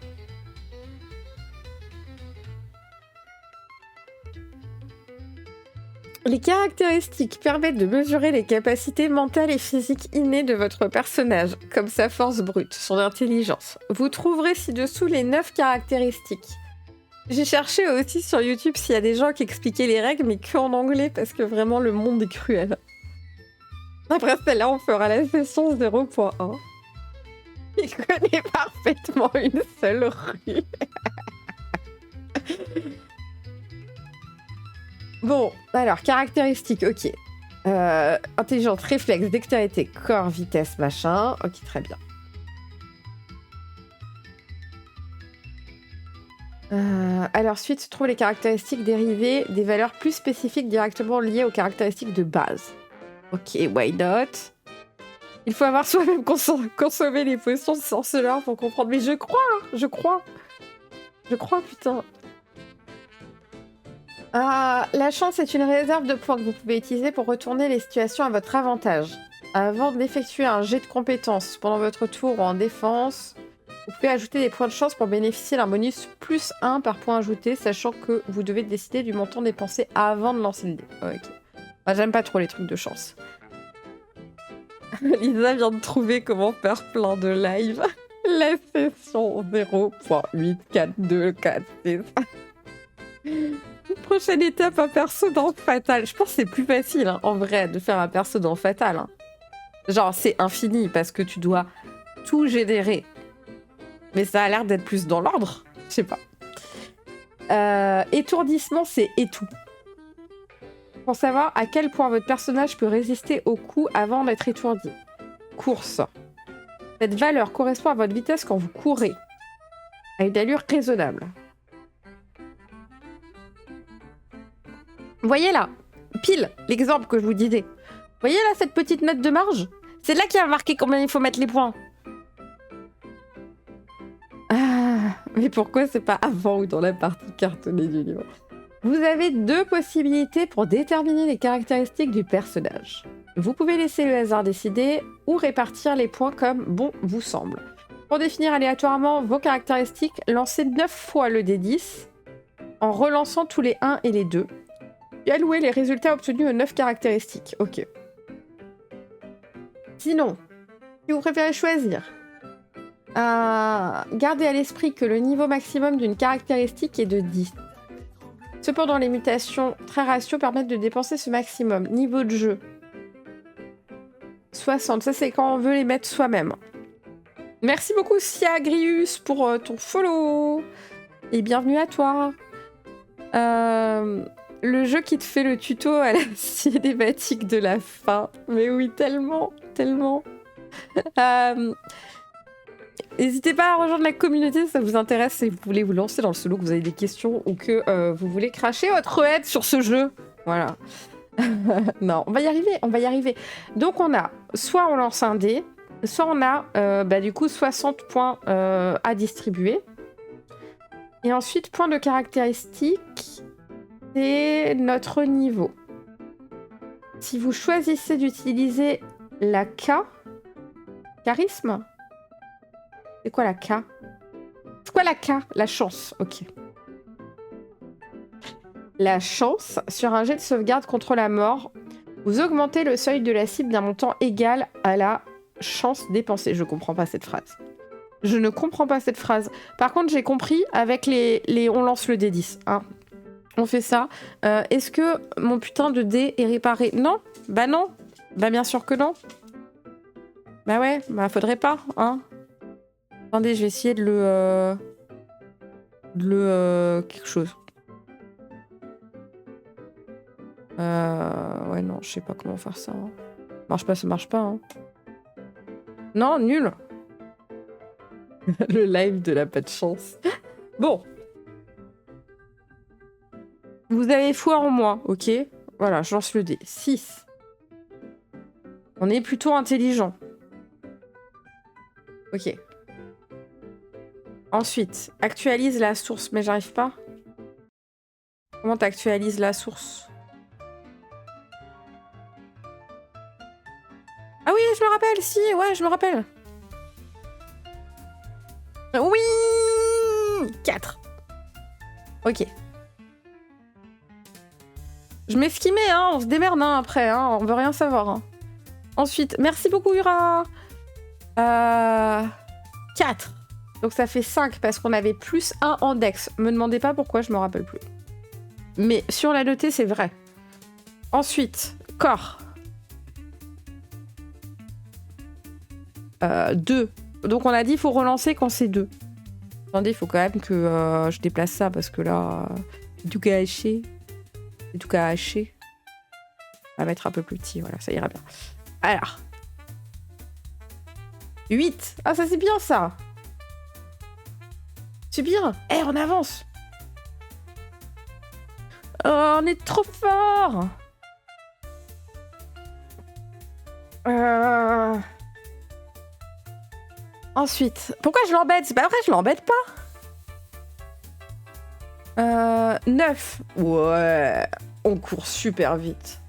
Les caractéristiques permettent de mesurer les capacités mentales et physiques innées de votre personnage, comme sa force brute, son intelligence. Vous trouverez ci-dessous les 9 caractéristiques. J'ai cherché aussi sur YouTube s'il y a des gens qui expliquaient les règles, mais que en anglais, parce que vraiment le monde est cruel. Après celle-là, on fera la session 0.1. Il connaît parfaitement une seule rue. Bon, alors, caractéristiques, ok. Intelligence, réflexe, dextérité, corps, vitesse, machin. Ok, très bien. Alors, suite, trouve les caractéristiques dérivées des valeurs plus spécifiques directement liées aux caractéristiques de base. Ok, why not? Il faut avoir soi-même consommé les potions de sorceleur pour comprendre. Mais je crois, putain. La chance est une réserve de points que vous pouvez utiliser pour retourner les situations à votre avantage. Avant d'effectuer un jet de compétences pendant votre tour ou en défense, vous pouvez ajouter des points de chance pour bénéficier d'un bonus plus 1 par point ajouté, sachant que vous devez décider du montant dépensé avant de lancer le dé. Ok. Moi, j'aime pas trop les trucs de chance. Lisa vient de trouver comment faire plein de live. La session 0.8424. Prochaine étape, un perso dans Fatal. Je pense que c'est plus facile, hein, en vrai, de faire un perso dans Fatal. Hein. Genre, c'est infini, parce que tu dois tout générer. Mais ça a l'air d'être plus dans l'ordre. Je sais pas. Étourdissement, c'est étou. Pour savoir à quel point votre personnage peut résister aux coups avant d'être étourdi. Course. Cette valeur correspond à votre vitesse quand vous courez. À une allure raisonnable. Voyez là, pile, l'exemple que je vous disais. Voyez là cette petite note de marge? C'est là qu'il a marqué combien il faut mettre les points. Ah, mais pourquoi c'est pas avant ou dans la partie cartonnée du livre? Vous avez 2 possibilités pour déterminer les caractéristiques du personnage. Vous pouvez laisser le hasard décider ou répartir les points comme bon vous semble. Pour définir aléatoirement vos caractéristiques, lancez 9 fois le D10 en relançant tous les 1 et les 2. Puis allouez les résultats obtenus aux 9 caractéristiques. Ok. Sinon, si vous préférez choisir, gardez à l'esprit que le niveau maximum d'une caractéristique est de 10. Cependant, les mutations très ratio permettent de dépenser ce maximum. Niveau de jeu. 60. Ça, c'est quand on veut les mettre soi-même. Merci beaucoup, Siagrius, pour ton follow. Et bienvenue à toi. Le jeu qui te fait le tuto à la cinématique de la fin. Mais oui, tellement, tellement. N'hésitez pas à rejoindre la communauté si ça vous intéresse, si vous voulez vous lancer dans le solo, que vous avez des questions ou que vous voulez cracher votre aide sur ce jeu. Voilà. Non, on va y arriver, on va y arriver. Donc on a, soit on lance un dé, soit on a du coup 60 points à distribuer. Et ensuite, point de caractéristique, c'est notre niveau. Si vous choisissez d'utiliser la K, charisme. C'est quoi la K? C'est quoi la K? La chance, ok. La chance, sur un jet de sauvegarde contre la mort, vous augmentez le seuil de la cible d'un montant égal à la chance dépensée. Je comprends pas cette phrase. Je ne comprends pas cette phrase. Par contre, j'ai compris avec les on lance le D10. Hein. On fait ça. Est-ce que mon putain de dé est réparé? Non. Bah non. Bah bien sûr que non. Bah ouais, bah faudrait pas, hein. Attendez, je vais essayer de le... quelque chose. Ouais, non, je sais pas comment faire ça. Hein. Marche pas, ça marche pas. Hein. Non, nul. Le live de la pas de chance. Bon. Vous avez foi en moi, ok? Voilà, je lance le dé. 6. On est plutôt intelligent. Ok. Ensuite, actualise la source. Mais j'arrive pas. Comment t'actualises la source? Ah oui, je me rappelle, si, ouais, je me rappelle. Oui 4. Ok. Je m'esquimais, hein, on se démerde hein, après, hein, on veut rien savoir. Hein. Ensuite, merci beaucoup Ura. 4. Donc ça fait 5 parce qu'on avait plus 1 en dex. Me demandez pas pourquoi, je me rappelle plus. Mais sur la notée, c'est vrai. Ensuite, corps. 2. Donc on a dit il faut relancer quand c'est 2. Attendez, il faut quand même que je déplace ça parce que là, tout cas haché. Tout cas haché. On va mettre un peu plus petit, voilà, ça ira bien. Alors. 8. Ah, ça c'est bien ça. C'est bien. Eh, on avance. Oh, on est trop fort. Ensuite, pourquoi je l'embête? C'est pas vrai, je l'embête pas. 9. Ouais, on court super vite.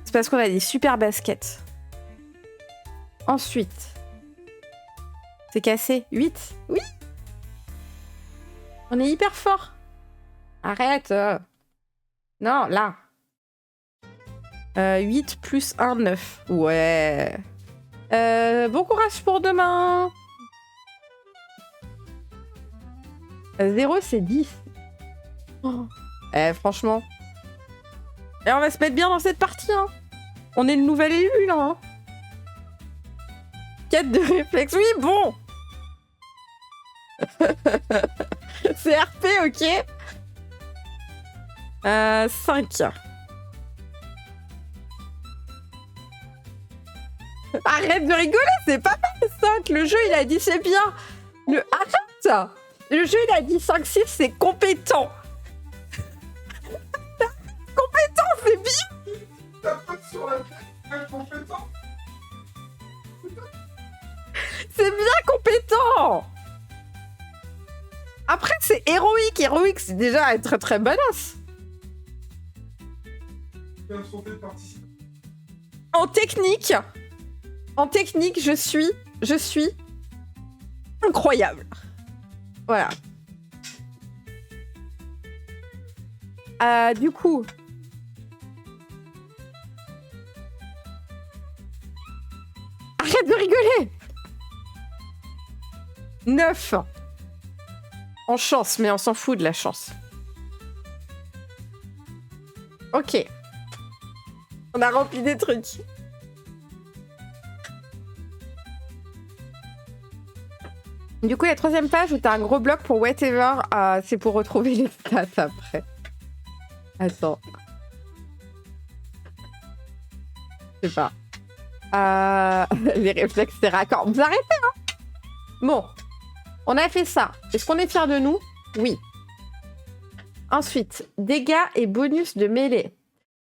C'est parce qu'on a des super baskets. Ensuite, c'est cassé. 8. Oui. On est hyper fort. Arrête. Non, là. 8 plus 1, 9. Ouais. Bon courage pour demain. 0, c'est 10. Oh. Franchement. Et on va se mettre bien dans cette partie. Hein. On est le nouvel élu, là. Hein. 4 de réflexe. Oui, bon. C'est RP, ok. 5. Arrête de rigoler, c'est pas mal 5. Le jeu, il a dit c'est bien. Arrête. Le jeu, il a dit 5-6, c'est compétent. Compétent, c'est bien. T'as pas sur la tête, compétent. C'est bien compétent. Après, c'est héroïque. Héroïque, c'est déjà être très très bonasse. En technique, je suis incroyable. Voilà. Du coup... Arrête de rigoler. 9. En chance, mais on s'en fout de la chance. Ok. On a rempli des trucs. Du coup, la troisième page où t'as un gros bloc pour whatever, c'est pour retrouver les stats après. Attends. Je sais pas. Les réflexes, c'est raccord. Vous arrêtez, hein? Bon. On a fait ça. Est-ce qu'on est fiers de nous? Oui. Ensuite, dégâts et bonus de mêlée.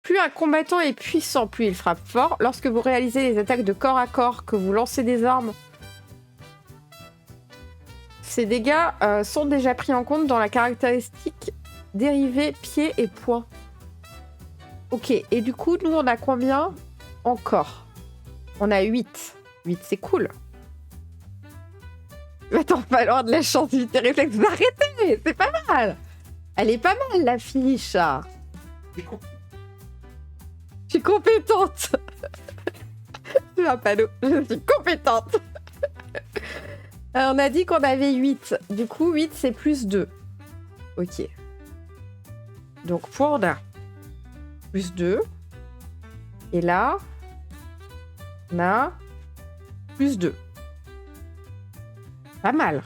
Plus un combattant est puissant, plus il frappe fort. Lorsque vous réalisez les attaques de corps à corps, que vous lancez des armes, ces dégâts sont déjà pris en compte dans la caractéristique dérivée pied et poing. Ok, et du coup, nous, on a combien encore? On a 8. 8, c'est cool. Attends, pas loin de la chance, vite et réflexe. Vous arrêtez, c'est pas mal. Elle est pas mal, la fiche. Je suis compétente. C'est un panneau. Je suis compétente. On a dit qu'on avait 8. Du coup, 8, c'est plus 2. Ok. Donc, pour on a plus 2. Et là, on a plus 2. Pas mal.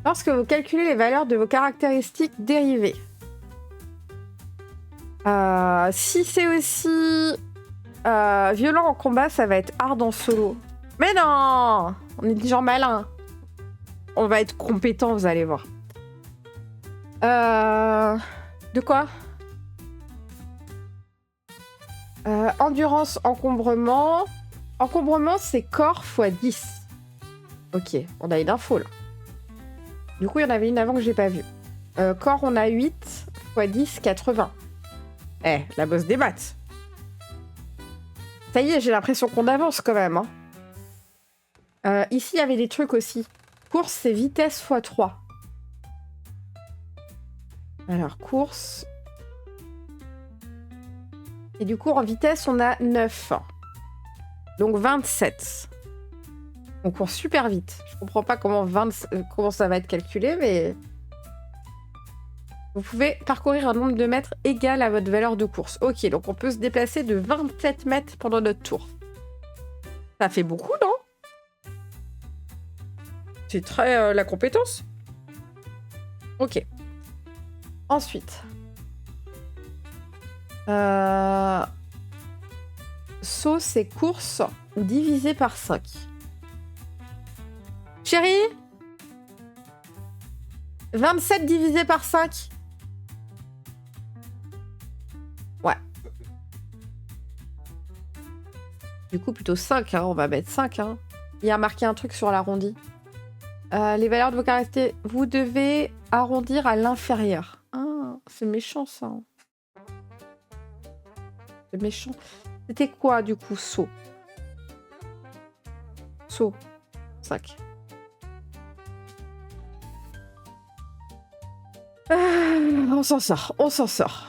Lorsque vous calculez les valeurs de vos caractéristiques dérivées, Si c'est aussi violent en combat, ça va être hard en solo. Mais non! On est des gens malins. On va être compétents, vous allez voir. De quoi? Endurance, encombrement. Encombrement, c'est corps x 10. Ok, on a une info là. Du coup, il y en avait une avant que j'ai pas vue. Corps, on a 8 x 10, 80. La bosse des maths. Ça y est, j'ai l'impression qu'on avance quand même. Hein. Ici, il y avait des trucs aussi. Course, c'est vitesse x 3. Alors, course. Et du coup, en vitesse, on a 9. Donc 27. On court super vite. Je comprends pas comment ça va être calculé, mais... Vous pouvez parcourir un nombre de mètres égal à votre valeur de course. Ok, donc on peut se déplacer de 27 mètres pendant notre tour. Ça fait beaucoup, non? C'est très la compétence. Ok. Ensuite. Saut, c'est course divisé par 5. Chérie? 27 divisé par 5. Ouais. Du coup, plutôt 5, hein. On va mettre 5. Hein. Il y a marqué un truc sur l'arrondi. Les valeurs de vos caractéristiques. Vous devez arrondir à l'inférieur. Ah, c'est méchant, ça. C'est méchant. C'était quoi, du coup, saut? Saut. 5. On s'en sort, on s'en sort.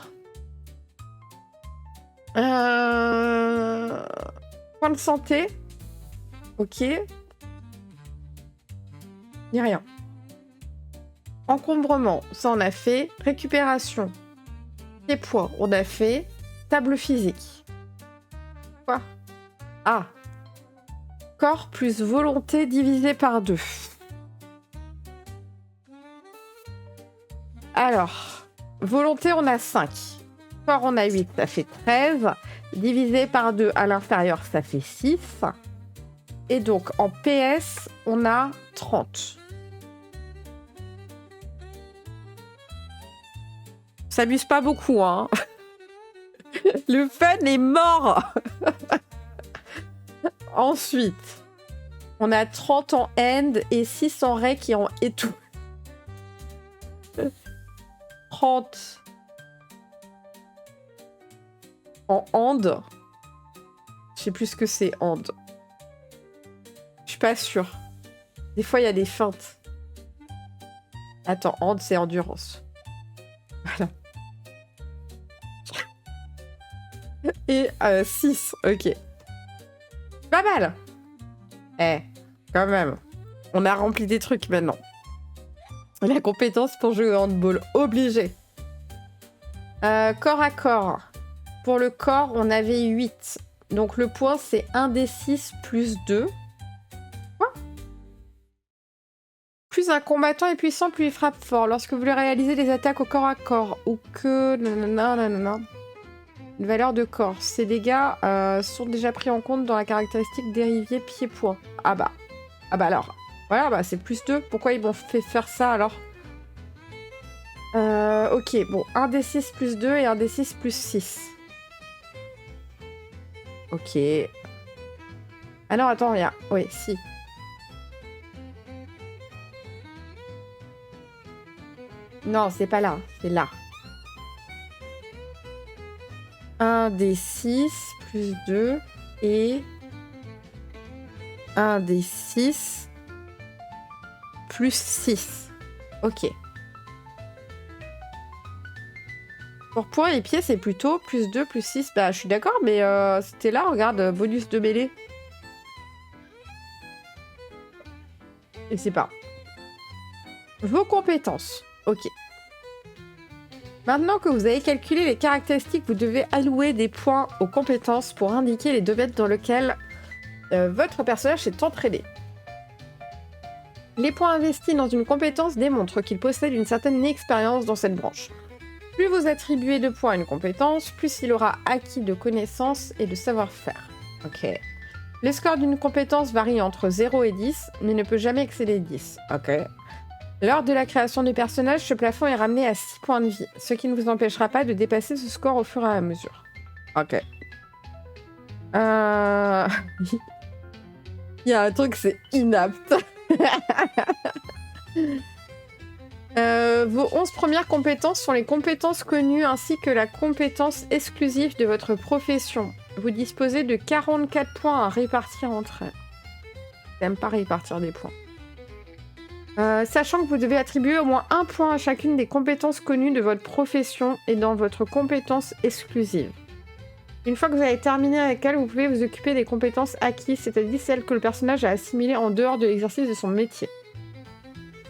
Point de santé. Ok. Ni rien. Encombrement, ça on a fait. Récupération. Les points, on a fait. Table physique. Quoi? Ah. Corps plus volonté divisé par 2. Alors, volonté, on a 5. Corps, on a 8, ça fait 13. Divisé par 2 à l'inférieur, ça fait 6. Et donc, en PS, on a 30. On s'amuse pas beaucoup, hein. Le fun est mort. Ensuite, on a 30 en end et 6 en rec et en et tout. 30 en hand. Je sais plus ce que c'est hand. Je suis pas sûre. Des fois, il y a des feintes. Attends, hand, c'est endurance. Voilà. Et 6, ok. Pas mal. Quand même. On a rempli des trucs maintenant. La compétence pour jouer au handball. Obligé. Corps à corps. Pour le corps, on avait 8. Donc le point, c'est 1d6 plus 2. Quoi? Plus un combattant est puissant, plus il frappe fort. Lorsque vous voulez réaliser des attaques au corps à corps. Ou que... Nanana. Une valeur de corps. Ces dégâts sont déjà pris en compte dans la caractéristique dérivée pied-point. Ah bah alors... Voilà, bah c'est plus 2. Pourquoi ils m'ont fait faire ça alors? Ok, bon. 1d6 plus 2 et 1d6 plus 6. Ok. Ah non, attends, il y a... Oui, si. Non, c'est pas là. C'est là. 1d6 plus 2 et... 1d6... plus 6. Ok. Pour points et pieds, c'est plutôt plus 2, plus 6. Bah, je suis d'accord, mais c'était là, regarde, bonus de mêlée. Et c'est pas. Vos compétences. Ok. Maintenant que vous avez calculé les caractéristiques, vous devez allouer des points aux compétences pour indiquer les domaines dans lesquels votre personnage est entraîné. Les points investis dans une compétence démontrent qu'il possède une certaine expérience dans cette branche. Plus vous attribuez de points à une compétence, plus il aura acquis de connaissances et de savoir-faire. Ok. Le score d'une compétence varie entre 0 et 10, mais ne peut jamais excéder 10. Ok. Lors de la création du personnage, ce plafond est ramené à 6 points de vie, ce qui ne vous empêchera pas de dépasser ce score au fur et à mesure. Ok. Il y a un truc, c'est inapte. Vos 11 premières compétences sont les compétences connues ainsi que la compétence exclusive de votre profession. Vous disposez de 44 points à répartir entre elles. J'aime pas répartir des points. Sachant que vous devez attribuer au moins un point à chacune des compétences connues de votre profession et dans votre compétence exclusive. Une fois que vous avez terminé avec elle, vous pouvez vous occuper des compétences acquises, c'est-à-dire celles que le personnage a assimilées en dehors de l'exercice de son métier.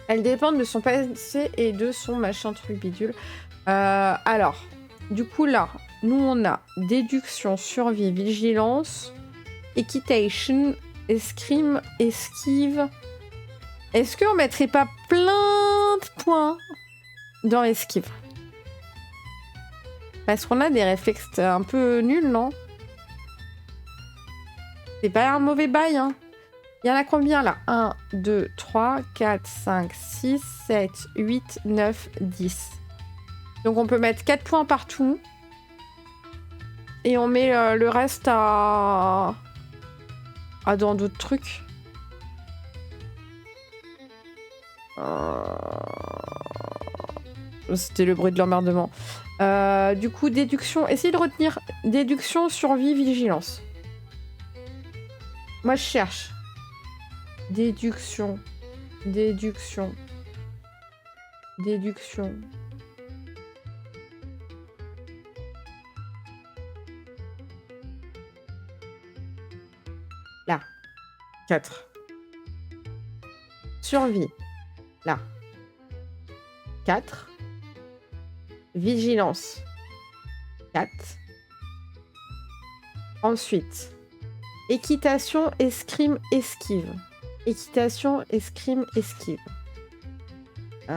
Elles dépendent de son passé et de son machin truc bidule. Alors, du coup là, nous on a déduction, survie, vigilance, equitation, escrime, esquive. Est-ce qu'on mettrait pas plein de points dans esquive? Parce qu'on a des réflexes un peu nuls, non? C'est pas un mauvais bail, hein. Il y en a combien là? 1, 2, 3, 4, 5, 6, 7, 8, 9, 10. Donc on peut mettre 4 points partout. Et on met le reste à dans d'autres trucs. C'était le bruit de l'emmerdement. Du coup, déduction. Essayez de retenir déduction, survie, vigilance. Moi, je cherche. Déduction. Déduction. Déduction. Là. 4. Survie. Là. 4. Vigilance. 4. Ensuite, équitation, escrime, esquive. Équitation, escrime, esquive. C'est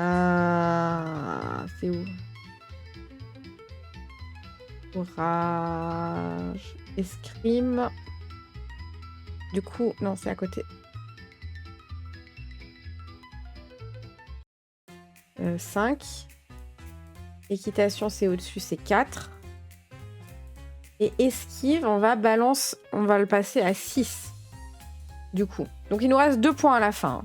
où? Courage. Escrime. Du coup, non, c'est à côté. 5. Équitation, c'est au-dessus, c'est 4. Et esquive, on va le passer à 6. Du coup. Donc il nous reste 2 points à la fin.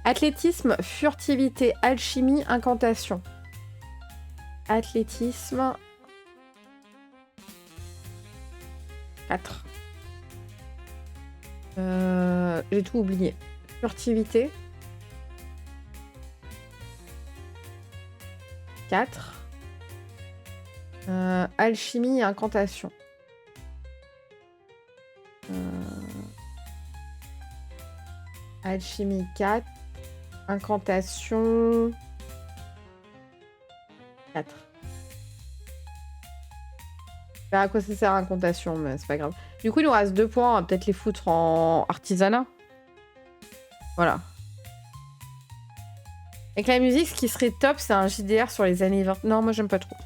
Athlétisme, furtivité, alchimie, incantation. Athlétisme. 4. J'ai tout oublié. Furtivité. 4. Alchimie et incantation. Alchimie 4. Incantation 4. À quoi ça sert incantation, mais c'est pas grave. Du coup, il nous reste 2 points. On va peut-être les foutre en artisanat. Voilà. Avec la musique, ce qui serait top, c'est un JDR sur les années 20. Non, moi, j'aime pas trop.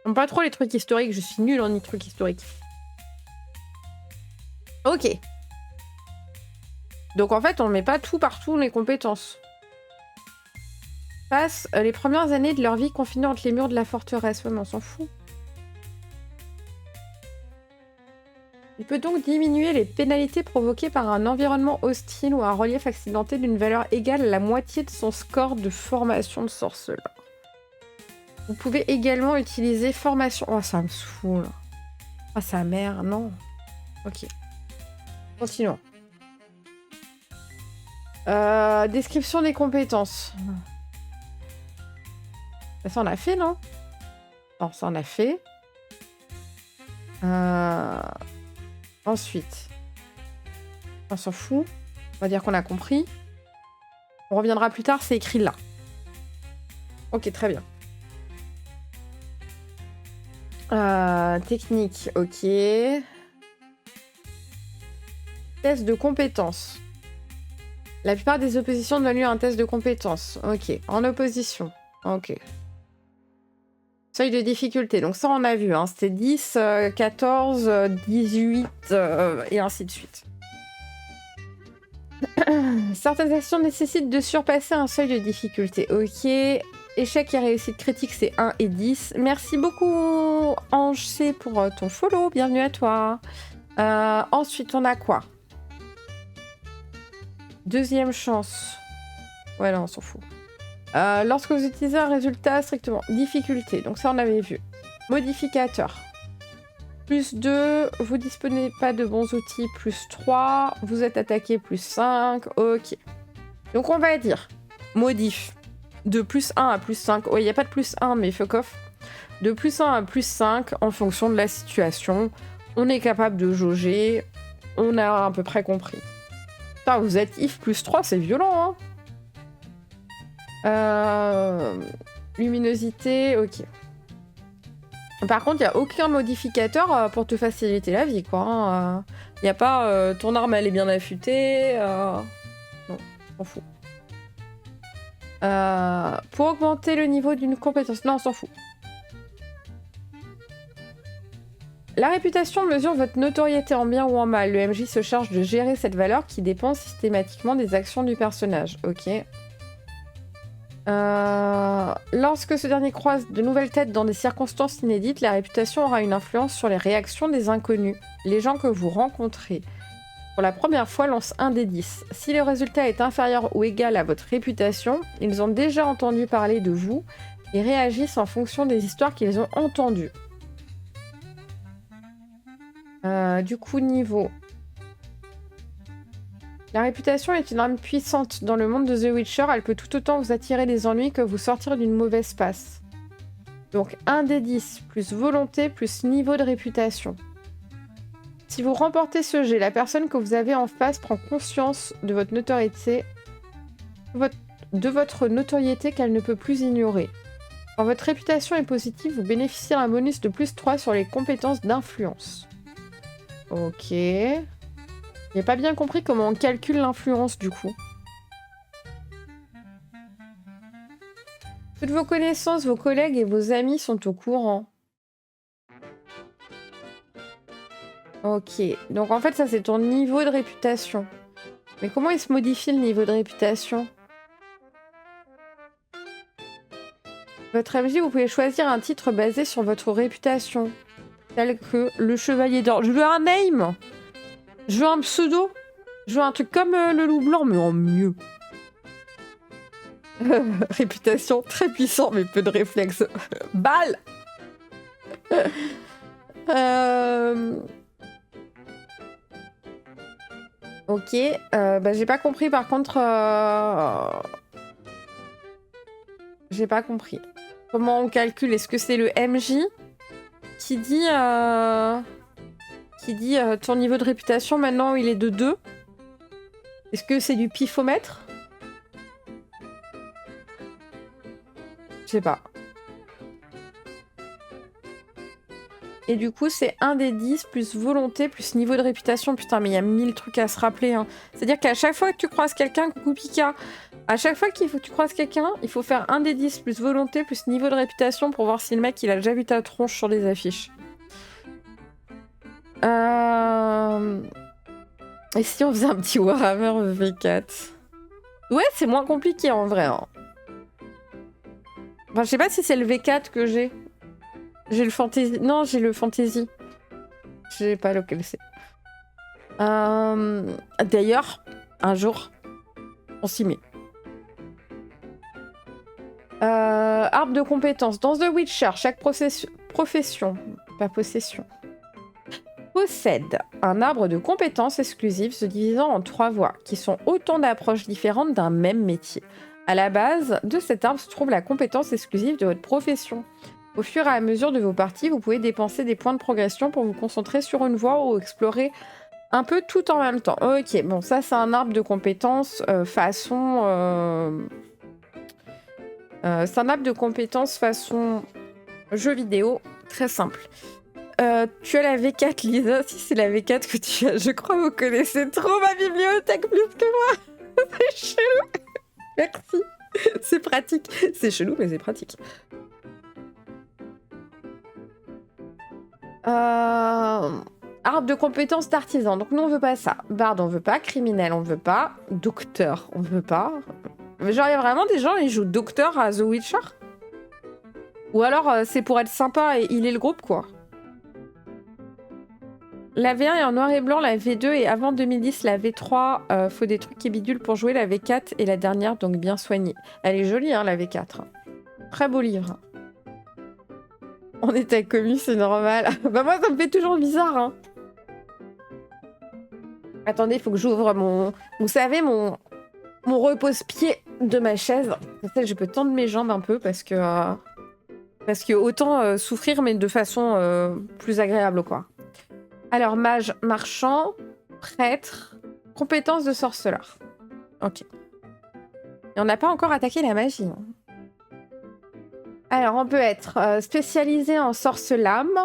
J'aime pas trop les trucs historiques. Je suis nulle en trucs historiques. Ok. Donc, en fait, on met pas tout partout les compétences. Passent les premières années de leur vie confinées entre les murs de la forteresse. Ouais, mais on s'en fout. Il peut donc diminuer les pénalités provoquées par un environnement hostile ou un relief accidenté d'une valeur égale à la moitié de son score de formation de sorceleur. Vous pouvez également utiliser formation... Oh, ça me saoule. Ah, sa mère, non. Ok. Continuons. Description des compétences. Ça, on a fait, non? Non, ça, on a fait. Ensuite, on s'en fout. On va dire qu'on a compris. On reviendra plus tard, c'est écrit là. Ok, très bien. Technique, ok. Test de compétences. La plupart des oppositions donnent lieu à un test de compétences. Ok. En opposition. Ok. Seuil de difficulté. Donc ça, on a vu. Hein. C'était 10, 14, 18 et ainsi de suite. Certaines actions nécessitent de surpasser un seuil de difficulté. Ok. Échec et réussite critique, c'est 1 et 10. Merci beaucoup, Ange C, pour ton follow. Bienvenue à toi. Ensuite, on a quoi? Deuxième chance. Ouais, non, on s'en fout. Lorsque vous utilisez un résultat strictement difficulté. Donc ça, on avait vu. Modificateur. Plus 2. Vous disposez pas de bons outils. Plus 3. Vous êtes attaqué. Plus 5. Ok. Donc on va dire modif. De plus 1 à plus 5. Ouais, il n'y a pas de plus 1, mais fuck off. De plus 1 à plus 5 en fonction de la situation. On est capable de jauger. On a à peu près compris. Putain, vous êtes if plus 3, c'est violent, hein. Luminosité, ok. Par contre, il n'y a aucun modificateur pour te faciliter la vie, quoi. Il n'y a pas ton arme, elle est bien affûtée. Non, on s'en fout. Pour augmenter le niveau d'une compétence. Non, on s'en fout. La réputation mesure votre notoriété en bien ou en mal. Le MJ se charge de gérer cette valeur qui dépend systématiquement des actions du personnage. Ok. Lorsque ce dernier croise de nouvelles têtes dans des circonstances inédites, la réputation aura une influence sur les réactions des inconnus. Les gens que vous rencontrez pour la première fois lancent un des 10. Si le résultat est inférieur ou égal à votre réputation, ils ont déjà entendu parler de vous et réagissent en fonction des histoires qu'ils ont entendues. Du coup, niveau... La réputation est une arme puissante. Dans le monde de The Witcher, elle peut tout autant vous attirer des ennuis que vous sortir d'une mauvaise passe. Donc 1 des 10, plus volonté, plus niveau de réputation. Si vous remportez ce jet, la personne que vous avez en face prend conscience de votre notoriété, qu'elle ne peut plus ignorer. Quand votre réputation est positive, vous bénéficiez d'un bonus de plus 3 sur les compétences d'influence. Ok. J'ai pas bien compris comment on calcule l'influence du coup. Toutes vos connaissances, vos collègues et vos amis sont au courant. Ok, donc en fait ça c'est ton niveau de réputation. Mais comment il se modifie le niveau de réputation? Votre MJ, vous pouvez choisir un titre basé sur votre réputation. Tel que le Chevalier d'Or. Je veux un name. Je veux un pseudo. Je veux un truc comme le Loup Blanc, mais en mieux. Réputation très puissant, mais peu de réflexes. Balle. Ok. J'ai pas compris, par contre... J'ai pas compris. Comment on calcule? Est-ce que c'est le MJ qui dit... ton niveau de réputation, maintenant, il est de 2? Est-ce que c'est du pifomètre? Je sais pas. Et du coup, c'est 1 des 10 plus volonté plus niveau de réputation. Putain, mais il y a 1000 trucs à se rappeler. Hein. C'est-à-dire qu'à chaque fois que tu croises quelqu'un, coucou Pika, à chaque fois que tu croises quelqu'un, il faut faire 1 des 10 plus volonté plus niveau de réputation pour voir si le mec, il a déjà vu ta tronche sur les affiches. Et si on faisait un petit Warhammer V4? Ouais, c'est moins compliqué en vrai. Hein. Enfin, je sais pas si c'est le V4 que j'ai. J'ai le fantasy. Non, j'ai le fantasy. Je sais pas lequel c'est. D'ailleurs, un jour, on s'y met. Arbre de compétences. Dans The Witcher, chaque profession, pas possession, possède un arbre de compétences exclusives se divisant en 3 voies, qui sont autant d'approches différentes d'un même métier. À la base de cet arbre se trouve la compétence exclusive de votre profession. Au fur et à mesure de vos parties, vous pouvez dépenser des points de progression pour vous concentrer sur une voie ou explorer un peu tout en même temps. Ok, bon, ça c'est un arbre de compétences façon... c'est un arbre de compétences façon jeu vidéo, très simple. Tu as la V4, Lisa. Si c'est la V4 que tu as, je crois que vous connaissez trop ma bibliothèque plus que moi. C'est chelou. Merci. C'est pratique. C'est chelou, mais c'est pratique. Arbre de compétences d'artisan. Donc nous, on veut pas ça. Barde, on veut pas. Criminel, on veut pas. Docteur, on veut pas. Mais genre, il y a vraiment des gens, ils jouent docteur à The Witcher. Ou alors, c'est pour être sympa et healer le groupe, quoi. La V1 est en noir et blanc, la V2 est avant 2010, la V3, faut des trucs qui bidulent pour jouer, la V4 et la dernière, donc bien soignée. Elle est jolie, hein, la V4. Très beau livre. On est à commu, c'est normal. Bah moi, ça me fait toujours bizarre, hein. Attendez, il faut que j'ouvre mon... Vous savez, mon repose-pied de ma chaise. Comme ça, je peux tendre mes jambes un peu parce que autant souffrir, mais de façon plus agréable, quoi. Alors, mage, marchand, prêtre, compétences de sorceleur. Ok. Et on n'a pas encore attaqué la magie. Hein. Alors, on peut être spécialisé en sorcelame,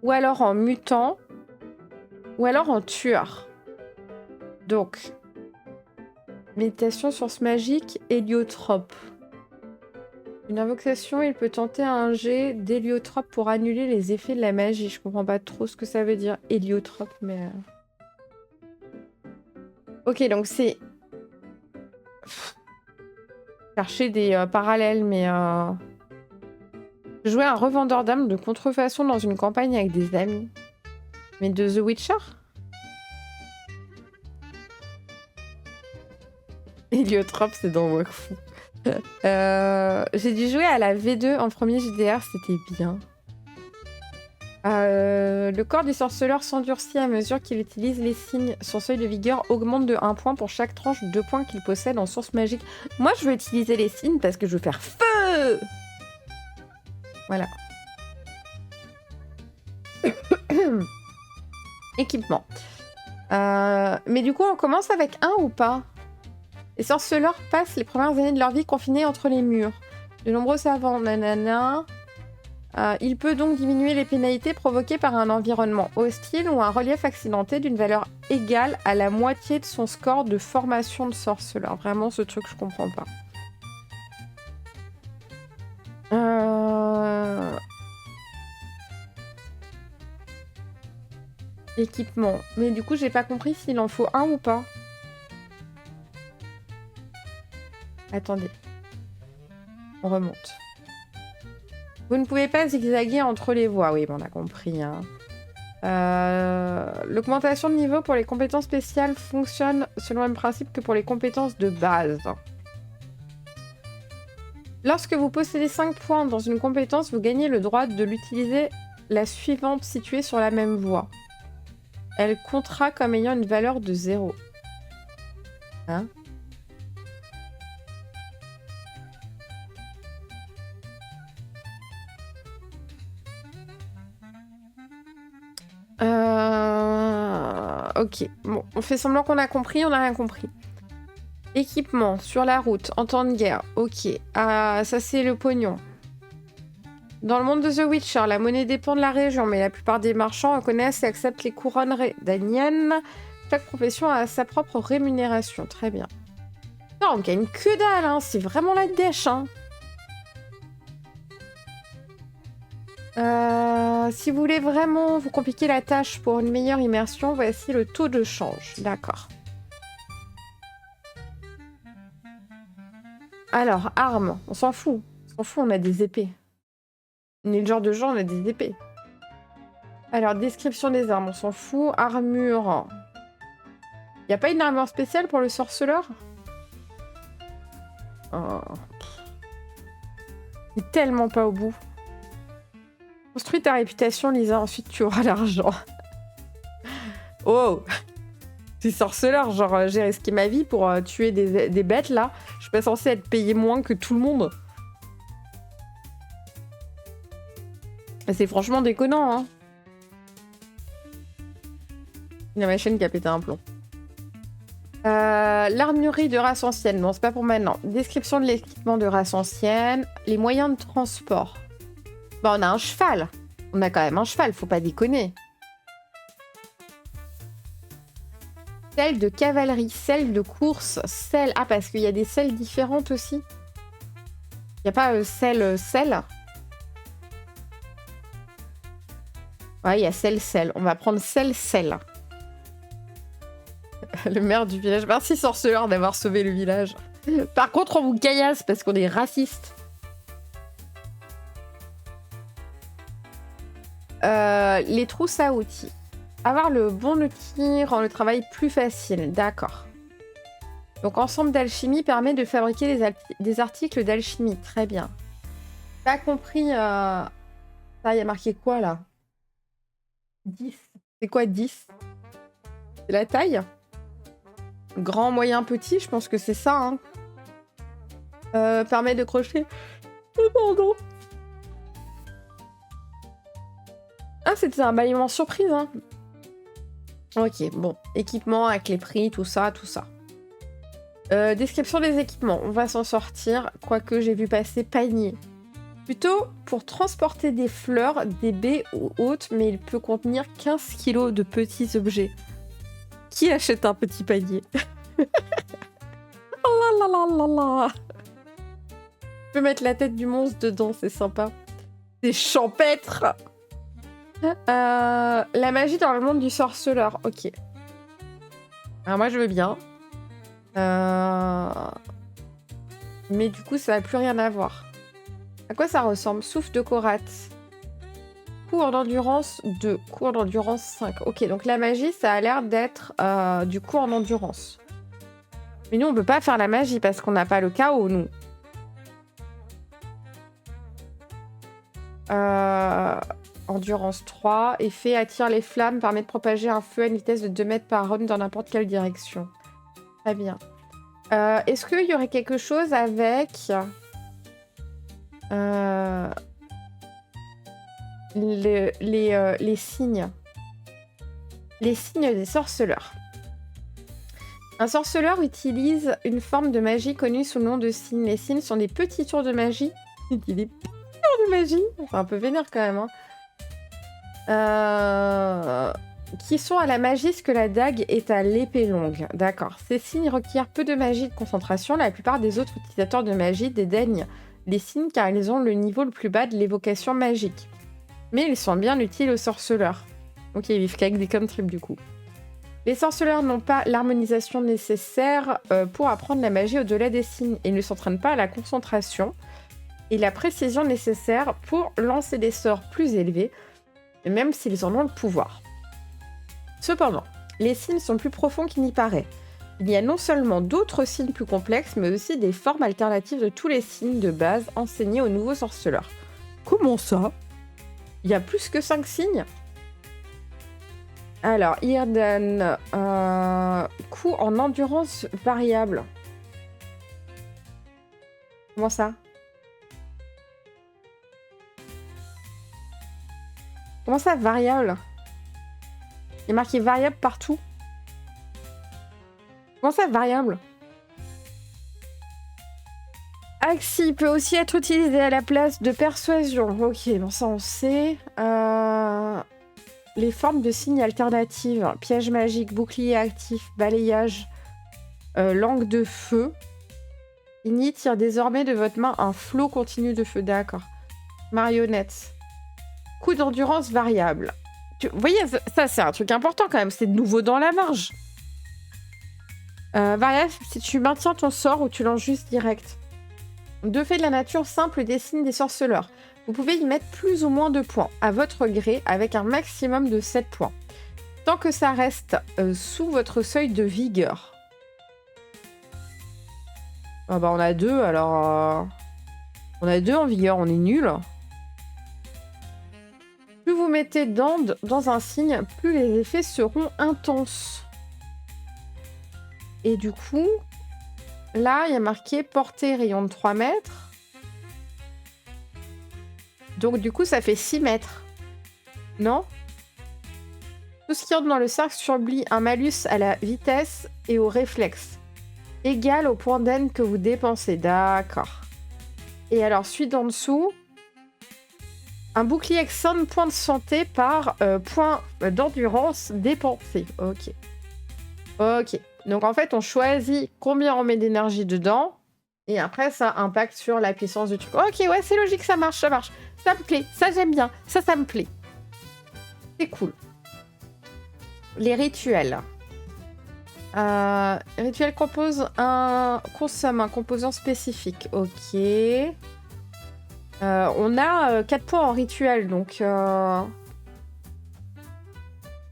ou alors en mutant, ou alors en tueur. Donc, méditation, source magique, héliotrope. Une invocation, il peut tenter un jet d'héliotrope pour annuler les effets de la magie. Je comprends pas trop ce que ça veut dire, héliotrope, mais... Ok, donc c'est... Chercher des parallèles, mais... Jouer un revendeur d'âmes de contrefaçon dans une campagne avec des amis. Mais de The Witcher? Héliotrope, c'est dans Wakfu. J'ai dû jouer à la V2 en premier JDR, c'était bien. Le corps du sorceleur s'endurcit à mesure qu'il utilise les signes. Son seuil de vigueur augmente de 1 point pour chaque tranche de 2 points qu'il possède en source magique. Moi, je veux utiliser les signes parce que je veux faire feu. Voilà. Équipement. Mais du coup, on commence avec 1 ou pas? Les sorceleurs passent les premières années de leur vie confinés entre les murs. De nombreux savants, nanana. Il peut donc diminuer les pénalités provoquées par un environnement hostile ou un relief accidenté d'une valeur égale à la moitié de son score de formation de sorceleur. Vraiment, ce truc, je comprends pas. Équipement. Mais du coup, j'ai pas compris s'il en faut 1 ou pas. Attendez. On remonte. Vous ne pouvez pas zigzaguer entre les voies. Oui, bon, on a compris. Hein. L'augmentation de niveau pour les compétences spéciales fonctionne selon le même principe que pour les compétences de base. Lorsque vous possédez 5 points dans une compétence, vous gagnez le droit de l'utiliser la suivante située sur la même voie. Elle comptera comme ayant une valeur de 0. Hein? Ok, bon, on fait semblant qu'on a compris, on n'a rien compris. Équipement, sur la route, en temps de guerre, ok. Ça c'est le pognon. Dans le monde de The Witcher, la monnaie dépend de la région, mais la plupart des marchands reconnaissent et acceptent les couronnes daniennes. Chaque profession a sa propre rémunération, très bien. Non, on gagne que dalle, hein. C'est vraiment la dèche, hein. Si vous voulez vraiment vous compliquer la tâche pour une meilleure immersion, voici le taux de change. D'accord. Alors, armes, on s'en fout. On s'en fout, on a des épées. On est le genre de gens, on a des épées. Alors, description des armes, on s'en fout. Armure. Y a pas une armure spéciale pour le sorceleur? Oh. Il est tellement pas au bout. Construis ta réputation, Lisa, ensuite tu auras l'argent. Oh! C'est sorceleur, genre j'ai risqué ma vie pour tuer des bêtes là. Je suis pas censée être payée moins que tout le monde. C'est franchement déconnant, hein. Il y a ma chaîne qui a pété un plomb. L'armurerie de race ancienne, non, c'est pas pour maintenant. Description de l'équipement de race ancienne. Les moyens de transport. Bah, on a un cheval. On a quand même un cheval, faut pas déconner. Selle de cavalerie, selle de course, selle... Ah, parce qu'il y a des selles différentes aussi. Il n'y a pas selle. Ouais, il y a selle. On va prendre selle. Le maire du village. Merci, sorceleur, d'avoir sauvé le village. Par contre, on vous caillasse parce qu'on est raciste. Les trousses à outils. Avoir le bon outil rend le travail plus facile. D'accord. Donc, ensemble d'alchimie permet de fabriquer des articles d'alchimie. Très bien. Pas compris. Ça, il y a marqué quoi là? 10. C'est quoi 10? C'est la taille? Grand, moyen, petit, je pense que c'est ça. Hein. Permet de crocheter. Oh, pardon. Ah, c'était un bâillement surprise. Hein. Ok, bon. Équipement avec les prix, tout ça. Description des équipements. On va s'en sortir. Quoique j'ai vu passer panier. Plutôt pour transporter des fleurs, des baies ou autres, mais il peut contenir 15 kilos de petits objets. Qui achète un petit panier? Oh là là là là là. Je peux mettre la tête du monstre dedans, c'est sympa. C'est champêtre. La magie dans le monde du sorceleur, ok. Alors moi je veux bien. Mais du coup ça n'a plus rien à voir. À quoi ça ressemble? Souffle de Korat. Cours d'endurance 2. Cours d'endurance 5. Ok, donc la magie, ça a l'air d'être du cours en endurance. Mais nous, on peut pas faire la magie parce qu'on n'a pas le chaos, nous. Endurance 3. Effet attire les flammes, permet de propager un feu à une vitesse de 2 mètres par homme dans n'importe quelle direction. Très bien. Est-ce qu'il y aurait quelque chose avec... les signes. Les signes des sorceleurs. Un sorceleur utilise une forme de magie connue sous le nom de signes. Les signes sont des petits tours de magie. Des petits tours de magie. C'est un peu vénère quand même. Hein. Qui sont à la magie ce que la dague est à l'épée longue. D'accord. Ces signes requièrent peu de magie et de concentration. La plupart des autres utilisateurs de magie dédaignent les signes car ils ont le niveau le plus bas de l'évocation magique. Mais ils sont bien utiles aux sorceleurs. Donc ils vivent qu'avec des cantrips du coup. Les sorceleurs n'ont pas l'harmonisation nécessaire pour apprendre la magie au-delà des signes. Ils ne s'entraînent pas à la concentration et la précision nécessaire pour lancer des sorts plus élevés, même s'ils en ont le pouvoir. Cependant, les signes sont plus profonds qu'il n'y paraît. Il y a non seulement d'autres signes plus complexes, mais aussi des formes alternatives de tous les signes de base enseignés aux nouveaux sorceleurs. Comment ça? Il y a plus que 5 signes? Alors, Irdan, coup en endurance variable. Comment ça? Comment ça, variable? Il y a marqué variable partout. Comment ça, variable? Axi peut aussi être utilisé à la place de persuasion. Ok, bon ça on sait. Les formes de signes alternatives. Piège magique, bouclier actif, balayage, langue de feu. Igni tire désormais de votre main un flot continu de feu. D'accord. Marionnette. Coup d'endurance variable. Vous voyez, ça c'est un truc important quand même. C'est de nouveau dans la marge. Variable, si tu maintiens ton sort ou tu lances juste direct. Deux faits de la nature simple des signes des sorceleurs. Vous pouvez y mettre plus ou moins de points, à votre gré, avec un maximum de 7 points. Tant que ça reste sous votre seuil de vigueur. Ah bah on a 2, alors... On a 2 en vigueur, on est nul. Plus vous mettez d'ondes dans un signe, plus les effets seront intenses. Et du coup, là, il y a marqué portée rayon de 3 mètres. Donc, du coup, ça fait 6 mètres. Non? Tout ce qui entre dans le cercle subit un malus à la vitesse et au réflexe, égal au point d'aine que vous dépensez. D'accord. Et alors, suite en dessous, un bouclier avec 5 points de santé par point d'endurance dépensé. Ok. Ok. Donc en fait, on choisit combien on met d'énergie dedans. Et après, ça impacte sur la puissance du truc. Ok, ouais, c'est logique, ça marche, ça marche. Ça me plaît, ça j'aime bien, ça me plaît. C'est cool. Les rituels. Rituel consomme un composant spécifique. Ok. On a 4 points en rituel, donc...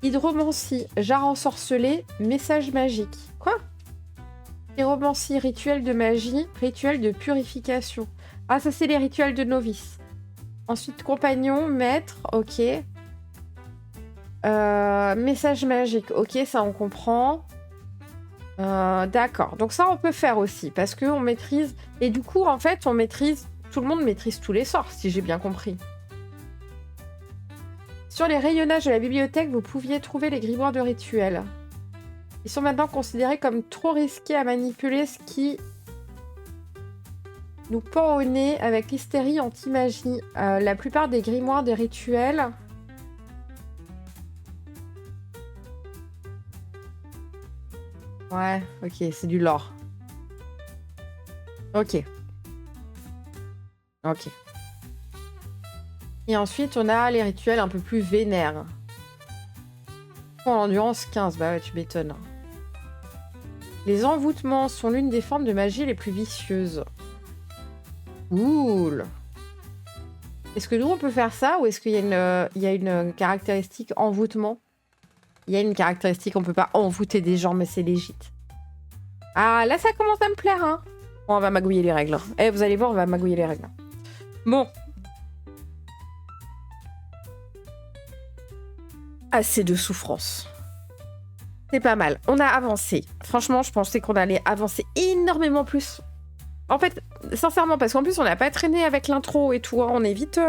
Hydromancie, jarre ensorcelé, message magique. Quoi? Hydromancie, rituel de magie, rituel de purification. Ah, ça c'est les rituels de novice. Ensuite, compagnon, maître, ok. Message magique, ok, ça on comprend. D'accord, donc ça on peut faire aussi, parce qu'on maîtrise... Et du coup, en fait, on maîtrise... Tout le monde maîtrise tous les sorts, si j'ai bien compris. Sur les rayonnages de la bibliothèque, vous pouviez trouver les grimoires de rituels. Ils sont maintenant considérés comme trop risqués à manipuler, ce qui nous pend au nez avec l'hystérie anti-magie. La plupart des grimoires des rituels... Ouais, ok, c'est du lore. Ok. Ok. Et ensuite, on a les rituels un peu plus vénères. En endurance 15, bah ouais, tu m'étonnes. Les envoûtements sont l'une des formes de magie les plus vicieuses. Cool. Est-ce que nous, on peut faire ça ou est-ce qu'il y a une caractéristique envoûtement? Il y a une caractéristique, on peut pas envoûter des gens, mais c'est légit. Ah, là, ça commence à me plaire, hein. Bon, on va magouiller les règles. Eh, vous allez voir, on va magouiller les règles. Bon. Assez de souffrance. C'est pas mal. On a avancé. Franchement, je pensais qu'on allait avancer énormément plus. En fait, sincèrement, parce qu'en plus, on n'a pas traîné avec l'intro et tout. Hein. On est vite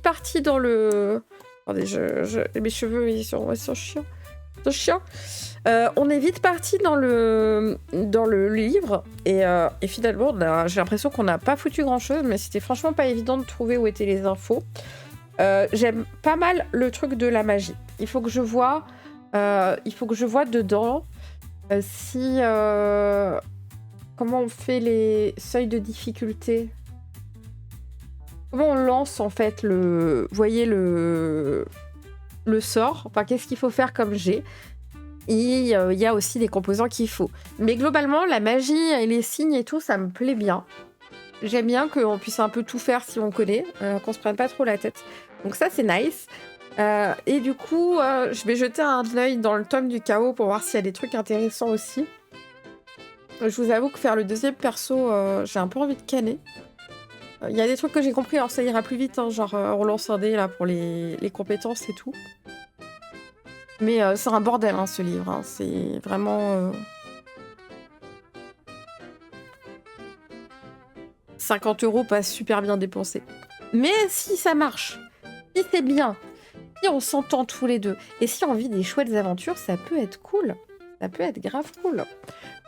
parti dans le... Attendez, mes cheveux, ils sont chiants. Ils sont chiants. On est vite parti dans le livre. Et finalement, j'ai l'impression qu'on n'a pas foutu grand-chose. Mais c'était franchement pas évident de trouver où étaient les infos. J'aime pas mal le truc de la magie. Il faut que je vois dedans si... comment on fait les seuils de difficulté? Comment on lance en fait vous voyez le sort? Enfin, qu'est-ce qu'il faut faire comme jet? Et il y a aussi des composants qu'il faut. Mais globalement, la magie et les signes et tout, ça me plaît bien. J'aime bien qu'on puisse un peu tout faire si on connaît, qu'on se prenne pas trop la tête. Donc ça, c'est nice. Et du coup, je vais jeter un œil dans le tome du chaos pour voir s'il y a des trucs intéressants aussi. Je vous avoue que faire le deuxième perso, j'ai un peu envie de canner. Il y a des trucs que j'ai compris, alors ça ira plus vite, hein, genre on lance un dé là, pour les compétences et tout. Mais c'est un bordel, hein, ce livre. Hein. C'est vraiment... 50 € pas super bien dépensés. Mais si ça marche, si c'est bien, si on s'entend tous les deux, et si on vit des chouettes aventures, ça peut être cool. Ça peut être grave cool.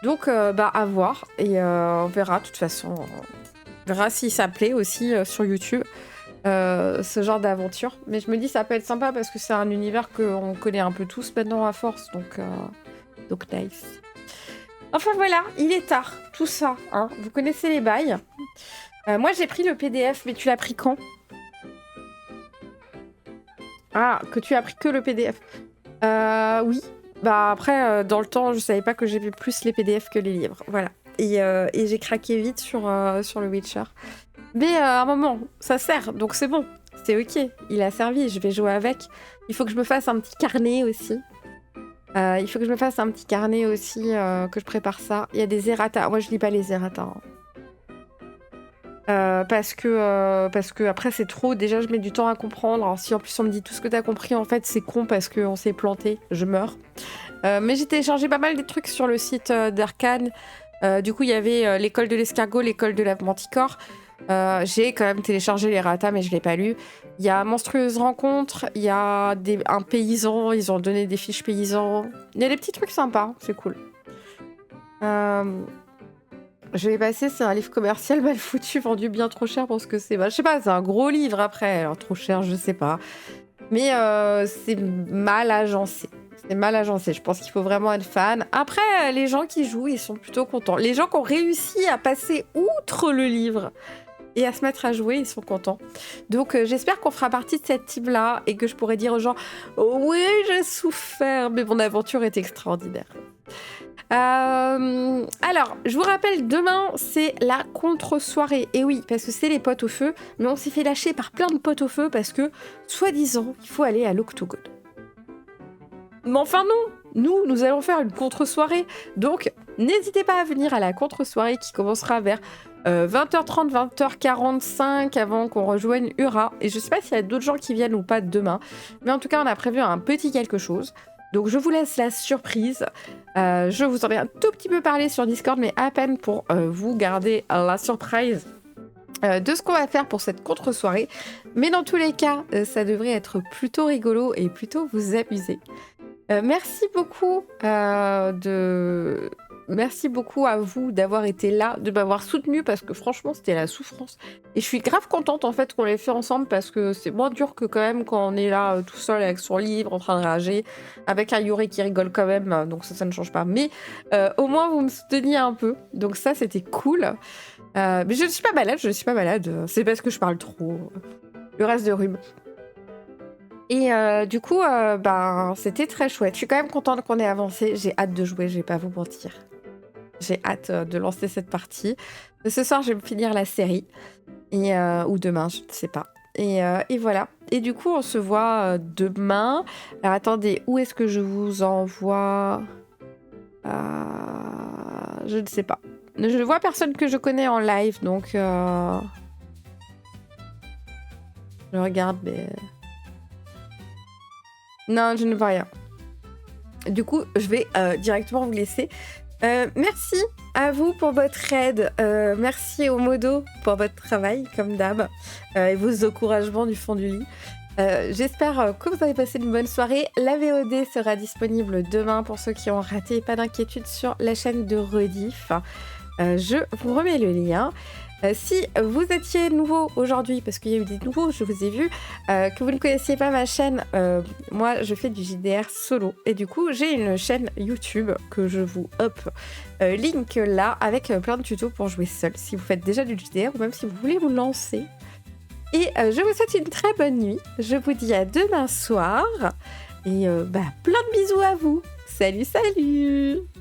Donc, à voir. Et on verra, de toute façon. On verra si ça plaît aussi sur YouTube, ce genre d'aventure. Mais je me dis, ça peut être sympa parce que c'est un univers qu'on connaît un peu tous maintenant à force. Donc nice. Enfin voilà, il est tard. Tout ça, hein. Vous connaissez les bails. Moi, j'ai pris le PDF, mais tu l'as pris quand? Ah, que tu as pris que le PDF. Oui. Bah après, dans le temps, je savais pas que j'aimais plus les PDF que les livres. Voilà. Et j'ai craqué vite sur le Witcher. Mais à un moment, ça sert, donc c'est bon. C'est ok. Il a servi, je vais jouer avec. Il faut que je me fasse un petit carnet aussi. Que je prépare ça. Il y a des errata. Moi, je lis pas les errata. Hein. Parce que après c'est trop, déjà je mets du temps à comprendre. Alors si en plus on me dit tout ce que t'as compris, en fait c'est con parce qu'on s'est planté, je meurs. Mais j'ai téléchargé pas mal des trucs sur le site d'Arcane. Du coup il y avait l'école de l'escargot, l'école de la manticore. J'ai quand même téléchargé les errata mais je l'ai pas lu. Il y a Monstrueuse Rencontre, il y a un paysan, ils ont donné des fiches paysans. Il y a des petits trucs sympas, c'est cool. Je vais passer, c'est un livre commercial mal foutu, vendu bien trop cher pour ce que c'est. Bah, je sais pas, c'est un gros livre après, alors trop cher, je sais pas. Mais c'est mal agencé. C'est mal agencé. Je pense qu'il faut vraiment être fan. Après, les gens qui jouent, ils sont plutôt contents. Les gens qui ont réussi à passer outre le livre et à se mettre à jouer, ils sont contents. Donc, j'espère qu'on fera partie de cette team-là et que je pourrai dire aux gens « Oui, j'ai souffert, mais mon aventure est extraordinaire. » Alors, je vous rappelle, demain, c'est la contre-soirée. Et oui, parce que c'est les potes au feu, mais on s'est fait lâcher par plein de potes au feu parce que, soi-disant, il faut aller à l'Octogone. Mais enfin non, nous allons faire une contre-soirée. Donc, n'hésitez pas à venir à la contre-soirée qui commencera vers 20h30, 20h45 avant qu'on rejoigne Ura. Et je sais pas s'il y a d'autres gens qui viennent ou pas demain. Mais en tout cas, on a prévu un petit quelque chose. Donc, je vous laisse la surprise. Je vous en ai un tout petit peu parlé sur Discord, mais à peine pour vous garder la surprise de ce qu'on va faire pour cette contre-soirée. Mais dans tous les cas, ça devrait être plutôt rigolo et plutôt vous amuser. Merci beaucoup Merci beaucoup à vous d'avoir été là, de m'avoir soutenu parce que franchement c'était la souffrance. Et je suis grave contente en fait qu'on l'ait fait ensemble parce que c'est moins dur que quand même quand on est là tout seul avec son livre en train de rager, avec un Yuri qui rigole quand même, donc ça ne change pas. Mais au moins vous me souteniez un peu, donc ça c'était cool. Mais je ne suis pas malade, c'est parce que je parle trop. Le reste de rhume. Et du coup, c'était très chouette. Je suis quand même contente qu'on ait avancé. J'ai hâte de jouer, je vais pas vous mentir. J'ai hâte de lancer cette partie. Ce soir, je vais me finir la série. Ou demain, je ne sais pas. Et voilà. Et du coup, on se voit demain. Alors attendez, où est-ce que je vous envoie Je ne sais pas. Je ne vois personne que je connais en live, donc... Je regarde, mais... Non, je ne vois rien. Du coup, je vais directement vous laisser. Merci à vous pour votre aide. Merci au Modo pour votre travail, comme d'hab. Et vos encouragements du fond du lit. J'espère que vous avez passé une bonne soirée. La VOD sera disponible demain pour ceux qui ont raté. Pas d'inquiétude sur la chaîne de Rediff. Je vous remets le lien. Si vous étiez nouveau aujourd'hui, parce qu'il y a eu des nouveaux, je vous ai vu, que vous ne connaissiez pas ma chaîne, moi je fais du JDR solo. Et du coup, j'ai une chaîne YouTube que je vous link là avec plein de tutos pour jouer seul. Si vous faites déjà du JDR ou même si vous voulez vous lancer. Et je vous souhaite une très bonne nuit. Je vous dis à demain soir. Et plein de bisous à vous. Salut, salut!